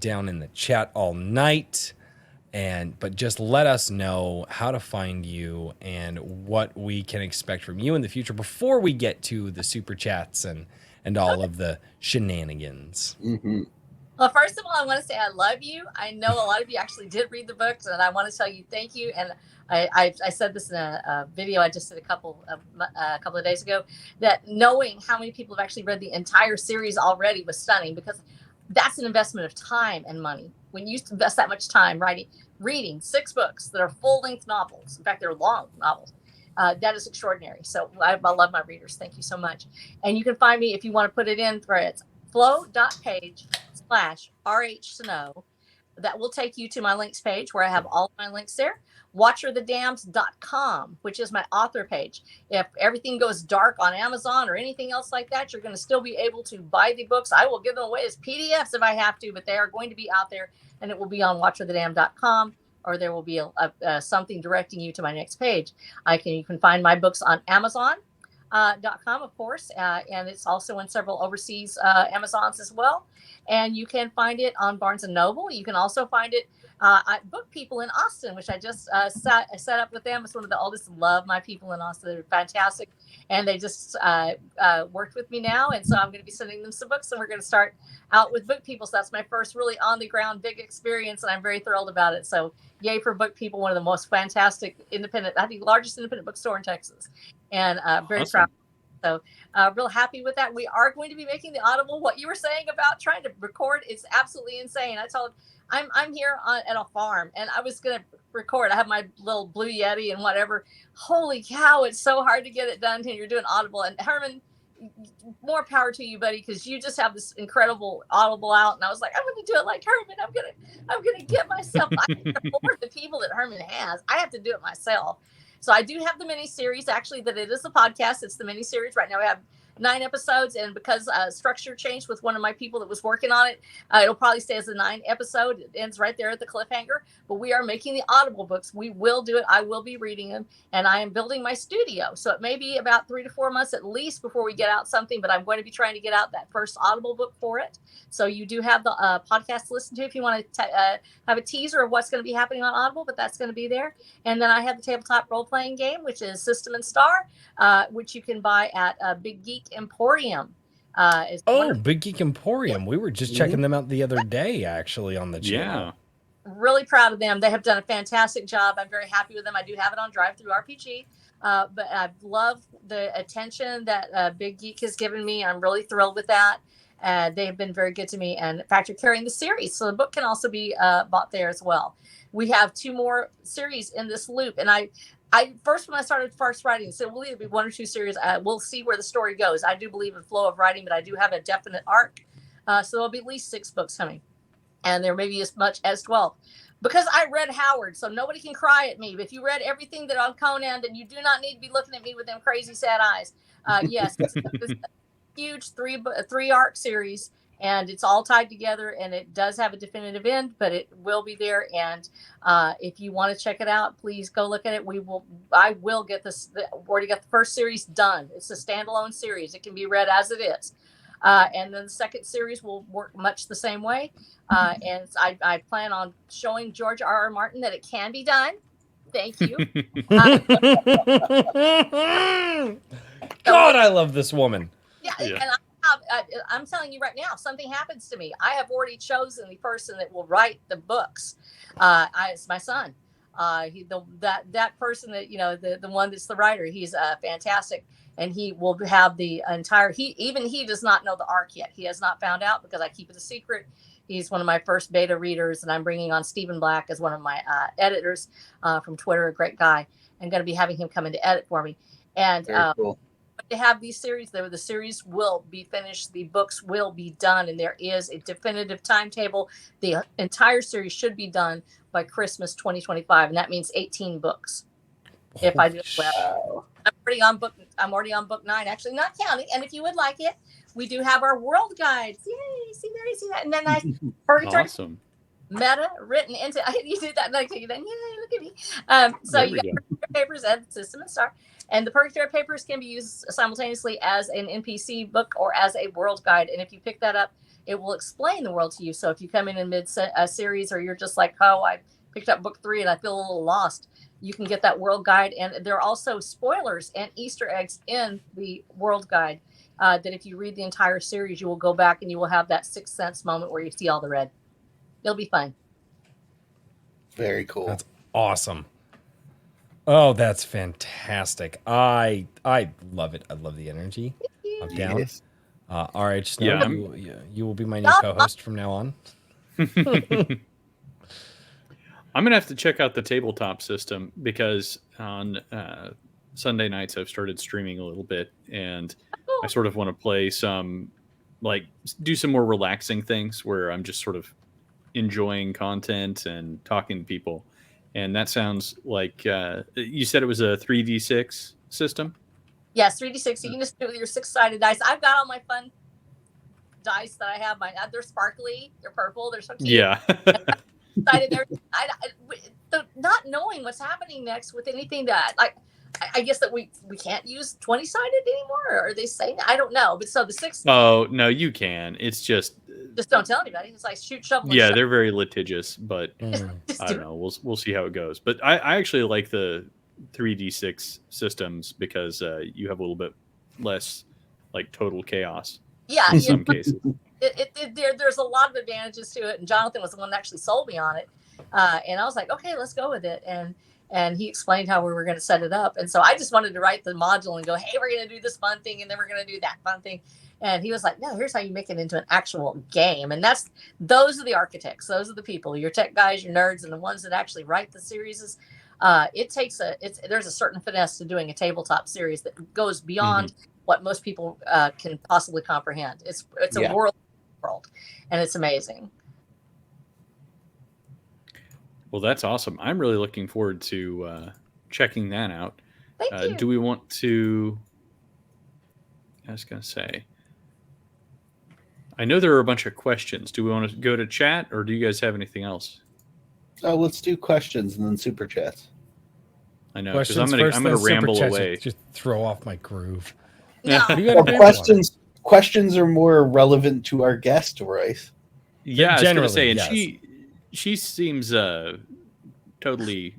down in the chat all night, but just let us know how to find you and what we can expect from you in the future before we get to the super chats and all of the shenanigans.
Mm-hmm.
Well, first of all, I want to say I love you. I know a lot of you actually did read the books, and I want to tell you thank you. And I said this in a video I just did a couple of days ago, that knowing how many people have actually read the entire series already was stunning, because that's an investment of time and money. When you invest that much time reading 6 books that are full-length novels, in fact, they're long novels, that is extraordinary. So I love my readers. Thank you so much. And you can find me, if you want to put it in threads, flow.page/RH Snow. That will take you to my links page where I have all of my links there. Watcherthedams.com, which is my author page. If everything goes dark on Amazon or anything else like that, you're going to still be able to buy the books. I will give them away as PDFs if I have to, but they are going to be out there, and it will be on watcherthedam.com, or there will be something directing you to my next page. You can find my books on Amazon.com, of course, and it's also in several overseas Amazons as well. And you can find it on Barnes & Noble. You can also find it at Book People in Austin, which I just set up with them. It's one of the oldest. Love my people in Austin. They're fantastic. And they just worked with me now. And so I'm going to be sending them some books, and we're going to start out with Book People. So that's my first really on-the-ground big experience, and I'm very thrilled about it. So yay for Book People, one of the most fantastic largest independent bookstore in Texas. And very
awesome.
proud. So real happy with that. We are going to be making the Audible. What you were saying about trying to record is absolutely insane. I told I'm here at a farm, and I was going to record. I have my little Blue Yeti and whatever. Holy cow, it's so hard to get it done when you're doing Audible. And Herman, more power to you, buddy, because you just have this incredible Audible out. And I was like, I'm going to do it like Herman. I'm gonna get myself. I can afford the people that Herman has. I have to do it myself. So I do have the mini series, actually, that it is a podcast. It's the mini series. Right now we have 9 episodes, and because structure changed with one of my people that was working on it, it'll probably stay as a 9 episode. It ends right there at the cliffhanger. But we are making the Audible books. We will do it. I will be reading them, and I am building my studio. So it may be about 3 to 4 months at least before we get out something, but I'm going to be trying to get out that first Audible book for it. So you do have the podcast to listen to if you want to have a teaser of what's going to be happening on Audible, but that's going to be there. And then I have the tabletop role-playing game, which is System and Star, which you can buy at Big Geek Emporium.
Big Geek Emporium. We were just checking them out the other day, actually, on the channel.
Yeah. Really proud of them. They have done a fantastic job. I'm very happy with them. I do have it on DriveThruRPG, but I love the attention that Big Geek has given me. I'm really thrilled with that. They have been very good to me. And in fact, you're carrying the series, so the book can also be bought there as well. We have 2 more series in this loop, and when I started first writing, so we'll either be 1 or 2 series. We'll see where the story goes. I do believe in flow of writing, but I do have a definite arc. So there'll be at least 6 books coming, and there may be as much as 12. Because I read Howard, so nobody can cry at me. If you read everything that on Conan, then you do not need to be looking at me with them crazy sad eyes. Yes, it's a huge 3 arc series, and it's all tied together, and it does have a definitive end, but it will be there. And if you want to check it out, please go look at it. I will get this. We've already got the first series done. It's a standalone series. It can be read as it is. And then the second series will work much the same way. And I plan on showing George R.R. Martin that it can be done. Thank you.
God, I love this woman.
Yeah. And I'm telling you right now, if something happens to me, I have already chosen the person that will write the books. It's my son. That person that, the one that's the writer, he's fantastic. And he will have the entire, he does not know the arc yet. He has not found out because I keep it a secret. He's one of my first beta readers, and I'm bringing on Stephen Black as one of my editors from Twitter, a great guy. I'm going to be having him come in to edit for me. And
cool.
To have these series, the series will be finished. The books will be done, and there is a definitive timetable. The entire series should be done by Christmas 2025, and that means 18 books. If I do it well. I'm already on book 9, actually, not counting. And if you would like it, we do have our world guides. Yay! See that? And then
awesome.
Meta written into you did that, and I tell you then, yay! Look at me. So you got Purgatory Papers and System and Star, and the Purgatory Papers can be used simultaneously as an NPC book or as a world guide. And if you pick that up, it will explain the world to you. So if you come in mid series, or you're just like, oh, I picked up book 3 and I feel a little lost, you can get that world guide. And there are also spoilers and Easter eggs in the world guide that if you read the entire series, you will go back and you will have that Sixth Sense moment where you see all the red. It'll be fun.
Very cool.
That's awesome. Oh, that's fantastic. I love it. I love the energy. I'm down.
Yes.
RH Snow, you will be my new co-host from now on.
I'm going to have to check out the tabletop system, because on Sunday nights I've started streaming a little bit, and I sort of want to play some, do some more relaxing things where I'm just sort of enjoying content and talking to people. And that sounds like, you said it was a 3D6 system?
Yes, 3D6. You can just do it with your 6-sided dice. I've got all my fun dice that I have. They're sparkly. They're purple. They're so cute. Yeah. Not knowing what's happening next with anything that I guess that we can't use 20-sided anymore. Or are they saying that? I don't know. But so the 6.
Oh no, you can. It's just
don't tell anybody. It's like shoot, shovel.
Yeah, they're very litigious, but I don't know. We'll see how it goes. But I actually like the 3D6 systems because you have a little bit less total chaos.
Yeah,
in some cases.
There's a lot of advantages to it, and Jonathan was the one that actually sold me on it. And I was like, okay, let's go with it. And he explained how we were going to set it up. And so I just wanted to write the module and go, hey, we're going to do this fun thing, and then we're going to do that fun thing. And he was like, no, here's how you make it into an actual game. And those are the architects. Those are the people, your tech guys, your nerds, and the ones that actually write the series. There's a certain finesse to doing a tabletop series that goes beyond what most people can possibly comprehend. It's a world, and it's amazing.
Well, that's awesome. I'm really looking forward to checking that out.
Thank you.
Do we want to? I was going to say, I know there are a bunch of questions. Do we want to go to chat, or do you guys have anything else?
Oh, let's do questions and then super chats.
I know, because I'm gonna ramble away.
Just throw off my groove.
No.
Questions are more relevant to our guest, Royce.
Yeah, I was gonna say, and she seems totally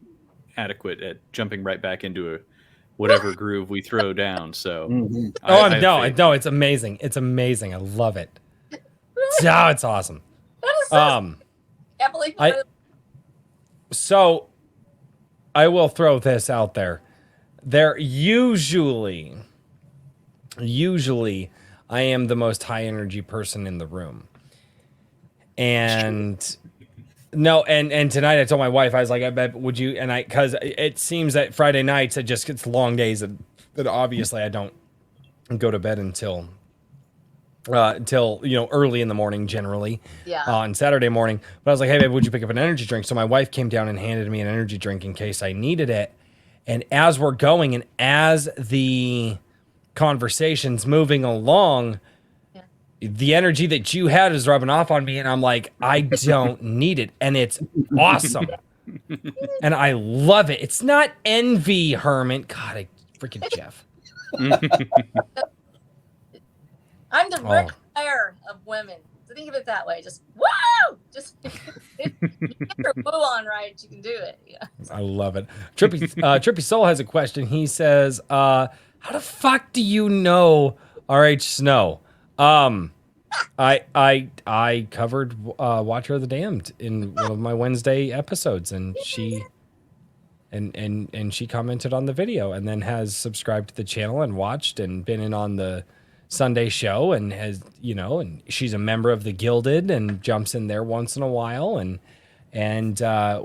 adequate at jumping right back into whatever groove we throw down. So,
no, it's amazing. It's amazing. I love it. Oh, it's awesome.
That is so can't believe it.
So, I will throw this out there. There usually, I am the most high energy person in the room, and No, and tonight I told my wife, I was like, I bet, would you, and because it seems that Friday nights, it just gets long days, and obviously I don't go to bed until early in the morning generally.
Yeah.
On Saturday morning. But I was like, hey babe, would you pick up an energy drink? So my wife came down and handed me an energy drink in case I needed it. And as we're going and as the conversation's moving along, the energy that you had is rubbing off on me, and I'm like, I don't need it, and it's awesome. And I love it. It's not envy, Herman. God, I freaking Jeff.
I'm the Ric Flair of women. So think of it that way. Just woo! Just you get your woo on right, you can do it. Yeah.
I love it. Trippy Soul has a question. He says, "How the fuck do you know R.H. Snow?" I covered Watcher of the Damned in one of my Wednesday episodes, and she she commented on the video, and then has subscribed to the channel and watched and been in on the Sunday show, and has, and she's a member of the Gilded and jumps in there once in a while, and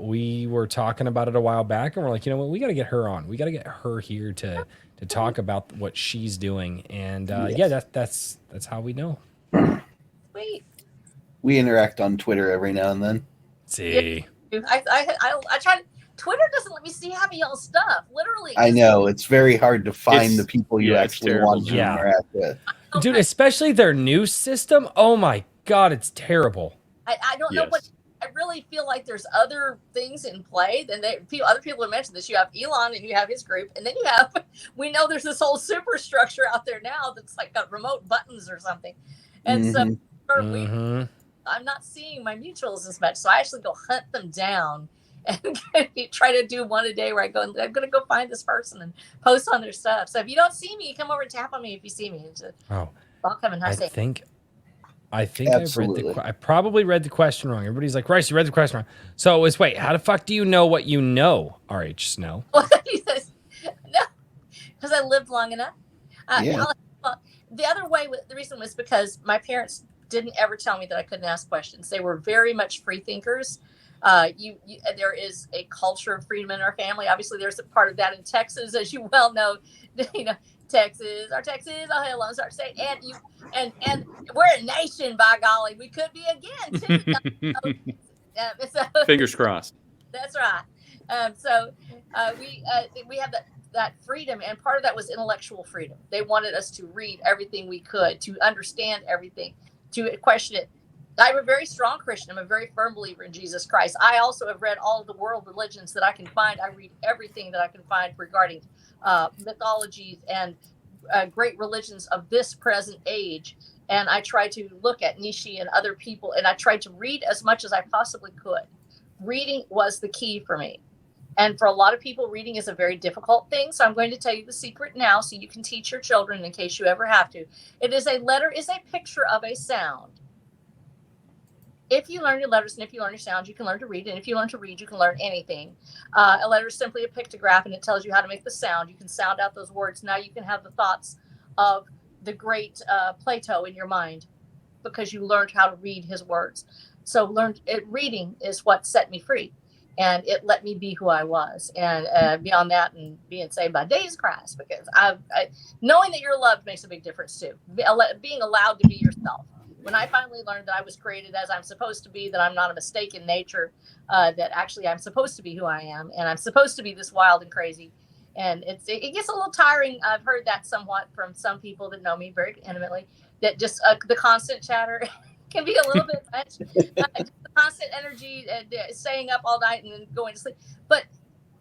we were talking about it a while back, and we're like, you know what, we got to get her on. We got to get her here to talk about what she's doing, and that's how we know.
Sweet.
We interact on Twitter every now and then.
See,
I try to. Twitter doesn't let me see half of y'all's stuff. Literally.
I know it's very hard to find the people you actually want to interact with.
Dude, especially their news system. Oh my God, it's terrible.
I don't know what. I really feel like there's other things in play than other people have mentioned this. You have Elon and you have his group, and then you have, we know there's this whole superstructure out there now that's like got remote buttons or something. And so I'm not seeing my mutuals as much. So I actually go hunt them down and try to do one a day where I go, I'm going to go find this person and post on their stuff. So if you don't see me, you come over and tap on me if you see me. I'll come and
I think I probably read the question wrong. Everybody's like, Rice, you read the question wrong. So it was, wait, how the fuck do you know what you know, R.H. Snow?
No, because I lived long enough. The other way, the reason was because my parents didn't ever tell me that I couldn't ask questions. They were very much free thinkers. There is a culture of freedom in our family. Obviously, there's a part of that in Texas, as you well know. Texas, oh hell, I'm sorry to say, and we're a nation, by golly, we could be again too.
Fingers crossed.
That's right. So we have that freedom, and part of that was intellectual freedom. They wanted us to read everything we could, to understand everything, to question it. I'm a very strong Christian. I'm a very firm believer in Jesus Christ. I also have read all of the world religions that I can find. I read everything that I can find regarding mythologies and great religions of this present age. And I try to look at Nietzsche and other people, and I tried to read as much as I possibly could. Reading was the key for me. And for a lot of people, reading is a very difficult thing. So I'm going to tell you the secret now so you can teach your children in case you ever have to. A letter is a picture of a sound. If you learn your letters and if you learn your sounds, you can learn to read. And if you learn to read, you can learn anything. A letter is simply a pictograph, and it tells you how to make the sound. You can sound out those words. Now you can have the thoughts of the great Plato in your mind because you learned how to read his words. So reading is what set me free, and it let me be who I was. And beyond that, and being saved by Jesus Christ, because knowing that you're loved makes a big difference too. Being allowed to be yourself. When I finally learned that I was created as I'm supposed to be, that I'm not a mistake in nature, that actually I'm supposed to be who I am, and I'm supposed to be this wild and crazy. And it gets a little tiring. I've heard that somewhat from some people that know me very intimately, that just the constant chatter can be a little bit much. The constant energy, staying up all night and then going to sleep. But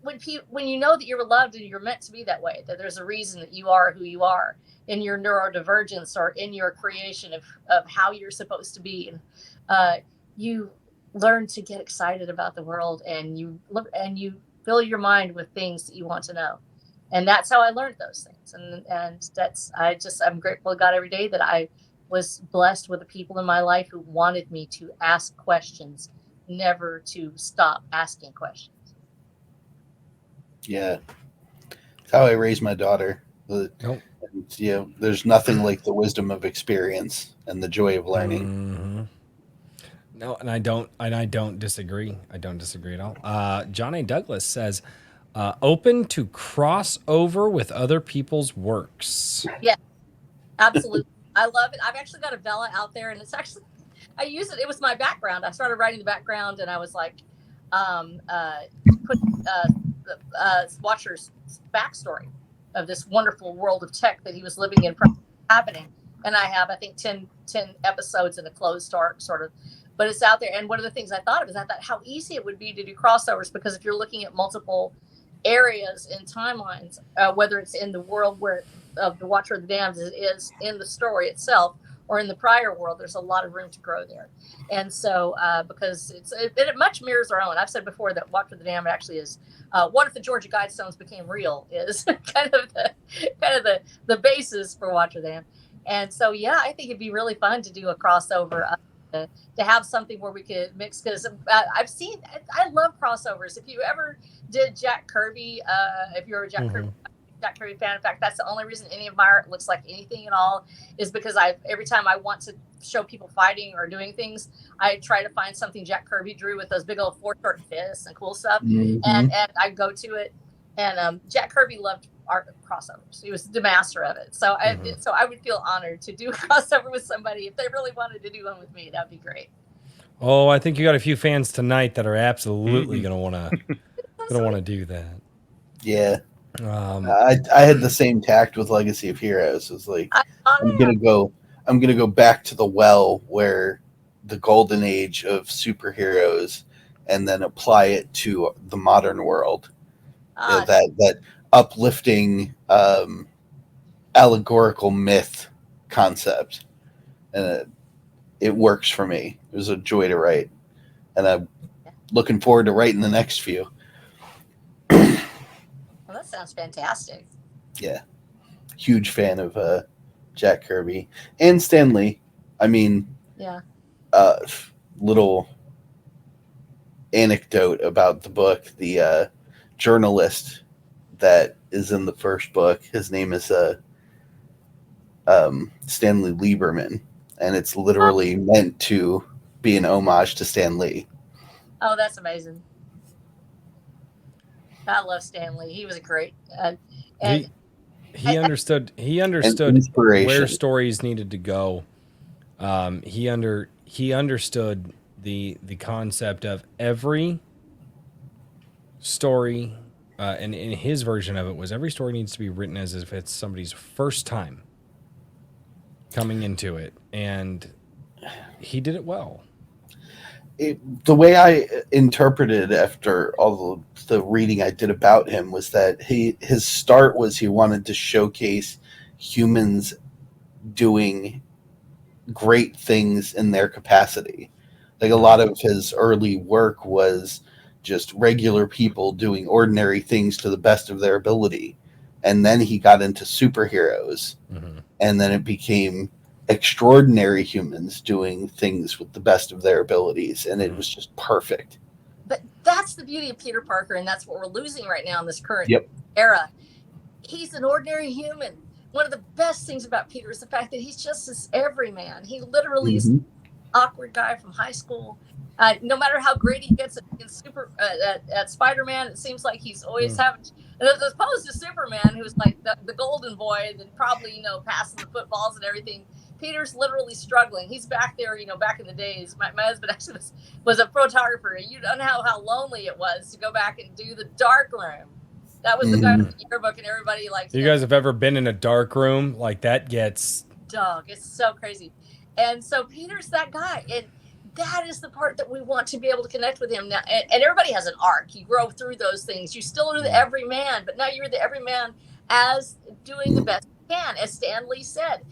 when you know that you're loved and you're meant to be that way, that there's a reason that you are who you are in your neurodivergence or in your creation of how you're supposed to be, and you learn to get excited about the world, and you fill your mind with things that you want to know. And that's how I learned those things. And I'm grateful to God every day that I was blessed with the people in my life who wanted me to ask questions, never to stop asking questions.
Yeah. That's how I raised my daughter. There's nothing like the wisdom of experience and the joy of learning.
No, and I don't disagree. I don't disagree at all. John A. Douglas says, open to crossover with other people's works.
Yeah, absolutely. I love it. I've actually got a Vela out there, and it's actually, I use it. It was my background. I started writing the background, and I was like, put Watcher's backstory of this wonderful world of tech that he was living in happening. And I have, I think, 10 episodes in a closed arc sort of, but it's out there. And one of the things I thought of is I thought how easy it would be to do crossovers, because if you're looking at multiple areas and timelines, whether it's in the world where of the Watcher of the Damned is in the story itself, or in the prior world, there's a lot of room to grow there. And so, because it much mirrors our own. I've said before that Watcher of the Damned actually is, what if the Georgia Guidestones became real, is kind of the basis for Watcher of the Damned. And so, yeah, I think it'd be really fun to do a crossover, to have something where we could mix, because I love crossovers. If you ever did Jack Kirby, if you're a Jack Kirby fan, in fact, that's the only reason any of my art looks like anything at all, is because every time I want to show people fighting or doing things, I try to find something Jack Kirby drew with those big old foreshort fists and cool stuff, and I go to it. And Jack Kirby loved art crossovers. He was the master of it. So I would feel honored to do a crossover with somebody. If they really wanted to do one with me, that'd be great.
Oh, I think you got a few fans tonight that are absolutely gonna wanna do that.
Yeah. I had the same tact with Legacy of Heroes. It was like, I'm gonna go back to the well where the golden age of superheroes, and then apply it to the modern world. That uplifting allegorical myth concept, and it works for me. It was a joy to write, and I'm looking forward to writing the next few.
Well, that sounds fantastic.
Yeah, huge fan of Jack Kirby and Stan Lee. I mean,
yeah.
Little anecdote about the book: the journalist that is in the first book, his name is Stanley Lieberman, and it's literally meant to be an homage to Stan Lee.
Oh, that's amazing. I love Stan Lee. He was great. And
he understood where stories needed to go. He understood the concept of every story, and in his version of it was every story needs to be written as if it's somebody's first time coming into it, and he did it well.
The way I interpreted after all the reading I did about him was that his start was he wanted to showcase humans doing great things in their capacity. Like a lot of his early work was just regular people doing ordinary things to the best of their ability. And then he got into superheroes, and then it became extraordinary humans doing things with the best of their abilities, and it was just perfect.
But that's the beauty of Peter Parker, and that's what we're losing right now in this current era. He's an ordinary human. One of the best things about Peter is the fact that he's just this everyman. He literally is an awkward guy from high school. No matter how great he gets at Spider-Man, it seems like he's always having, as opposed to Superman, who's like the golden boy, and then probably passing the footballs and everything. Peter's literally struggling. He's back there, back in the days. My husband actually was a photographer. You don't know how lonely it was to go back and do the dark room. That was the guy with the yearbook, and everybody like.
You guys have ever been in a dark room? Like that gets.
Dog, it's so crazy. And so Peter's that guy, and that is the part that we want to be able to connect with him now. And everybody has an arc. You grow through those things. You still are the everyman, but now you're the everyman as doing the best you can, as Stan Lee said.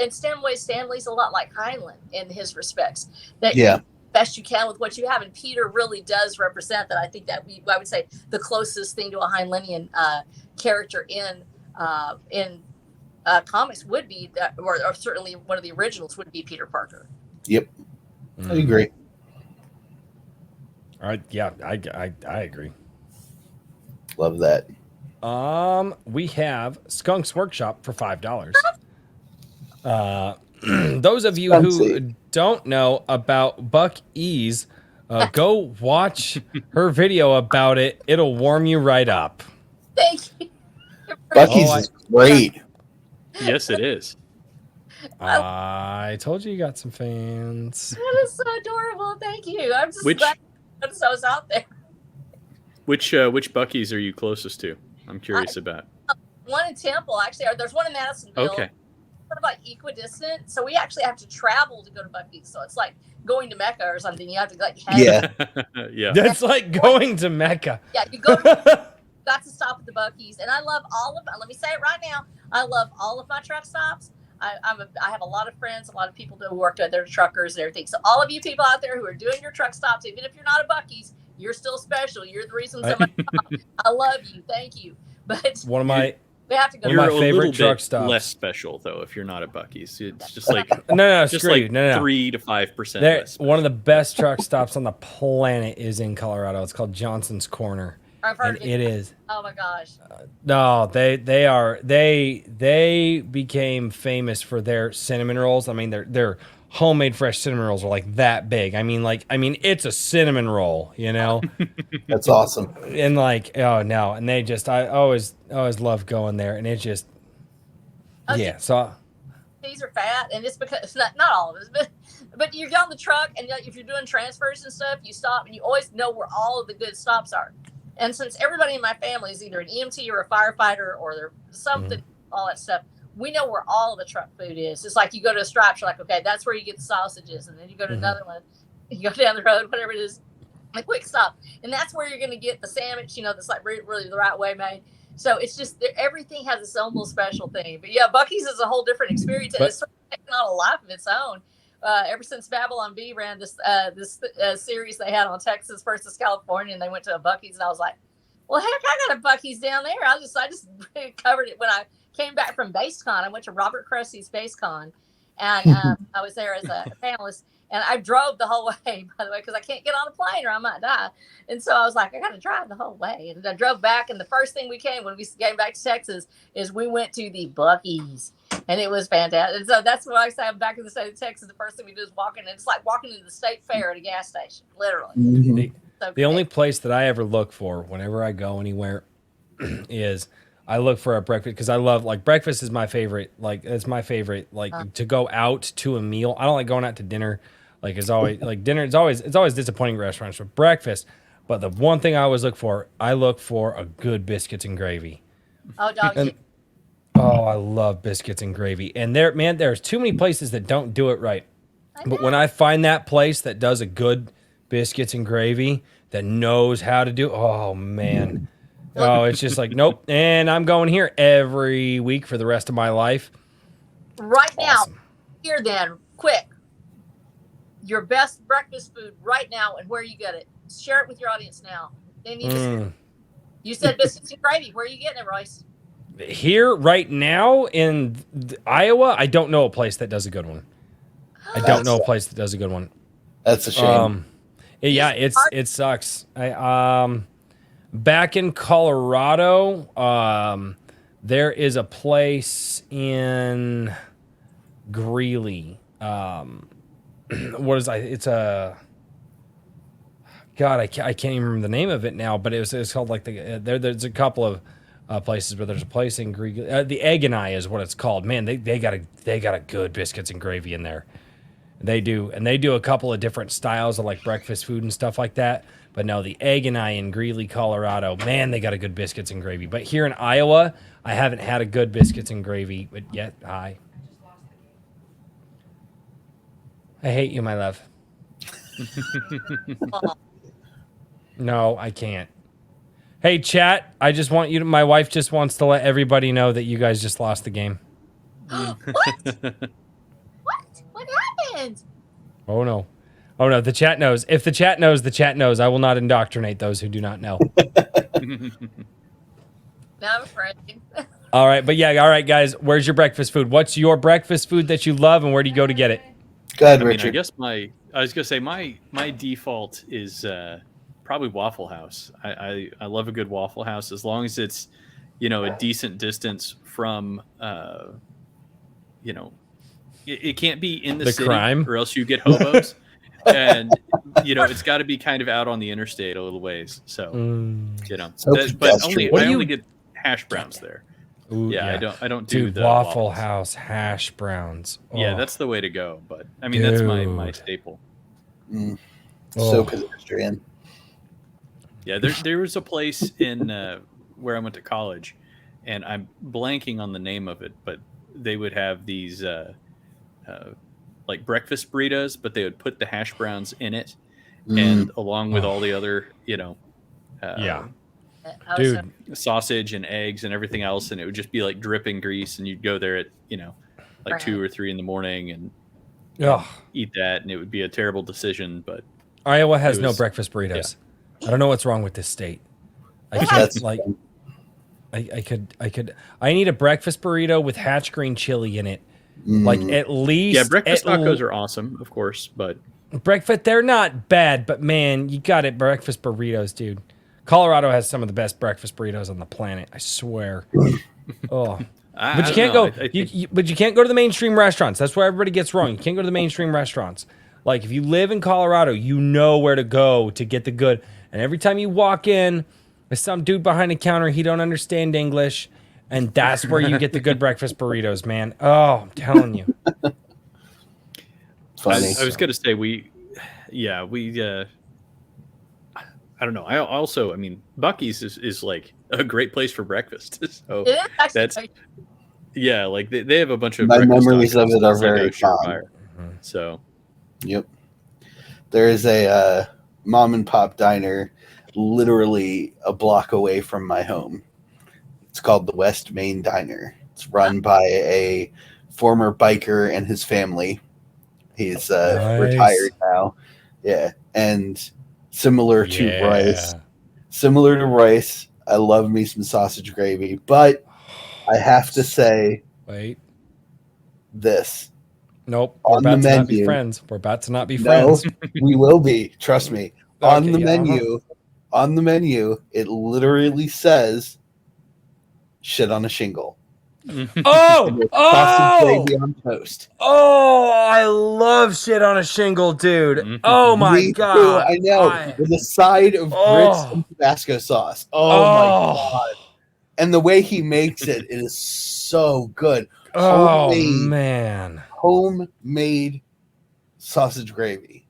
Stan Lee's a lot like Heinlein in his respects. That you do the best you can with what you have, and Peter really does represent that. I think that I would say the closest thing to a Heinleinian character in comics would be that, or certainly one of the originals would be Peter Parker.
Yep. I agree.
All right. Yeah, I agree.
Love that.
We have Skunk's Workshop for $5. those of you who don't know about Buck Ease, go watch her video about it. It'll warm you right up.
Thank you.
Buc-ee's is great.
Yes, it is.
I told you got some fans.
That is so adorable. Thank you. I'm just glad that I was out there.
Which Buc-ee's are you closest to? I'm curious about.
One in Temple, actually. There's one in Madisonville.
Okay.
Sort of like equidistant. So we actually have to travel to go to Buc-ee's. So it's like going to Mecca or something. You have to like
Yeah.
Yeah.
That's like going to Mecca.
Yeah, you got to stop at the Buc-ee's. And I love all of, let me say it right now, I love all of my truck stops. I have a lot of friends, a lot of people that work they're truckers and everything. So all of you people out there who are doing your truck stops, even if you're not a Buc-ee's, you're still special. You're the reason somebody I love you. Thank you. But
one of my
we have to go.
One of my favorite truck stops.
Less special though if you're not at Buc-ee's. It's just like
just like
3 to 5% less.
One of the best truck stops on the planet is in Colorado. It's called Johnson's Corner.
I've heard
and it is.
Oh my gosh.
No, they became famous for their cinnamon rolls. I mean, their homemade fresh cinnamon rolls are like that big. I mean, it's a cinnamon roll, you know.
That's awesome.
And like, oh no, and they just, I always loved going there, and it just, yeah. So
these are fat, and it's because it's not all of us, but you get on the truck, and if you're doing transfers and stuff, you stop, and you always know where all of the good stops are. And since everybody in my family is either an EMT or a firefighter or they're something, all that stuff, we know where all the truck food is. It's like you go to a Stripes, you're like, okay, that's where you get the sausages. And then you go to another one, you go down the road, whatever it is, a quick stop. And that's where you're going to get the sandwich, that's like really the right way made. So it's just, everything has its own little special thing. But yeah, Buc-ee's is a whole different experience. And it's sort of taken on a life of its own. Ever since Babylon Bee ran this series they had on Texas versus California, and they went to a Buc-ee's, and I was like, well, heck, I got a Buc-ee's down there. I just covered it when I came back from BaseCon. I went to Robert Cressey's BaseCon, and I was there as a panelist, and I drove the whole way, by the way, because I can't get on a plane or I might die. And so I was like, I got to drive the whole way. And I drove back, and the first thing when we came back to Texas is we went to the Buc-ee's. And it was fantastic. And so that's what I say. I'm back in the state of Texas. The first thing we do is walk in. And it's like walking into the state fair at a gas station, literally.
Mm-hmm. The only place that I ever look for whenever I go anywhere is I look for a breakfast, because I love, like, breakfast is my favorite. Like, it's my favorite, like, to go out to a meal. I don't like going out to dinner. Like, it's always, like, dinner, it's always disappointing restaurants for breakfast. But the one thing I always look for a good biscuits and gravy.
Oh, dog.
Oh, I love biscuits and gravy. And there's too many places that don't do it right. But when I find that place that does a good biscuits and gravy, that knows how to do, oh man. Oh, it's just like, nope. And I'm going here every week for the rest of my life.
Right now, here then, quick. Your best breakfast food right now and where you get it. Share it with your audience now. They need to. You said biscuits and gravy. Where are you getting it, Royce?
Here right now in Iowa, I don't know a place that does a good one. That's a shame. It sucks. Back in Colorado, there is a place in Greeley. It's a God. I can't even remember the name of it now, but it's called like there's a couple of places, but there's a place in Greeley. The Egg and I is what it's called. Man, they got a good biscuits and gravy in there. They do, and they do a couple of different styles of like breakfast food and stuff like that. But no, the Egg and I in Greeley, Colorado, man, they got a good biscuits and gravy. But here in Iowa, I haven't had a good biscuits and gravy yet. I hate you, my love. No, I can't. Hey, chat, I just want you to, my wife just wants to let everybody know that you guys just lost the game.
What? What happened?
Oh, no. Oh, no, the chat knows. If the chat knows, the chat knows. I will not indoctrinate those who do not know.
No, I'm afraid.
All right, but yeah, all right, guys, where's your breakfast food? What's your breakfast food that you love, and where do you go to get it?
Go ahead, Richard.
I guess I was going to say my default is probably Waffle House. I love a good Waffle House as long as it's, a decent distance from, it can't be in the city,
crime,
or else you get hobos. And it's got to be kind of out on the interstate a little ways. So but I only get hash browns there.
Ooh,
yeah, I don't do
Dude,
the
Waffle
waffles.
House hash browns.
Yeah, that's the way to go. But I mean, that's my staple.
So pedestrian.
Yeah, there was a place in where I went to college, and I'm blanking on the name of it, but they would have these like breakfast burritos, but they would put the hash browns in it, and along with all the other,
dude,
sausage and eggs and everything else, and it would just be like dripping grease, and you'd go there at like 2 or 3 in the morning and eat that, and it would be a terrible decision, but
Iowa has no breakfast burritos. I don't know what's wrong with this state. I need a breakfast burrito with Hatch green chili in it. Like at least.
Yeah, breakfast tacos are awesome, of course, but
breakfast, they're not bad, but man, you got it. Breakfast burritos, dude. Colorado has some of the best breakfast burritos on the planet. I swear. But you can't go. But you can't go to the mainstream restaurants. That's where everybody gets wrong. You can't go to the mainstream restaurants. Like if you live in Colorado, you know where to go to get the good. And every time you walk in, there's some dude behind the counter. He don't understand English, and that's where you get the good breakfast burritos, man. Oh, I'm telling you.
Funny.
I was gonna say I don't know. I mean, Buc-ee's is like a great place for breakfast. So that's like they have a bunch of.
My memories of it are very fond.
So,
yep. There is a mom and pop diner literally a block away from my home. It's called the West Main Diner. It's run by a former biker and his family. He's retired now. Yeah, and similar to Rice, I love me some sausage gravy, but I have to say this.
Nope. We're about to not be friends. We're about to not be friends.
No, we will be. Trust me. On the menu, it literally says shit on a shingle. Sausage gravy on toast.
Oh, I love shit on a shingle, dude. Oh my god.
Too, I know. With a side of grits and Tabasco sauce. Oh my god. And the way he makes it is so good. Homemade sausage gravy.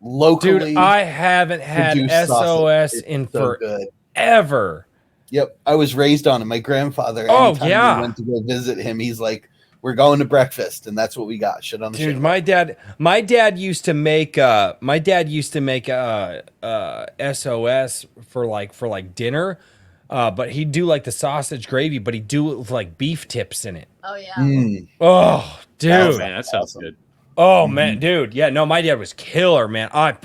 Locally.
Dude, I haven't had SOS in forever.
Yep, I was raised on it. My grandfather. Anytime we went to go visit him, he's like, "We're going to breakfast," and that's what we got. Shit on the shingle.
My dad used to make SOS for like dinner, but he'd do like the sausage gravy, but he'd do it with like beef tips in it.
Oh yeah.
Oh, dude,
man, that sounds good.
Oh man, dude, yeah, no, my dad was killer, man. I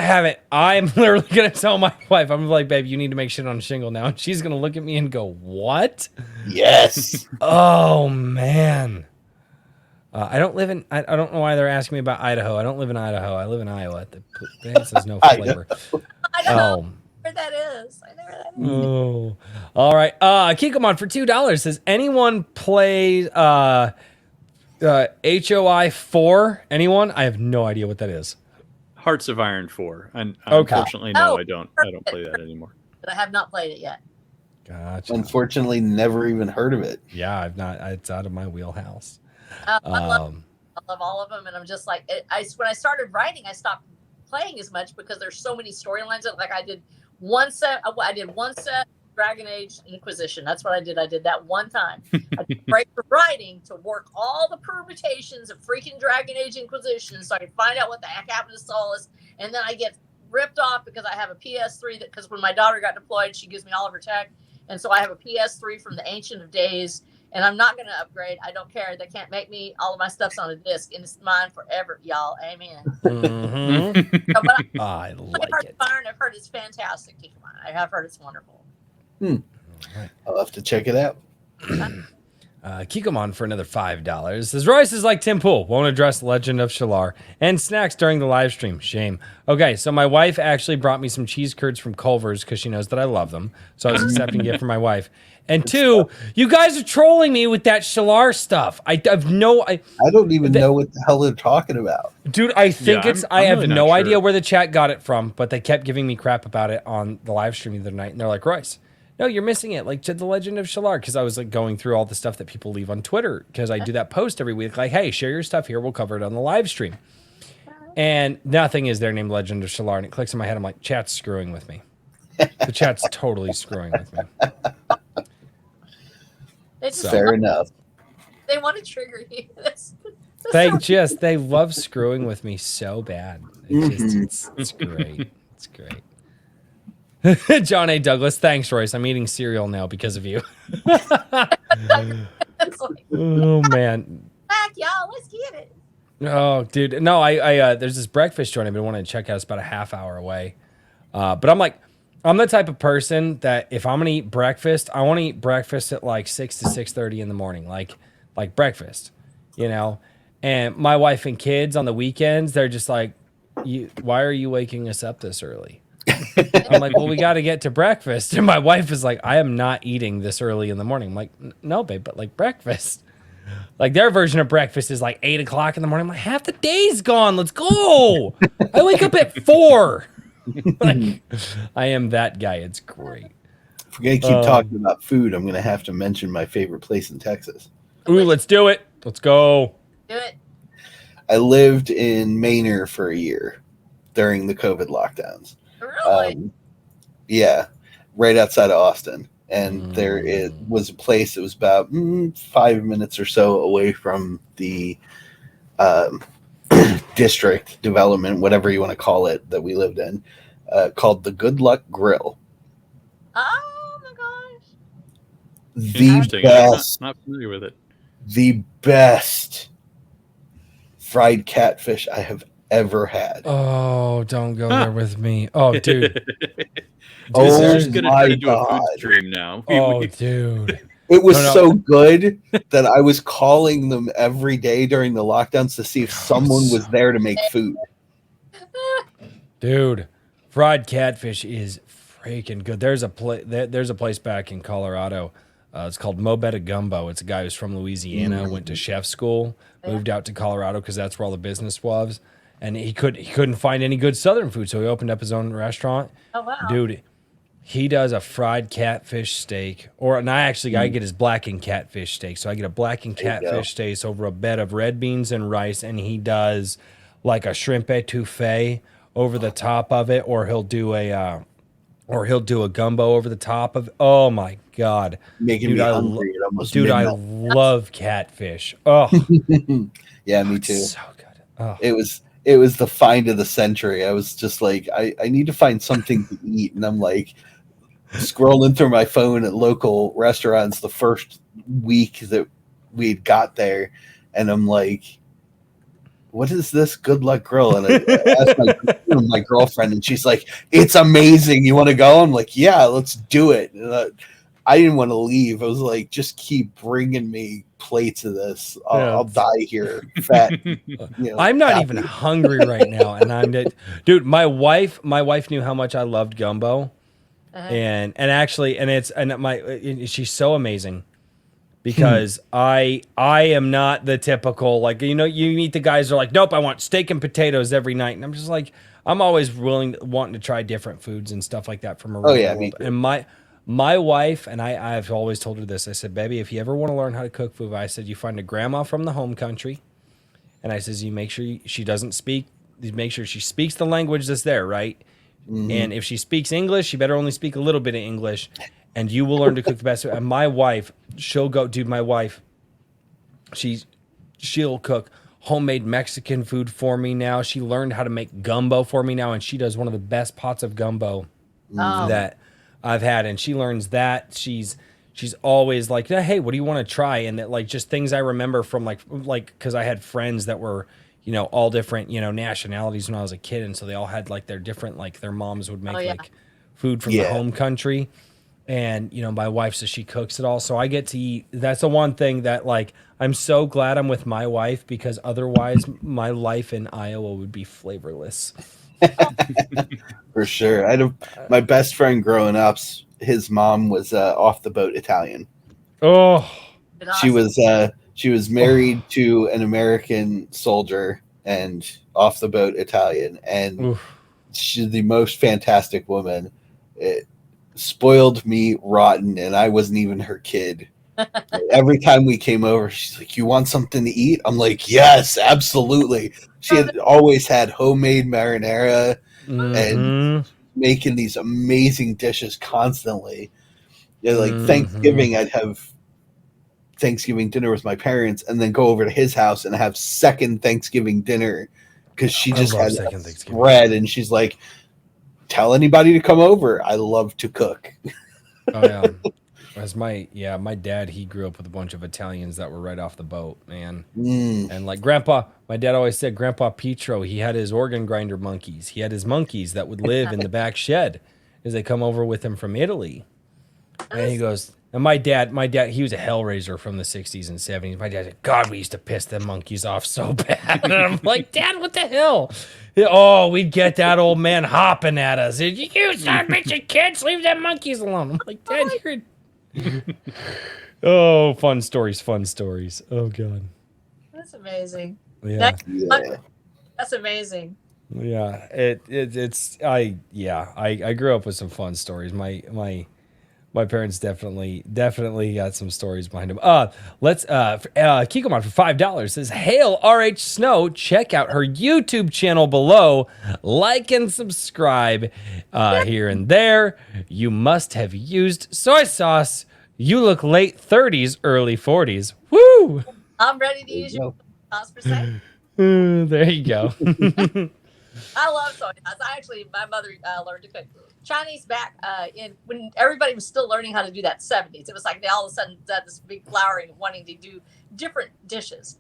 haven't. I'm literally gonna tell my wife. I'm like, babe, you need to make shit on a shingle now. And she's gonna look at me and go, "What?"
Yes.
Oh man. I don't live in. I don't know why they're asking me about Idaho. I don't live in Idaho. I live in Iowa. The says no flavor.
I don't know where that is. I know where that is.
Oh, all right. Kikomon for $2 says, anyone play HOI 4? Anyone? I have no idea what that is.
Hearts of Iron 4. And unfortunately, no, I don't play that anymore.
But I have not played it yet.
Gotcha.
Unfortunately, never even heard of it.
Yeah, I've not. It's out of my wheelhouse.
I love all of them, and I'm just like, when I started writing, I stopped playing as much because there's so many storylines. Like I did one set, Dragon Age Inquisition. That's what I did. I did that one time. I took a break from writing to work all the permutations of freaking Dragon Age Inquisition so I could find out what the heck happened to Solus. And then I get ripped off because I have a PS3 because when my daughter got deployed, she gives me all of her tech. And so I have a PS3 from the Ancient of Days, and I'm not going to upgrade. I don't care. They can't make me. All of my stuff's on a disc, and it's mine forever, y'all. Amen.
Mm-hmm.
So, but
I like it.
I've heard it's fantastic. I have heard it's wonderful.
I'll have to check it out.
Kikomon for another $5. Says Royce is like Tim Pool, won't address Legend of Shalar and snacks during the live stream. Shame. Okay, so my wife actually brought me some cheese curds from Culver's because she knows that I love them. So I was accepting it for my wife. And two, you guys are trolling me with that Shalar stuff. I don't
even know what the hell they're talking about.
Dude, I think I have
really
no
not
idea
sure.
where the chat got it from, but they kept giving me crap about it on the live stream the other night. And they're like, Royce, no, you're missing it. Like to the Legend of Shalar. Because I was like going through all the stuff that people leave on Twitter. Because I do that post every week. Like, hey, share your stuff here. We'll cover it on the live stream. And nothing is there named Legend of Shalar. And it clicks in my head. I'm like, chat's screwing with me. The chat's totally screwing with me.
Fair enough.
They want to trigger you.
They love screwing with me so bad. It's great. It's great. John A. Douglas, thanks, Royce. I'm eating cereal now because of you. Oh man.
Back, y'all. Let's get it.
Oh, dude. No, I there's this breakfast joint I've been wanting to check out. It's about a half hour away. But I'm the type of person that if I'm gonna eat breakfast, I want to eat breakfast at like 6 to 6:30 in the morning, like breakfast, you know. And my wife and kids on the weekends, they're just like, why are you waking us up this early? I'm like, well, we got to get to breakfast. And my wife is like, I am not eating this early in the morning. I'm like, no, babe, but like breakfast. Like their version of breakfast is like 8 o'clock in the morning. I'm like, half the day's gone. Let's go. I wake up at 4. Like, I am that guy. It's great.
If we're going to keep talking about food, I'm going to have to mention my favorite place in Texas.
Ooh, let's do it. Let's go.
Do it.
I lived in Manor for a year during the COVID lockdowns.
Really?
Yeah, right outside of Austin. And there it was a place that was about 5 minutes or so away from the district development, whatever you want to call it, that we lived in, called the Good Luck Grill.
Oh my gosh.
The
I'm
best,
not familiar with it.
the best fried catfish I have ever had.
Oh, don't go there with me. Oh, dude.
Oh,
We're just gonna try to do a
my
food
God.
stream now.
Oh, dude.
It was
No.
so good that I was calling them every day during the lockdowns to see if someone was there to make food.
Dude, fried catfish is freaking good. There's a place back in Colorado. It's called Mo Betta Gumbo. It's a guy who's from Louisiana, went to chef school, moved out to Colorado because that's where all the business was, and he couldn't find any good Southern food, so he opened up his own restaurant.
Oh wow.
Dude, he does a fried catfish steak, I get his blackened catfish steak. So I get a blackened
There you go.
catfish steak over a bed of red beans and rice, and he does like a shrimp etouffee over the top of it, or he'll do a gumbo over the top of it. Oh my God.
Making
Dude,
me
I
hungry at almost
Dude, I
midnight.
love catfish. Oh,
Yeah, me too.
it's so good. Oh.
It was the find of the century. I was just like, I need to find something to eat. And I'm like scrolling through my phone at local restaurants the first week that we had got there. And I'm like, what is this Good Luck Grill? And I asked my girlfriend, and she's like, it's amazing. You want to go? I'm like, yeah, let's do it. And I didn't want to leave. I was like, just keep bringing me plates of this. I'll die here fat.
I'm not
happy.
even hungry right now, and dude. My wife knew how much I loved gumbo, and she's so amazing because I am not the typical, like, you meet the guys who are like, nope, I want steak and potatoes every night, and I'm just like, I'm always wanting to try different foods and stuff like that from around the world.
Me too.
And my wife, and I've always told her this, I said, baby, if you ever want to learn how to cook food, I said, you find a grandma from the home country, and I says, you make sure she speaks the language that's there, right? Mm-hmm. And if she speaks English, she better only speak a little bit of English, and you will learn to cook the best. And my wife, she'll cook homemade Mexican food for me now. She learned how to make gumbo for me now, and she does one of the best pots of gumbo that I've had. And she learns that. She's always like, hey, what do you want to try? And that, like, just things I remember from like because I had friends that were, all different, nationalities when I was a kid, and so they all had like their different, like, their moms would make like food from the home country. And, you know, my wife says she cooks it all. So I get to eat. That's the one thing that, like, I'm so glad I'm with my wife, because otherwise my life in Iowa would be flavorless.
For sure. My best friend growing up, his mom was off the boat Italian.
Oh,
she was married to an American soldier and off the boat Italian, and she's the most fantastic woman. It spoiled me rotten, and I wasn't even her kid. Every time we came over, she's like, "You want something to eat?" I'm like, "Yes, absolutely." She had always had homemade marinara and making these amazing dishes constantly. Yeah, like Thanksgiving, I'd have Thanksgiving dinner with my parents and then go over to his house and have second Thanksgiving dinner, because she just had a spread, and she's like, "Tell anybody to come over. I love to cook."
Oh yeah. As my dad, he grew up with a bunch of Italians that were right off the boat, man. And like my dad always said, Grandpa Pietro, he had his organ grinder monkeys. He had his monkeys that would live in the back shed as they come over with him from Italy. And he goes, and my dad, he was a hellraiser from the 60s and 70s. My dad said, "God, we used to piss them monkeys off so bad." And I'm like, "Dad, what the hell?" "Oh, we'd get that old man hopping at us. You son of a bitch, kids, leave them monkeys alone." I'm like, "Dad, you're..." Oh, fun stories. Oh God,
that's amazing.
Yeah,
that's amazing.
Yeah, I grew up with some fun stories. My parents definitely got some stories behind them. Let's Kikomon for $5 says, "Hail RH Snow, check out her YouTube channel below. Like and subscribe here and there. You must have used soy sauce. You look late 30s, early 40s. Woo!
I'm ready to use your sauce for sex."
There you go.
I love soy sauce. My mother learned to cook Chinese back when everybody was still learning how to do that 70s. It was like they all of a sudden had this big flowering wanting to do different dishes.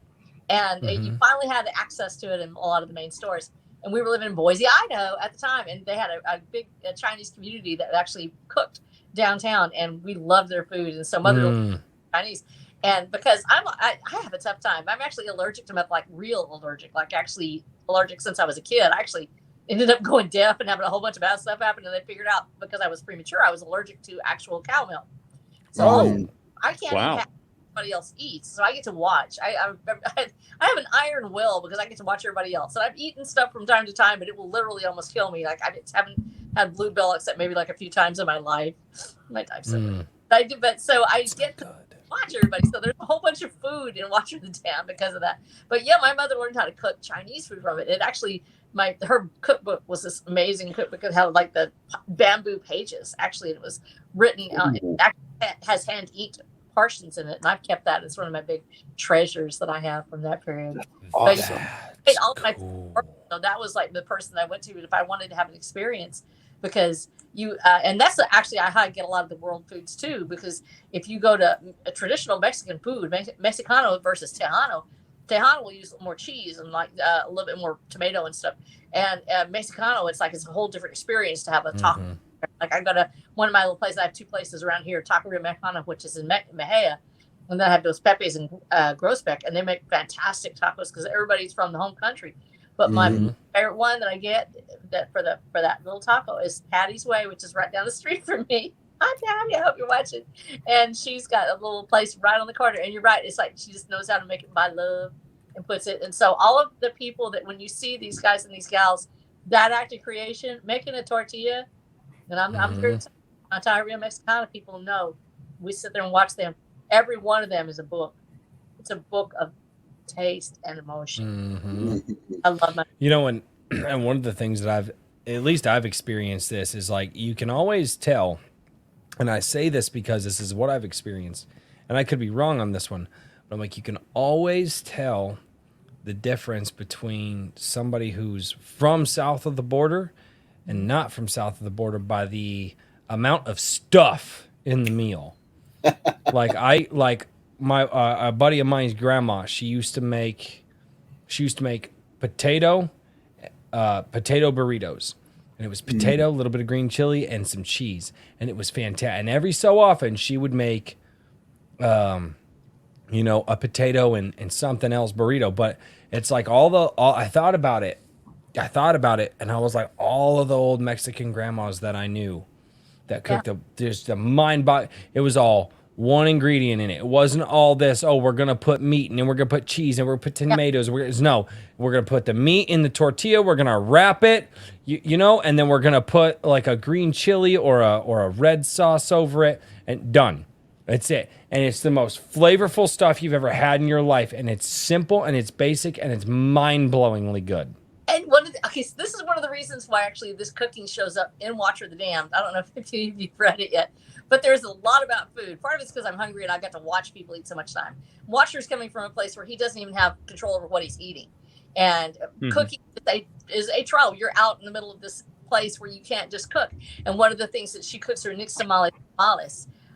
And you finally had access to it in a lot of the main stores. And we were living in Boise, Idaho at the time. And they had a big Chinese community that actually cooked downtown. And we loved their food. And so mother Chinese. And because I have a tough time. I'm actually allergic to meth, like real allergic, like actually allergic since I was a kid. I actually ended up going deaf and having a whole bunch of bad stuff happen. And they figured out because I was premature, I was allergic to actual cow milk. So I can't eat what everybody else eats. So I get to watch. I have an iron will because I get to watch everybody else. And I've eaten stuff from time to time, but it will literally almost kill me. Like I haven't had blue bill except maybe like a few times in my life. My time's I do, but so I get to watch everybody. So there's a whole bunch of food in Washington Town because of that. But yeah, my mother learned how to cook Chinese food from it. It actually, her cookbook was this amazing cookbook that had like the bamboo pages. Actually, it was written it has hand inked portions in it, and I've kept that. It's one of my big treasures that I have from that period.
Awesome.
So that was like the person I went to if I wanted to have an experience, because and that's actually how I get a lot of the world foods too, because if you go to a traditional Mexican food, Mexicano versus Tejano will use more cheese and like a little bit more tomato and stuff, and Mexicano it's a whole different experience to have a taco. Like I go to one of my little places. I have two places around here, Taqueria Mexicana, which is in Mejia, and then I have Dos Pepes in Groesbeck, and they make fantastic tacos because everybody's from the home country. But my favorite one that I get for that little taco is Patty's Way, which is right down the street from me. Hi, Patty. I hope you're watching. And she's got a little place right on the corner. And you're right. It's like she just knows how to make it by love and puts it. And so all of the people that when you see these guys and these gals, that act of creation, making a tortilla, and I'm here to Taqueria Mexicana people know we sit there and watch them. Every one of them is a book. It's a book of taste and emotion. I love my.
And one of the things that I've experienced this is like you can always tell, and I say this because this is what I've experienced, and I could be wrong on this one, but I'm like you can always tell the difference between somebody who's from south of the border and not from south of the border by the amount of stuff in the meal. My a buddy of mine's grandma, she used to make potato burritos, And it was potato, a little bit of green chili, and some cheese. And it was fantastic. And every so often, she would make, a potato and something else burrito. But it's like I thought about it. And I was like, all of the old Mexican grandmas that I knew that cooked just the mind-boggling. It was all one ingredient in it. It wasn't all this, we're going to put meat and then we're going to put cheese and we're going to put tomatoes. No, we're going to put the meat in the tortilla. We're going to wrap it, and then we're going to put like a green chili or a red sauce over it and done. That's it. And it's the most flavorful stuff you've ever had in your life. And it's simple and it's basic and it's mind-blowingly good.
And so this is one of the reasons why actually this cooking shows up in Watcher the Damned. I don't know if you've read it yet, but there's a lot about food. Part of it's because I'm hungry and I got to watch people eat so much time. Watcher's coming from a place where he doesn't even have control over what he's eating. And cooking is a trial. You're out in the middle of this place where you can't just cook. And one of the things that she cooks are nixtamales,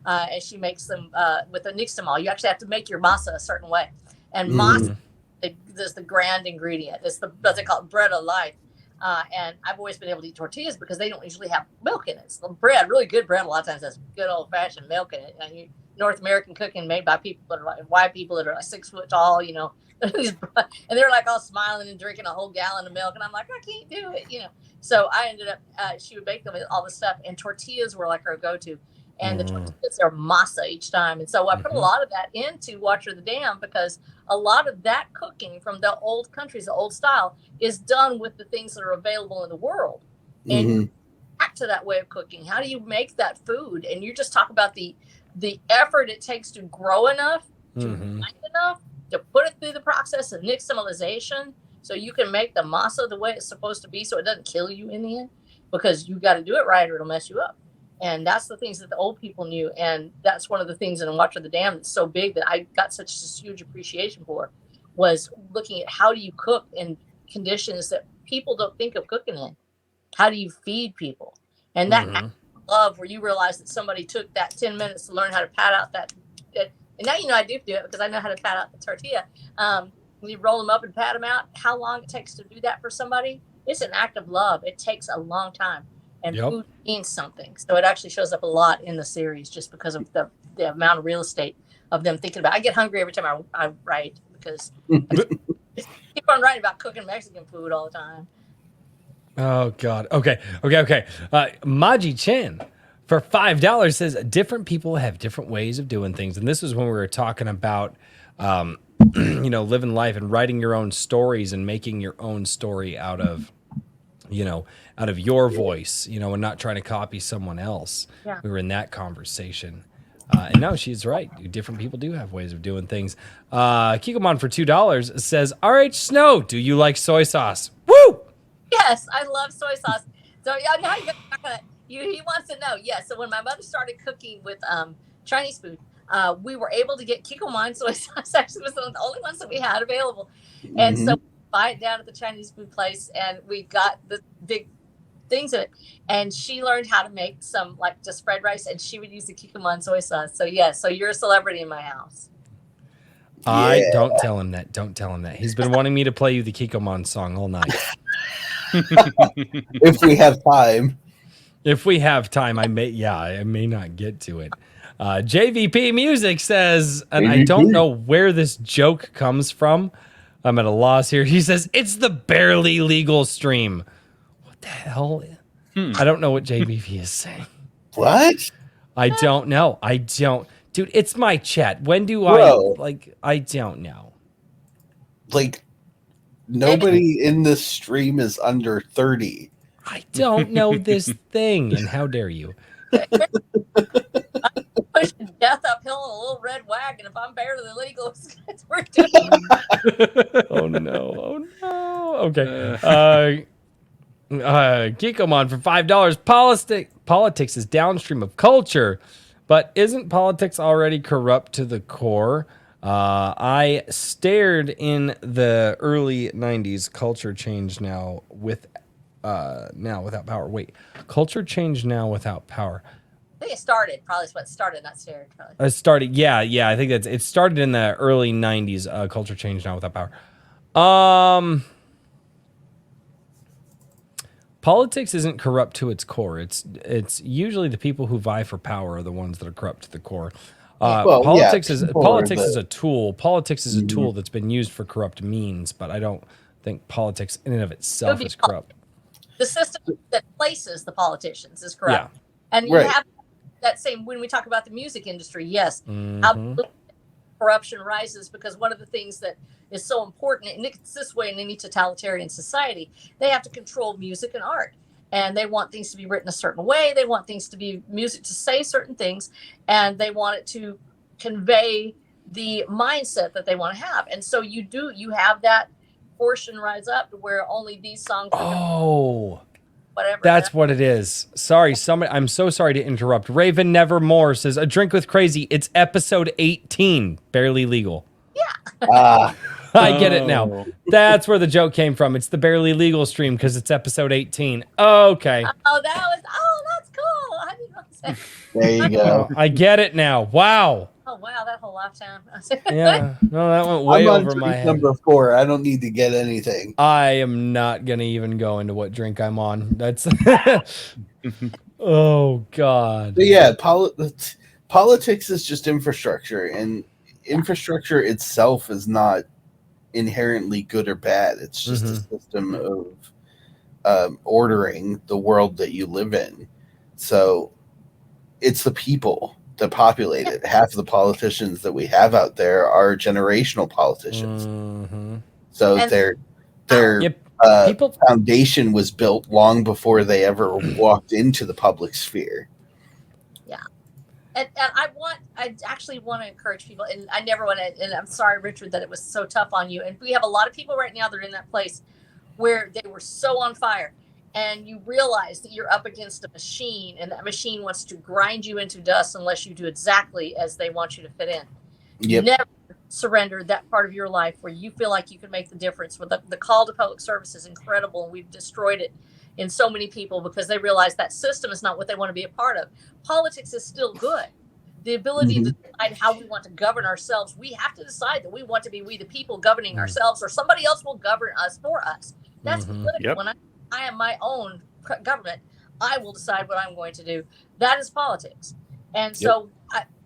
and she makes them with a nixtamal. You actually have to make your masa a certain way. And masa is the grand ingredient. It's what they call it, bread of life. And I've always been able to eat tortillas because they don't usually have milk in it. It's the bread, really good bread. A lot of times has good old fashioned milk in it. And North American cooking made by people that are like white people that are like 6 foot tall, and they're like all smiling and drinking a whole gallon of milk. And I'm like, I can't do it, So I ended up, she would bake them with all this stuff, and tortillas were like her go-to. And the tortillas are masa each time. And so I put a lot of that into Watcher the Damned because a lot of that cooking from the old countries, the old style, is done with the things that are available in the world. And back to that way of cooking. How do you make that food? And you just talk about the effort it takes to grow enough, to refine enough, to put it through the process of nixtamalization so you can make the masa the way it's supposed to be so it doesn't kill you in the end, because you got to do it right or it'll mess you up. And that's the things that the old people knew. And that's one of the things in Watcher the Damned that's so big that I got such a huge appreciation for, was looking at how do you cook in conditions that people don't think of cooking in. How do you feed people? And that act of love where you realize that somebody took that 10 minutes to learn how to pat out that. And now I do it because I know how to pat out the tortilla. When you roll them up and pat them out, how long it takes to do that for somebody, it's an act of love. It takes a long time. And food means something. So it actually shows up a lot in the series just because of the amount of real estate of them thinking about it. I get hungry every time I write because I keep on writing about cooking Mexican food all the time.
Oh, God. Okay. Maji Chen for $5 says different people have different ways of doing things. And this is when we were talking about, living life and writing your own stories and making your own story out of your voice, and not trying to copy someone else. Yeah. We were in that conversation. And no, she's right. Different people do have ways of doing things. Kikomon for $2 says, RH Snow, do you like soy sauce? Woo!
Yes, I love soy sauce. So now he wants to know. Yes, so when my mother started cooking with Chinese food, we were able to get Kikomon soy sauce. Actually, was the only ones that we had available. And so buy it down at the Chinese food place, and we got the big things of it. And she learned how to make some like just fried rice, and she would use the Kikomon soy sauce. So so you're a celebrity in my house.
Don't tell him that. Don't tell him that. He's been wanting me to play you the Kikomon song all night.
If we have time.
If we have time, I may not get to it. JVP Music says, and I don't know where this joke comes from. I'm at a loss here. He says, it's the barely legal stream. What the hell? I don't know what JVP is saying.
What?
I don't know. Dude, it's my chat. When do I don't know.
Like, nobody in this stream is under 30.
I don't know this thing, and how dare you?
Pushing death uphill in a little red wagon. If I'm barely legal, it's worth doing.
Oh no! Okay. Geekomon for $5. Politics is downstream of culture, but isn't politics already corrupt to the core? I stared in the early '90s. Culture changed now without power. Wait, culture changed now without power.
I think it started. Probably is what started, not stared. Probably.
It started. Yeah. I think it started in the early '90s. Culture changed now without power. politics isn't corrupt to its core. It's usually the people who vie for power are the ones that are corrupt to the core. Politics is a tool. Politics is a tool that's been used for corrupt means, but I don't think politics in and of itself is corrupt.
The system that places the politicians is corrupt. Yeah. And you have that same, when we talk about the music industry, yes, absolutely, corruption rises because one of the things that is so important, and it's this way in any totalitarian society, they have to control music and art. And they want things to be written a certain way. They want things to be music to say certain things, and they want it to convey the mindset that they want to have. And so you have that portion rise up to where only these songs whatever.
That's what it is. Sorry, I'm so sorry to interrupt. Raven Nevermore says, "A Drink with Crazy, it's episode 18, Barely Legal."
Yeah.
I get it now. That's where the joke came from. It's the Barely Legal stream because it's episode 18. Okay.
That's cool. I didn't know that.
There you go.
I get it now. Wow.
Oh wow, that whole lifetime.
Yeah. No, that went way over my head.
Number 4. I don't need to get anything.
I am not gonna even go into what drink I'm on. That's oh God.
But yeah, politics is just infrastructure, and infrastructure itself is not inherently good or bad. It's just a system of ordering the world that you live in. So it's the people that populate it. Half of the politicians that we have out there are generational politicians. So their foundation was built long before they ever walked into the public sphere.
Yeah. And I actually want to encourage people, and I never want to, and I'm sorry, Richard, that it was so tough on you. And we have a lot of people right now that are in that place where they were so on fire, and you realize that you're up against a machine, and that machine wants to grind you into dust unless you do exactly as they want you to fit in.
Yep.
Never surrender that part of your life where you feel like you can make the difference. With the call to public service is incredible, and we've destroyed it in so many people because they realize that system is not what they want to be a part of. Politics is still good. The ability to decide how we want to govern ourselves, we have to decide that we want to be we the people governing ourselves, or somebody else will govern us for us. That's political.
Yep.
When I am my own government, I will decide what I'm going to do. That is politics. And so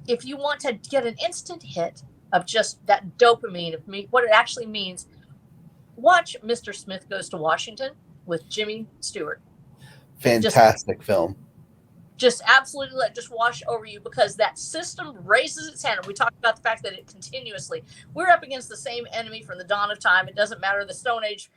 if you want to get an instant hit of just that dopamine of what it actually means, watch Mr. Smith Goes to Washington with Jimmy Stewart.
Fantastic film.
Just absolutely let just wash over you, because that system raises its hand. And we talked about the fact that it continuously, we're up against the same enemy from the dawn of time. It doesn't matter. The Stone Age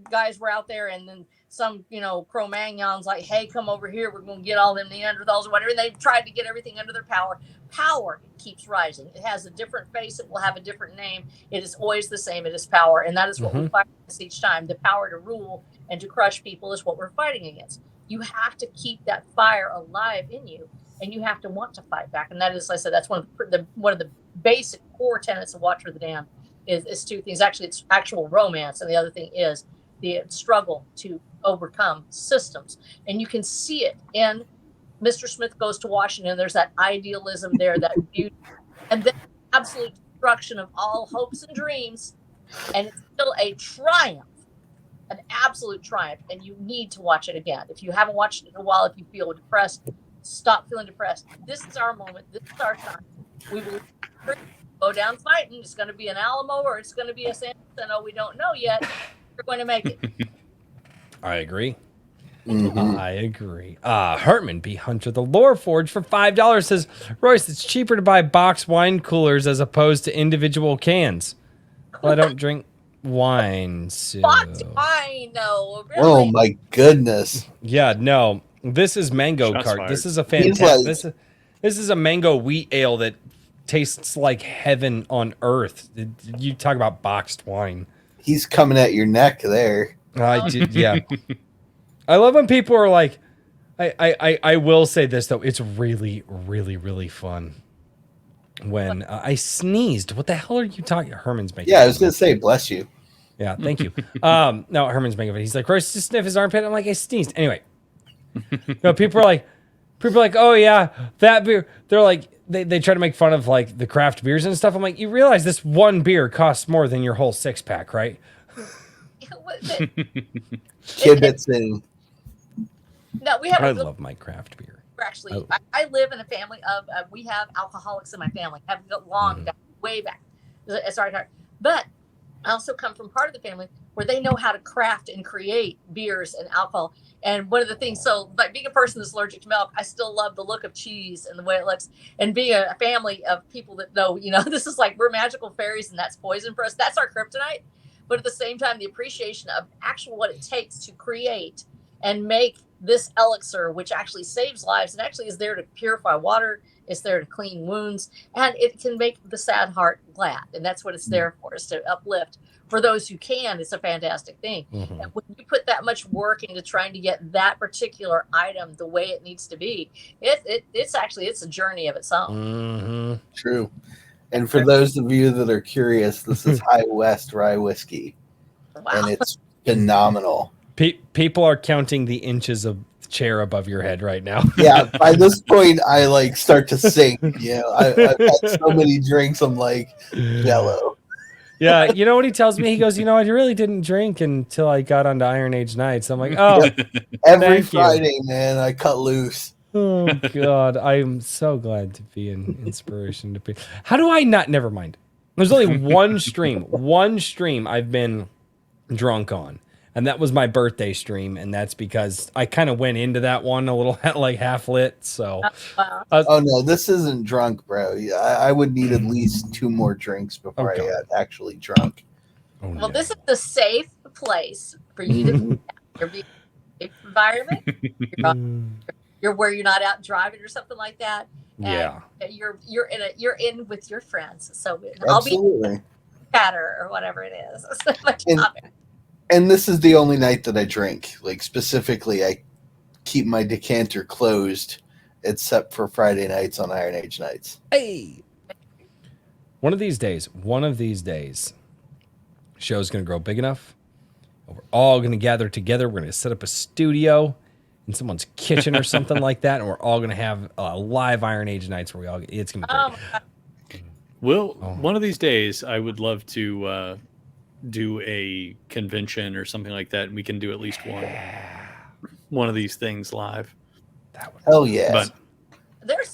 guys were out there, and then some, Cro-Magnons like, hey, come over here. We're going to get all them Neanderthals or whatever. And they've tried to get everything under their power. Power keeps rising. It has a different face. It will have a different name. It is always the same. It is power. And that is what we fight against each time. The power to rule and to crush people is what we're fighting against. You have to keep that fire alive in you, and you have to want to fight back. And that is, like I said, that's one of the basic core tenets of Watch for the Dam is two things. Actually, it's actual romance, and the other thing is the struggle to overcome systems. And you can see it in Mr. Smith Goes to Washington. There's that idealism there, that beauty, and then absolute destruction of all hopes and dreams. And it's still a triumph. An absolute triumph, and you need to watch it again. If you haven't watched it in a while, if you feel depressed, stop feeling depressed. This is our moment. This is our time. We will go down fighting. It's going to be an Alamo, or it's going to be a San Jacinto. We don't know yet. We're going to make it.
I agree. I agree. Hartman B. Hunter, the Lore Forge, for $5 says, Royce, it's cheaper to buy box wine coolers as opposed to individual cans. Well, I don't drink wine. So.
Box wine, no. Really?
Oh my goodness.
Yeah, no. This is mango cart. This is a fantastic. This is a mango wheat ale that tastes like heaven on earth. You talk about boxed wine.
He's coming at your neck there.
I do, yeah. I love when people are like, I will say this though, it's really, really, really fun. When I sneezed, what the hell are you talking? Herman's making.
Yeah, I was gonna say, bless you.
Yeah, thank you. No, Herman's making it. He's like, Royce, just sniff his armpit. I'm like, I sneezed. Anyway, people are like, oh yeah, that beer. They're like, they try to make fun of like the craft beers and stuff. I'm like, you realize this one beer costs more than your whole 6-pack, right?
Kibitzing.
No, we have.
I love my craft beer.
We're actually, I live in a family of. We have alcoholics in my family. Have long back, way back. Sorry, but I also come from part of the family where they know how to craft and create beers and alcohol. And one of the things, so like being a person that's allergic to milk, I still love the look of cheese and the way it looks. And being a family of people that know, this is like we're magical fairies and that's poison for us. That's our kryptonite. But at the same time, the appreciation of actual what it takes to create and make this elixir, which actually saves lives and actually is there to purify water, it's there to clean wounds, and it can make the sad heart glad. And that's what it's there for, is to uplift. For those who can, it's a fantastic thing. And when you put that much work into trying to get that particular item the way it needs to be, it's a journey of its own.
True. And for those of you that are curious, this is High West Rye Whiskey. Wow. And it's phenomenal.
People are counting the inches of chair above your head right now.
Yeah, by this point, I start to sink. I've had so many drinks, I'm like jello.
Yeah, you know what he tells me? He goes, I really didn't drink until I got onto Iron Age Nights. I'm like, oh,
every Friday, man, I cut loose.
Oh God, I am so glad to be an inspiration to people. How do I not? Never mind. There's only one stream I've been drunk on, and that was my birthday stream, and that's because I kind of went into that one a little like half lit. So,
oh no, this isn't drunk, bro. I would need at least 2 more drinks before I got actually drunk.
Oh, well, this is the safe place for you to your safe environment. You're where you're not out driving or something like that. And you're in with your friends. So I'll be chatter or whatever it is.
And this is the only night that I drink. Like specifically, I keep my decanter closed, except for Friday nights on Iron Age nights.
Hey, one of these days, show's gonna grow big enough. We're all gonna gather together. We're gonna set up a studio in someone's kitchen or something like that, and we're all gonna have live Iron Age nights where it's gonna be great.
One of these days, I would love to do a convention or something like that, and we can do at least one of these things live.
Hell yeah!
But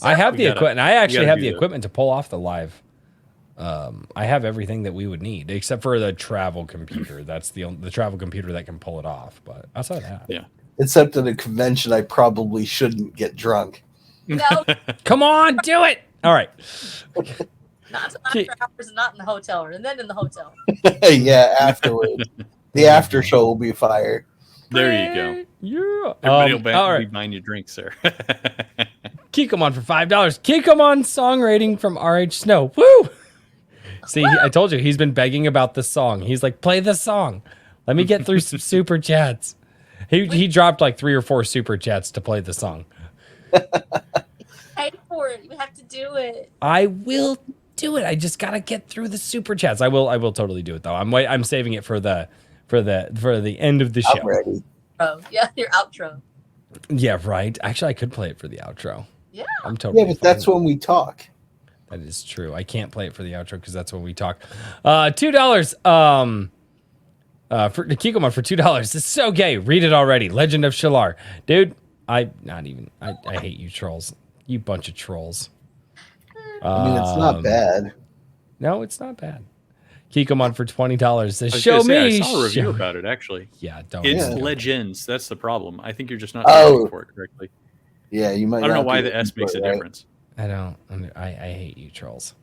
I have the equipment. I actually have the equipment to pull off the live. I have everything that we would need, except for the travel computer. That's the travel computer that can pull it off. But outside of that,
Except at a convention, I probably shouldn't get drunk.
No.
Come on, do it. All right.
Not after hours and not in the hotel room, and then in the hotel.
Yeah, afterwards. The after show will be fire.
There you go.
Yeah.
Everybody will be buying you drinks, sir.
Kikomon for $5. Kikomon song rating from RH Snow. Woo! See, I told you, he's been begging about the song. He's like, play the song. Let me get through some super chats. He dropped like 3 or 4 super chats to play the song.
Pay for it. You have to do it.
I will do it. I just gotta get through the super chats. I will totally do it though. I'm saving it for the end of the show.
I'm ready.
Oh yeah, your outro.
Yeah, right. Actually, I could play it for the outro.
Yeah.
I'm totally.
Yeah, but that's when we talk.
That is true. I can't play it for the outro because that's when we talk. $2. For Kikomon for $2. It's so gay. Read it already. Legend of Shalar. Dude, I hate you trolls. You bunch of trolls.
I mean, it's not bad.
No, it's not bad. Kikomon for $20 says, show me.
I saw a review about it, actually.
Yeah, don't.
It's Legends. That's the problem. I think you're just not looking for it correctly.
Yeah, you might.
I don't know why the S makes a difference.
I don't. I hate you trolls.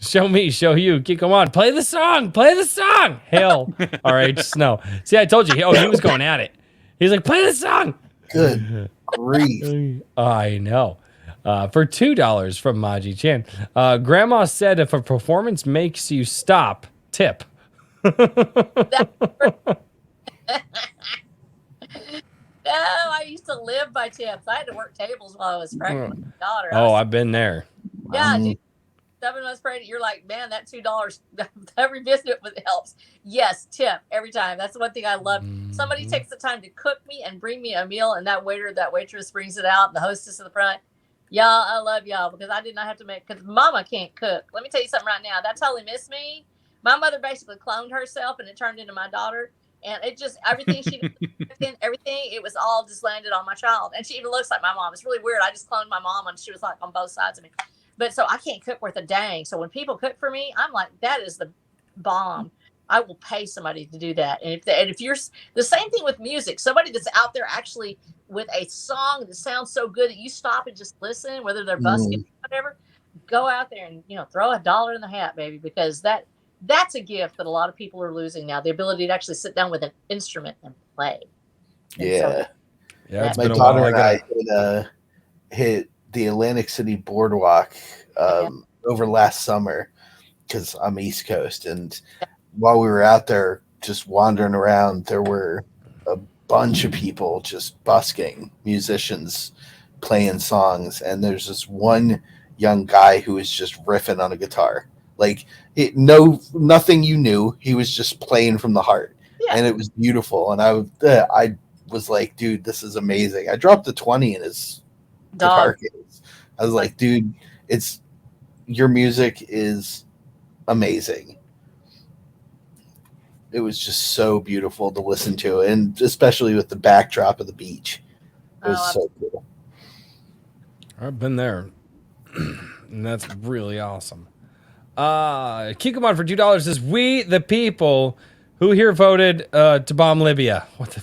Show me, show you. Kikomon, play the song. Play the song. Hail. RH Snow. See, I told you. He was going at it. He's like, play the song.
Good grief.
I know. For $2 from Maji Chan. Grandma said if a performance makes you stop, tip.
No, I used to live by tips. I had to work tables while I was pregnant with my daughter.
I've been there.
Yeah, dude. 7 months pregnant, you're like, man, that $2 every visit helps. Yes, tip every time. That's the one thing I love. Somebody takes the time to cook me and bring me a meal, and that waitress brings it out, and the hostess in the front. Y'all, I love y'all because I did not have to make, because mama can't cook. Let me tell you something right now. That totally missed me. My mother basically cloned herself, and it turned into my daughter. And it just, everything she did, everything, it was all just landed on my child. And she even looks like my mom. It's really weird. I just cloned my mom and she was like on both sides of me. But so I can't cook worth a dang. So when people cook for me, I'm like, that is the bomb. I will pay somebody to do that. And if you're the same thing with music, somebody that's out there actually with a song that sounds so good that you stop and just listen, whether they're busking or whatever, go out there and, throw $1 in the hat, baby, because that's a gift that a lot of people are losing now. The ability to actually sit down with an instrument and play.
Yeah.
It's
my
been a
daughter
while.
and I hit the Atlantic City Boardwalk over last summer because I'm East Coast. And while we were out there just wandering around, there were a bunch of people just busking, musicians playing songs. And there's this one young guy who was just riffing on a guitar. Like nothing you knew. He was just playing from the heart. Yeah. And it was beautiful. And I was like, dude, this is amazing. I dropped the 20 in his guitar case. I was like, dude, your music is amazing. It was just so beautiful to listen to, and especially with the backdrop of the beach. It was so cool.
I've been there, and that's really awesome. Kikumon for $2 says, "We the people who here voted to bomb Libya." What the?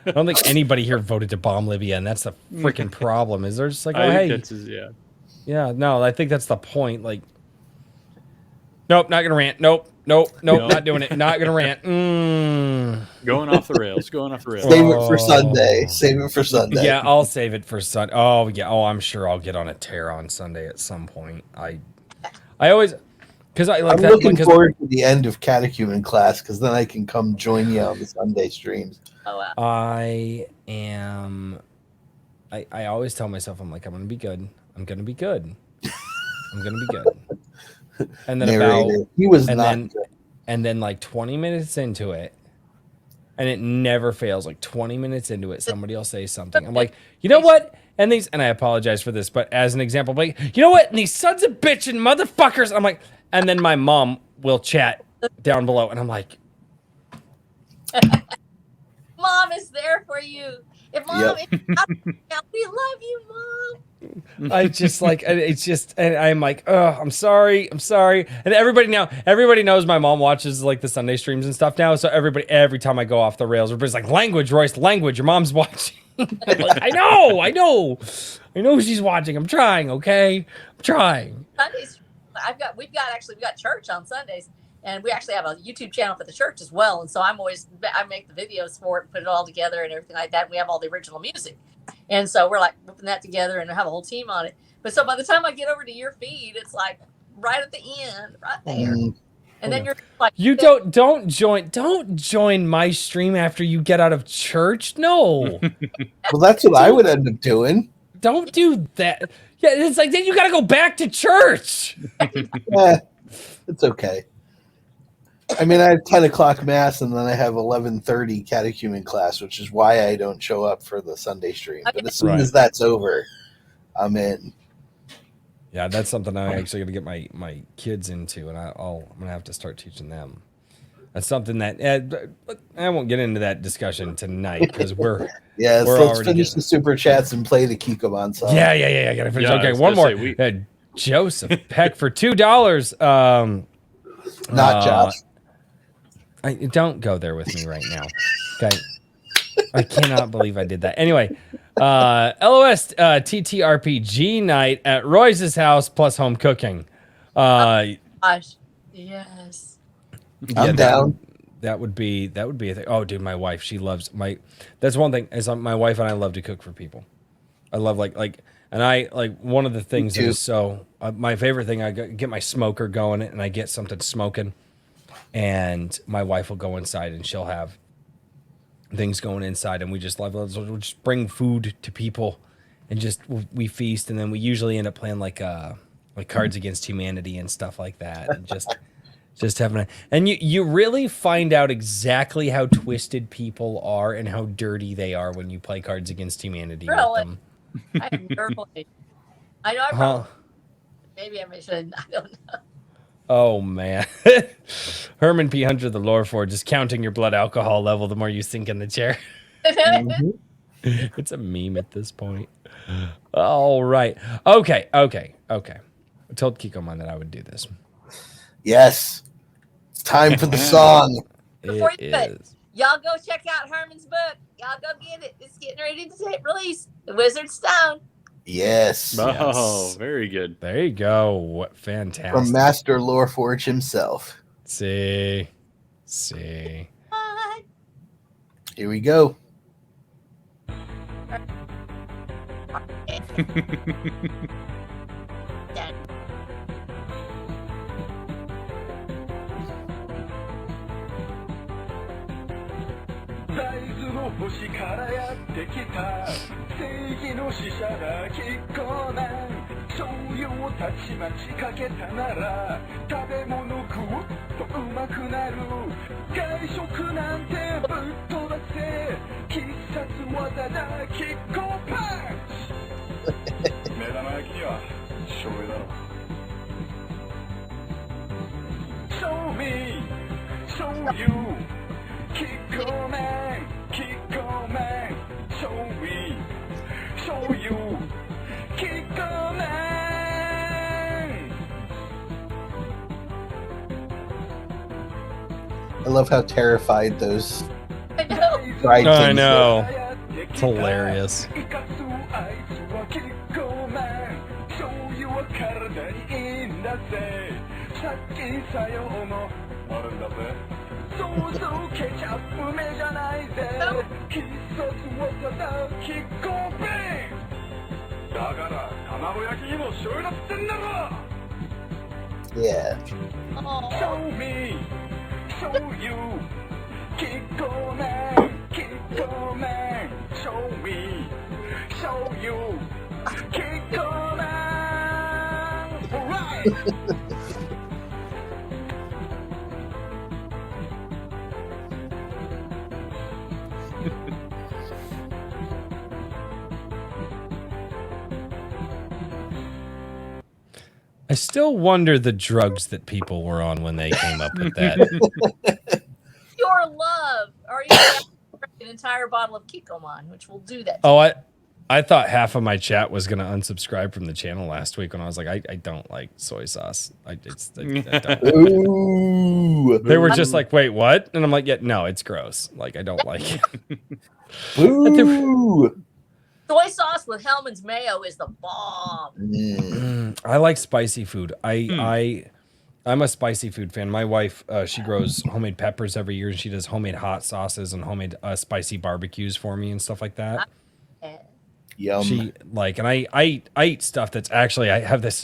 I don't think anybody here voted to bomb Libya, and that's the freaking problem. Is they're just like, oh hey, yeah, no, I think that's the point. Like, nope, not gonna rant. Nope, not doing it. Not gonna rant.
Going off the rails.
Save it for Sunday.
Yeah, I'll save it for Sunday. Oh yeah. Oh, I'm sure I'll get on a tear on Sunday at some point. I always, because I'm
looking forward to the end of catechumen class because then I can come join you on the Sunday streams.
Oh wow.
I always tell myself, I'm like, I'm gonna be good. I'm gonna be good. And then and then like 20 minutes into it, and it never fails. Like 20 minutes into it, somebody will say something. I'm like, you know what? And I apologize for this, but as an example, like, you know what? And these sons of bitchin' motherfuckers. I'm like, and then my mom will chat down below, and I'm like,
Mom is there for you. If Mom, we love you, Mom.
I just like, it's just, and I'm like, oh, I'm sorry. And everybody knows my mom watches like the Sunday streams and stuff now. So every time I go off the rails, everybody's like, language, Royce, language, your mom's watching. Like, I know she's watching. I'm trying. Okay. I'm trying.
Sundays, we've got church on Sundays. And we actually have a YouTube channel for the church as well. And so I make the videos for it and put it all together and everything like that. And we have all the original music. And so we're like putting that together and have a whole team on it. But so by the time I get over to your feed, it's like right at the end, right there. And then you're like,
you don't join my stream after you get out of church. No.
Well, that's what I would end up doing.
Don't do that. Yeah, it's like then you got to go back to church.
Yeah, it's okay. I mean, I have 10 o'clock mass, and then I have 11:30 catechumen class, which is why I don't show up for the Sunday stream. But as soon as that's over, I'm in.
Yeah, that's something I'm actually going to get my kids into, and I'm going to have to start teaching them. That's something that I won't get into that discussion tonight because we're
let's finish the super chats and play the Kikumon song.
Yeah. I got to finish. Okay, one more. Joseph Peck for $2.
Not Josh.
Don't go there with me right now. Okay. I cannot believe I did that. Anyway, LOS TTRPG night at Royce's house plus home cooking.
Gosh, yes.
I'm down.
That would be a thing. Oh, dude, my wife, she loves that's one thing is my wife and I love to cook for people. I love and I like one of the things that is so my favorite thing. I get my smoker going and I get something smoking, and my wife will go inside and she'll have things going inside, and we just love it. So we'll just bring food to people, and we feast, and then we usually end up playing like Cards Against Humanity and stuff like that, and just having and you really find out exactly how twisted people are and how dirty they are when you play Cards Against Humanity with them.
I know. Maybe I should. I don't know.
Oh man. Herman P. Hunter, the lore for just counting your blood alcohol level the more you sink in the chair.
Mm-hmm.
It's a meme at this point. All right. Okay. I told Kikoman that I would do this.
Yes. It's time for the song.
Before
It
you do it,
is.
y'all go check out Herman's book. Y'all go get it. It's getting ready to hit release. The Wizard Stone.
Yes.
Oh,
Yes.
very good.
There you go. What fantastic.
From Master Loreforge himself.
See.
Bye.
Here we go.
Done.
大豆の星からやってきた正義の使者だキッコーマン醤油をたちまちかけたなら食べ物食うとうまくなる外食なんてぶっ飛ばせ必殺技だキッコーパンチ目玉焼きには醤油だろ Show me 醤油 Kikoman, show me, show you, Kikoman.
I love how terrified those
I know.
bride
I
things
know. It's hilarious.
想像ケチャップ目じゃないぜ必殺技だキッコーベンだから卵焼きにも醤油だっつってんだろ
Yeah.
Oh.
Show me, show you, Kikoman, Kikoman, show me, show you, Kikoman. Alright.
I still wonder the drugs that people were on when they came up with that.
Your love. Or you can an entire bottle of Kikoman, which will do that.
Oh, I thought half of my chat was going to unsubscribe from the channel last week when I was like, I don't like soy sauce. I don't.
Ooh.
They were just like, wait, what? And I'm like, yeah, no, it's gross. Like, I don't like it.
Ooh.
Soy sauce with Hellman's mayo is the bomb.
I like spicy food. I'm a spicy food fan. My wife, she grows homemade peppers every year, and she does homemade hot sauces and homemade spicy barbecues for me and stuff like that.
Yum.
She like, and I eat stuff that's actually, I have this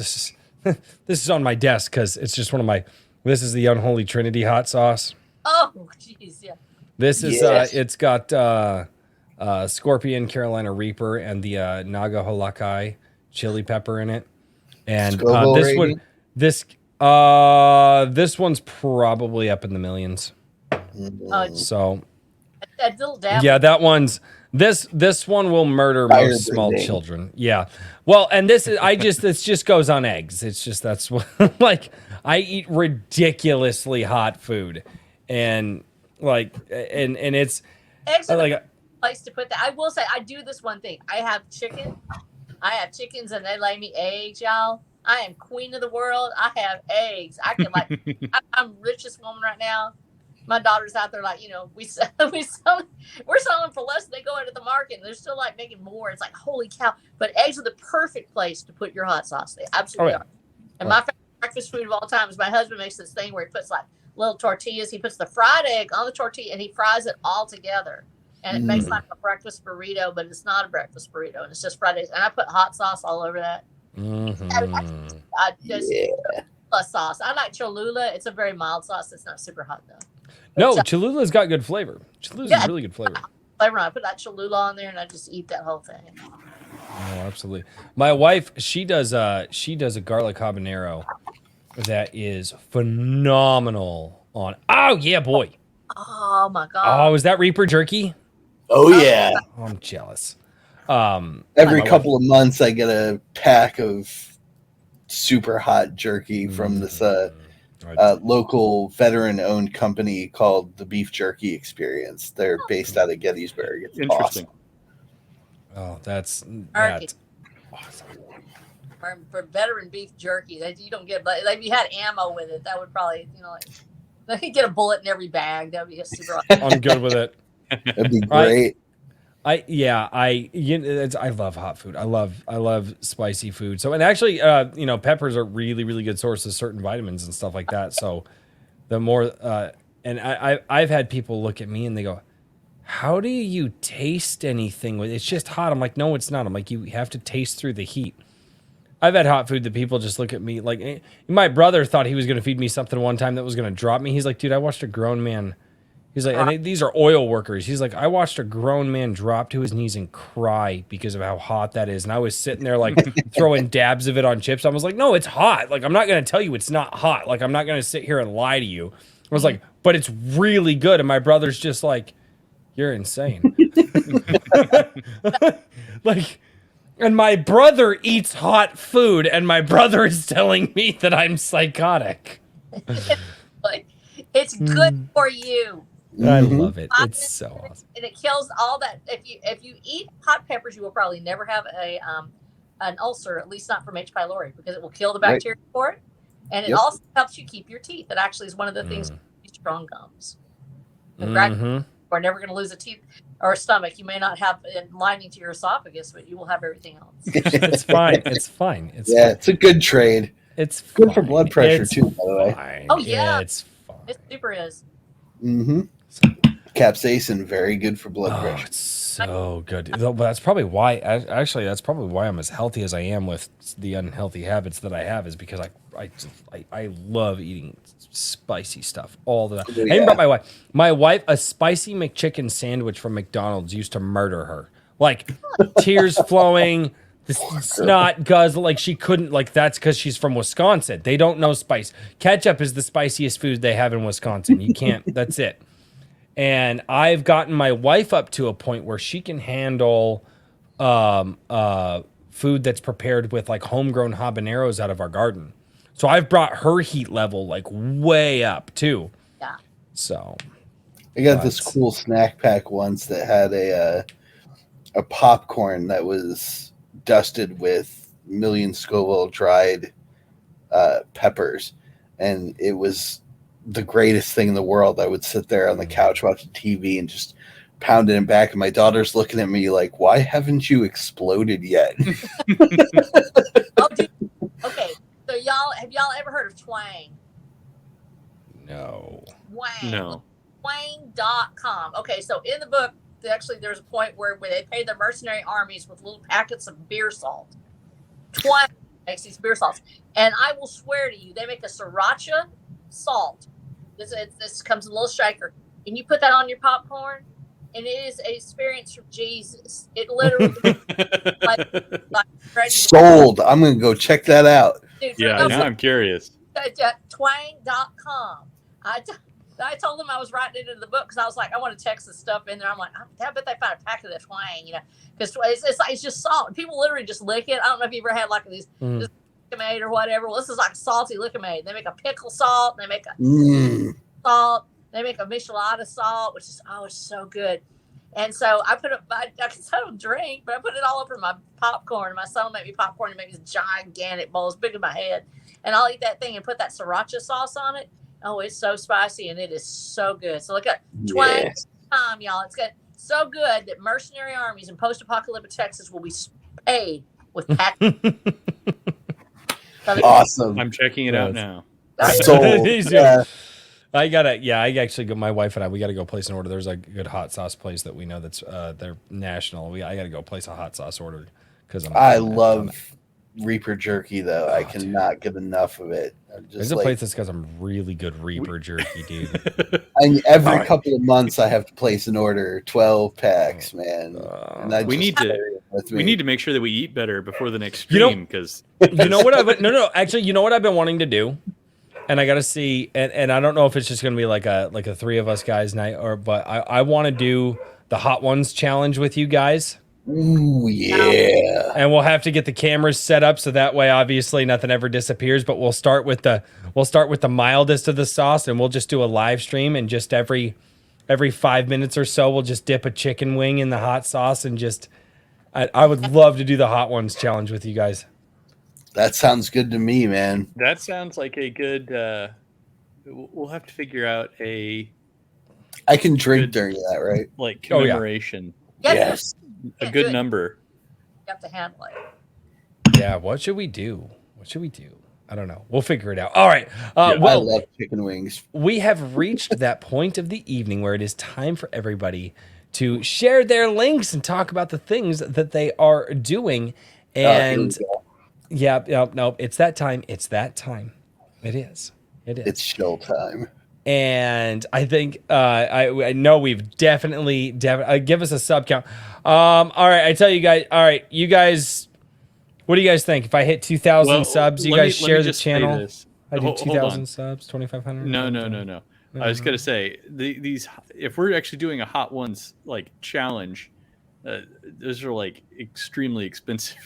this is on my desk because it's just one of my. This is the Unholy Trinity hot sauce.
Oh, jeez, yeah.
This is
Yes.
it's got Scorpion, Carolina Reaper, and the Naga Holakai chili pepper in it. And
Scoville
this
rating?
one, this one's probably up in the millions. So
That little dab.
yeah, that one's this one will murder most small
Fire-breathing.
children. Yeah. Well, and this is this just goes on eggs. It's just that's what like I eat ridiculously hot food, and like and it's
Eggs are
like
the place to put that. I will say, I do this one thing. I have chicken. I have chickens and they lay me eggs, y'all. I am queen of the world. I have eggs. I can I'm richest woman right now. My daughter's out there like, we're selling for less than they go into the market, and they're still like making more. It's like, holy cow. But eggs are the perfect place to put your hot sauce. They absolutely are. And my favorite breakfast food of all time is my husband makes this thing where he puts like little tortillas. He puts the fried egg on the tortilla and he fries it all together. And it makes like a breakfast burrito, but it's not a breakfast burrito, and it's just fried eggs. And I put hot sauce all over that. I just plus sauce. I like Cholula. It's a very mild sauce. It's not super hot though.
no, Cholula's got good flavor. Cholula's really good flavor.
Flavor. I put that Cholula on there, and I just eat that whole thing.
Oh, absolutely. My wife, she does a garlic habanero that is phenomenal on. Oh yeah, boy.
Oh my god.
Oh, is that Reaper jerky?
Oh yeah.
Oh, I'm jealous.
Every couple of months, I get a pack of super hot jerky from this local veteran-owned company called the Beef Jerky Experience. They're based out of Gettysburg. It's
Interesting.
Awesome.
Oh, that's awesome.
For veteran beef jerky, you don't get, like, if you had ammo with it, that would probably, like, you get a bullet in every bag. That would be a super awesome.
I'm good with it.
That'd be great.
I love hot food. I love spicy food. So, and actually, peppers are really, really good sources of certain vitamins and stuff like that. So the more, and I've had people look at me and they go, how do you taste anything with it's just hot? I'm like, no, it's not. I'm like, you have to taste through the heat. I've had hot food that people just look at me like, my brother thought he was going to feed me something one time that was going to drop me. He's like, dude, I watched a grown man. He's like, and these are oil workers. He's like, I watched a grown man drop to his knees and cry because of how hot that is. And I was sitting there like throwing dabs of it on chips. I was like, no, it's hot. Like, I'm not going to tell you it's not hot. Like, I'm not going to sit here and lie to you. I was like, but it's really good. And my brother's just like, you're insane. Like, and my brother eats hot food, and my brother is telling me that I'm psychotic.
It's good for you.
I love it. It's so awesome.
And it kills all that. If you eat hot peppers, you will probably never have an ulcer, at least not from H. pylori, because it will kill the bacteria for it. And it also helps you keep your teeth. That actually is one of the things that keeps strong gums. We're never going to lose a teeth or a stomach. You may not have a lining to your esophagus, but you will have everything else.
It's fine. It's fine.
It's a good trade.
It's
good for blood pressure too, by the way.
Fine.
Oh yeah,
it's fine.
It super is.
Capsaicin, very good for blood pressure.
It's so good. But that's probably why. Actually, that's probably why I'm as healthy as I am with the unhealthy habits that I have. Is because I love eating spicy stuff all the time. I even brought my wife. My wife, a spicy McChicken sandwich from McDonald's used to murder her. Like tears flowing, the snot guzzle. Like she couldn't. Like that's because she's from Wisconsin. They don't know spice. Ketchup is the spiciest food they have in Wisconsin. You can't. That's it. And I've gotten my wife up to a point where she can handle food that's prepared with like homegrown habaneros out of our garden. So I've brought her heat level like way up too.
Yeah.
So
I got this cool snack pack once that had a popcorn that was dusted with million Scoville dried peppers, and it was the greatest thing in the world. I would sit there on the couch watching TV and just pound it in back, and my daughter's looking at me like, why haven't you exploded yet?
Okay, so have y'all ever heard of Twang?
No.
Twang.
No.
Twang.com. Okay, so in the book, actually there's a point where they pay their mercenary armies with little packets of beer salt. Twang makes these beer salts. And I will swear to you, they make a sriracha salt. This comes in a little shaker. And you put that on your popcorn, and it is an experience from Jesus. It literally like
sold. I'm going to go check that out.
Dude, yeah, now I'm curious.
Twang.com. I told them I was writing it into the book because I was like, I want to text this stuff in there. I'm like, I bet they find a pack of that Twang, because it's just salt. People literally just lick it. I don't know if you ever had like these Lickimade or whatever. Well, this is like salty Lickimade. They make a pickle salt. They make a salt. They make a michelada salt, which is it's so good. And so I put I don't drink, but I put it all over my popcorn. My son will make me popcorn and make this gigantic bowl as big as my head, and I'll eat that thing and put that sriracha sauce on it. Oh, it's so spicy and it is so good. So look at Twang.com, y'all. It's got so good that mercenary armies in post-apocalyptic Texas will be paid with package.
Awesome.
I'm checking it out now.
Sold. Yeah.
I actually go. My wife and we got to go place an order. There's a good hot sauce place that we know that's they're national. I got to go place a hot sauce order because
I love Reaper jerky though. I cannot get enough of it.
There's a place that's got some really good Reaper jerky, dude.
And every couple of months I have to place an order, 12 packs, man. And
we need to make sure that we eat better before the next
You
stream
know what actually, you know what I've been wanting to do? And I got to see, and I don't know if it's just going to be like a 3 of us guys night, but I want to do the Hot Ones challenge with you guys.
Ooh, yeah.
And we'll have to get the cameras set up so that way, obviously, nothing ever disappears. But we'll start with the mildest of the sauce, and we'll just do a live stream. And just every 5 minutes or so, we'll just dip a chicken wing in the hot sauce and just. I would love to do the hot ones challenge with you guys.
That sounds good to me, man.
That sounds like a good. We'll have to figure out a.
I can drink during that, right?
Like commemoration.
Yes.
A good number.
You have to handle it.
Yeah, what should we do? I don't know. We'll figure it out. All right.
I love chicken wings.
We have reached that point of the evening where it is time for everybody to share their links and talk about the things that they are doing. And no, it's that time. It is.
It's show time.
And I think I know we've definitely give us a sub count. All right, I tell you guys. All right, you guys, what do you guys think? If I hit 2,000 subs, you guys share the channel. I do 2,000 subs, 2,500.
No. I was gonna say these. If we're actually doing a hot ones like challenge, those are like extremely expensive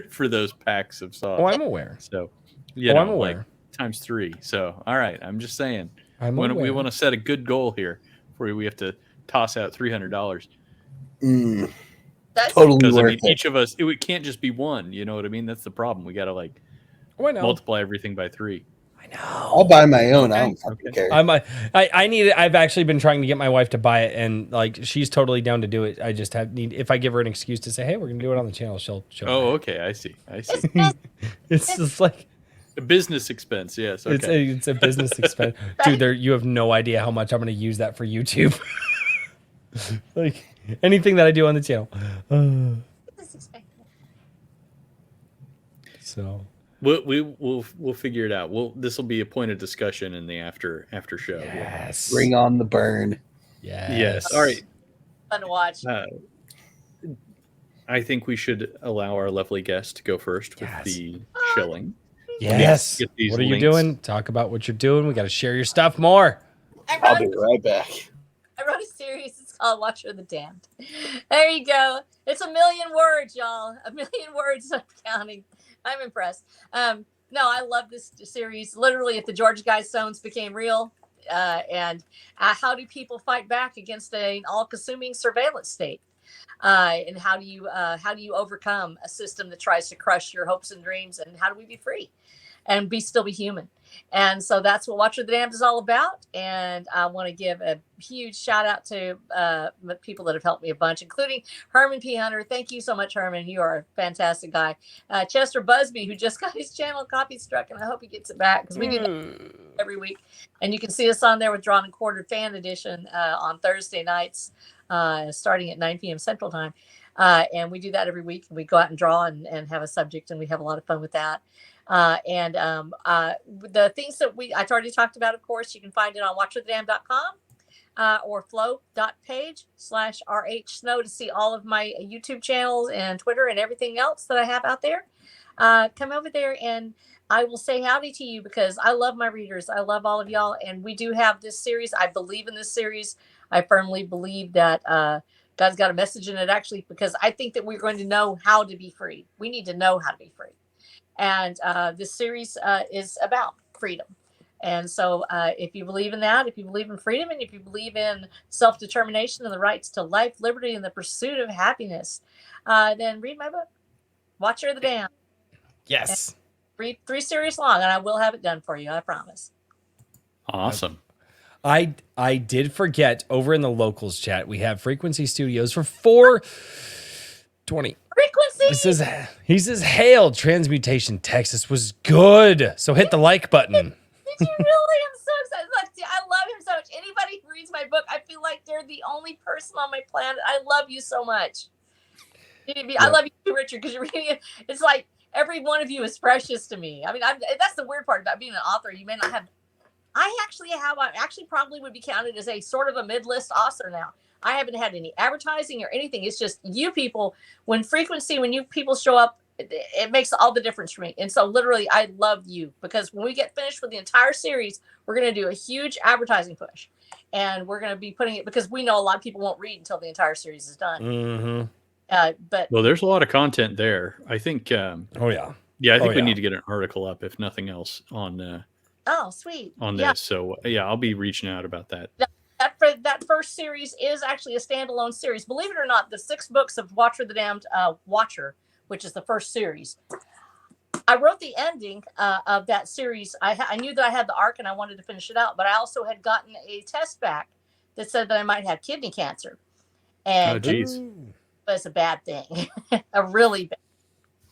for those packs of sauce.
Oh, I'm aware.
So,
I'm aware.
Like times 3. So, all right, I'm just saying.
When
we want to set a good goal here, before we have to toss out $300.
That's
Totally worth it.
Each of us, it can't just be one. You know what I mean? That's the problem. We got to multiply everything by 3.
I know.
I'll buy my own. I don't fucking care.
I need it. I've actually been trying to get my wife to buy it, and like she's totally down to do it. I just need if I give her an excuse to say, "Hey, we're gonna do it on the channel," she'll.
Oh, okay. I see.
It's just like
a business expense. Yes. Okay.
It's a business expense, dude. You have no idea how much I'm gonna use that for YouTube. Like anything that I do on the channel. So.
We'll figure it out. This will be a point of discussion in the after show.
Yes.
Bring on the burn.
Yes. All right.
fun to watch.
I think we should allow our lovely guest to go first with the shilling.
Yes.
What
are you doing? Talk about what you're doing. We got to share your stuff more.
I'll be right back.
I wrote a series. It's called Watcher of the Damned. There you go. It's 1 million words, y'all. 1 million words. I'm counting. I'm impressed. No, I love this series. Literally, if the Georgia Guidestones became real, and how do people fight back against an all-consuming surveillance state? And how do you overcome a system that tries to crush your hopes and dreams? And how do we be free and still be human? And so that's what Watcher of the Damned is all about. And I want to give a huge shout out to people that have helped me a bunch, including Herman P. Hunter. Thank you so much, Herman. You are a fantastic guy. Chester Busby, who just got his channel copy struck, and I hope he gets it back because we do that every week. And you can see us on there with Drawn and Quartered Fan Edition on Thursday nights, starting at 9 p.m. Central Time. And we do that every week. And we go out and draw and have a subject, and we have a lot of fun with that. The things that I already talked about, of course, you can find it on watchofthedamned.com or flow.page/RH Snow to see all of my YouTube channels and Twitter and everything else that I have out there. Come over there and I will say howdy to you because I love my readers. I love all of y'all. And we do have this series. I believe in this series. I firmly believe that God's got a message in it, actually, because I think that we're going to know how to be free. We need to know how to be free. And this series is about freedom. And so if you believe in that, if you believe in freedom, and if you believe in self-determination and the rights to life, liberty, and the pursuit of happiness, then read my book, Watcher of the Damned.
Yes.
And read 3 series long, and I will have it done for you. I promise.
Awesome.
I did forget over in the locals chat, we have Frequency Studios for 420.
Frequency.
He says, hail, Transmutation Texas was good. So hit the like button.
Did you really? I'm so excited. Look, I love him so much. Anybody who reads my book, I feel like they're the only person on my planet. I love you so much. I love you too, Richard, because you're reading it. It's like every one of you is precious to me. I mean, that's the weird part about being an author. You may not have. I actually probably would be counted as a sort of a mid-list author now. I haven't had any advertising or anything. It's just you people. When you people show up, it makes all the difference for me. And so literally, I love you because when we get finished with the entire series, we're going to do a huge advertising push. And we're going to be putting it because we know a lot of people won't read until the entire series is done.
Mm-hmm.
But
well, there's a lot of content there. I think.
Oh yeah.
Yeah, I think we need to get an article up, if nothing else, on.
Oh, sweet.
On this, so yeah, I'll be reaching out about that.
That first series is actually a standalone series. Believe it or not, the 6 books of Watcher the Damned Watcher, which is the first series. I wrote the ending of that series. I knew that I had the arc and I wanted to finish it out, but I also had gotten a test back that said that I might have kidney cancer. And
oh, geez.
it was a bad thing, a really bad.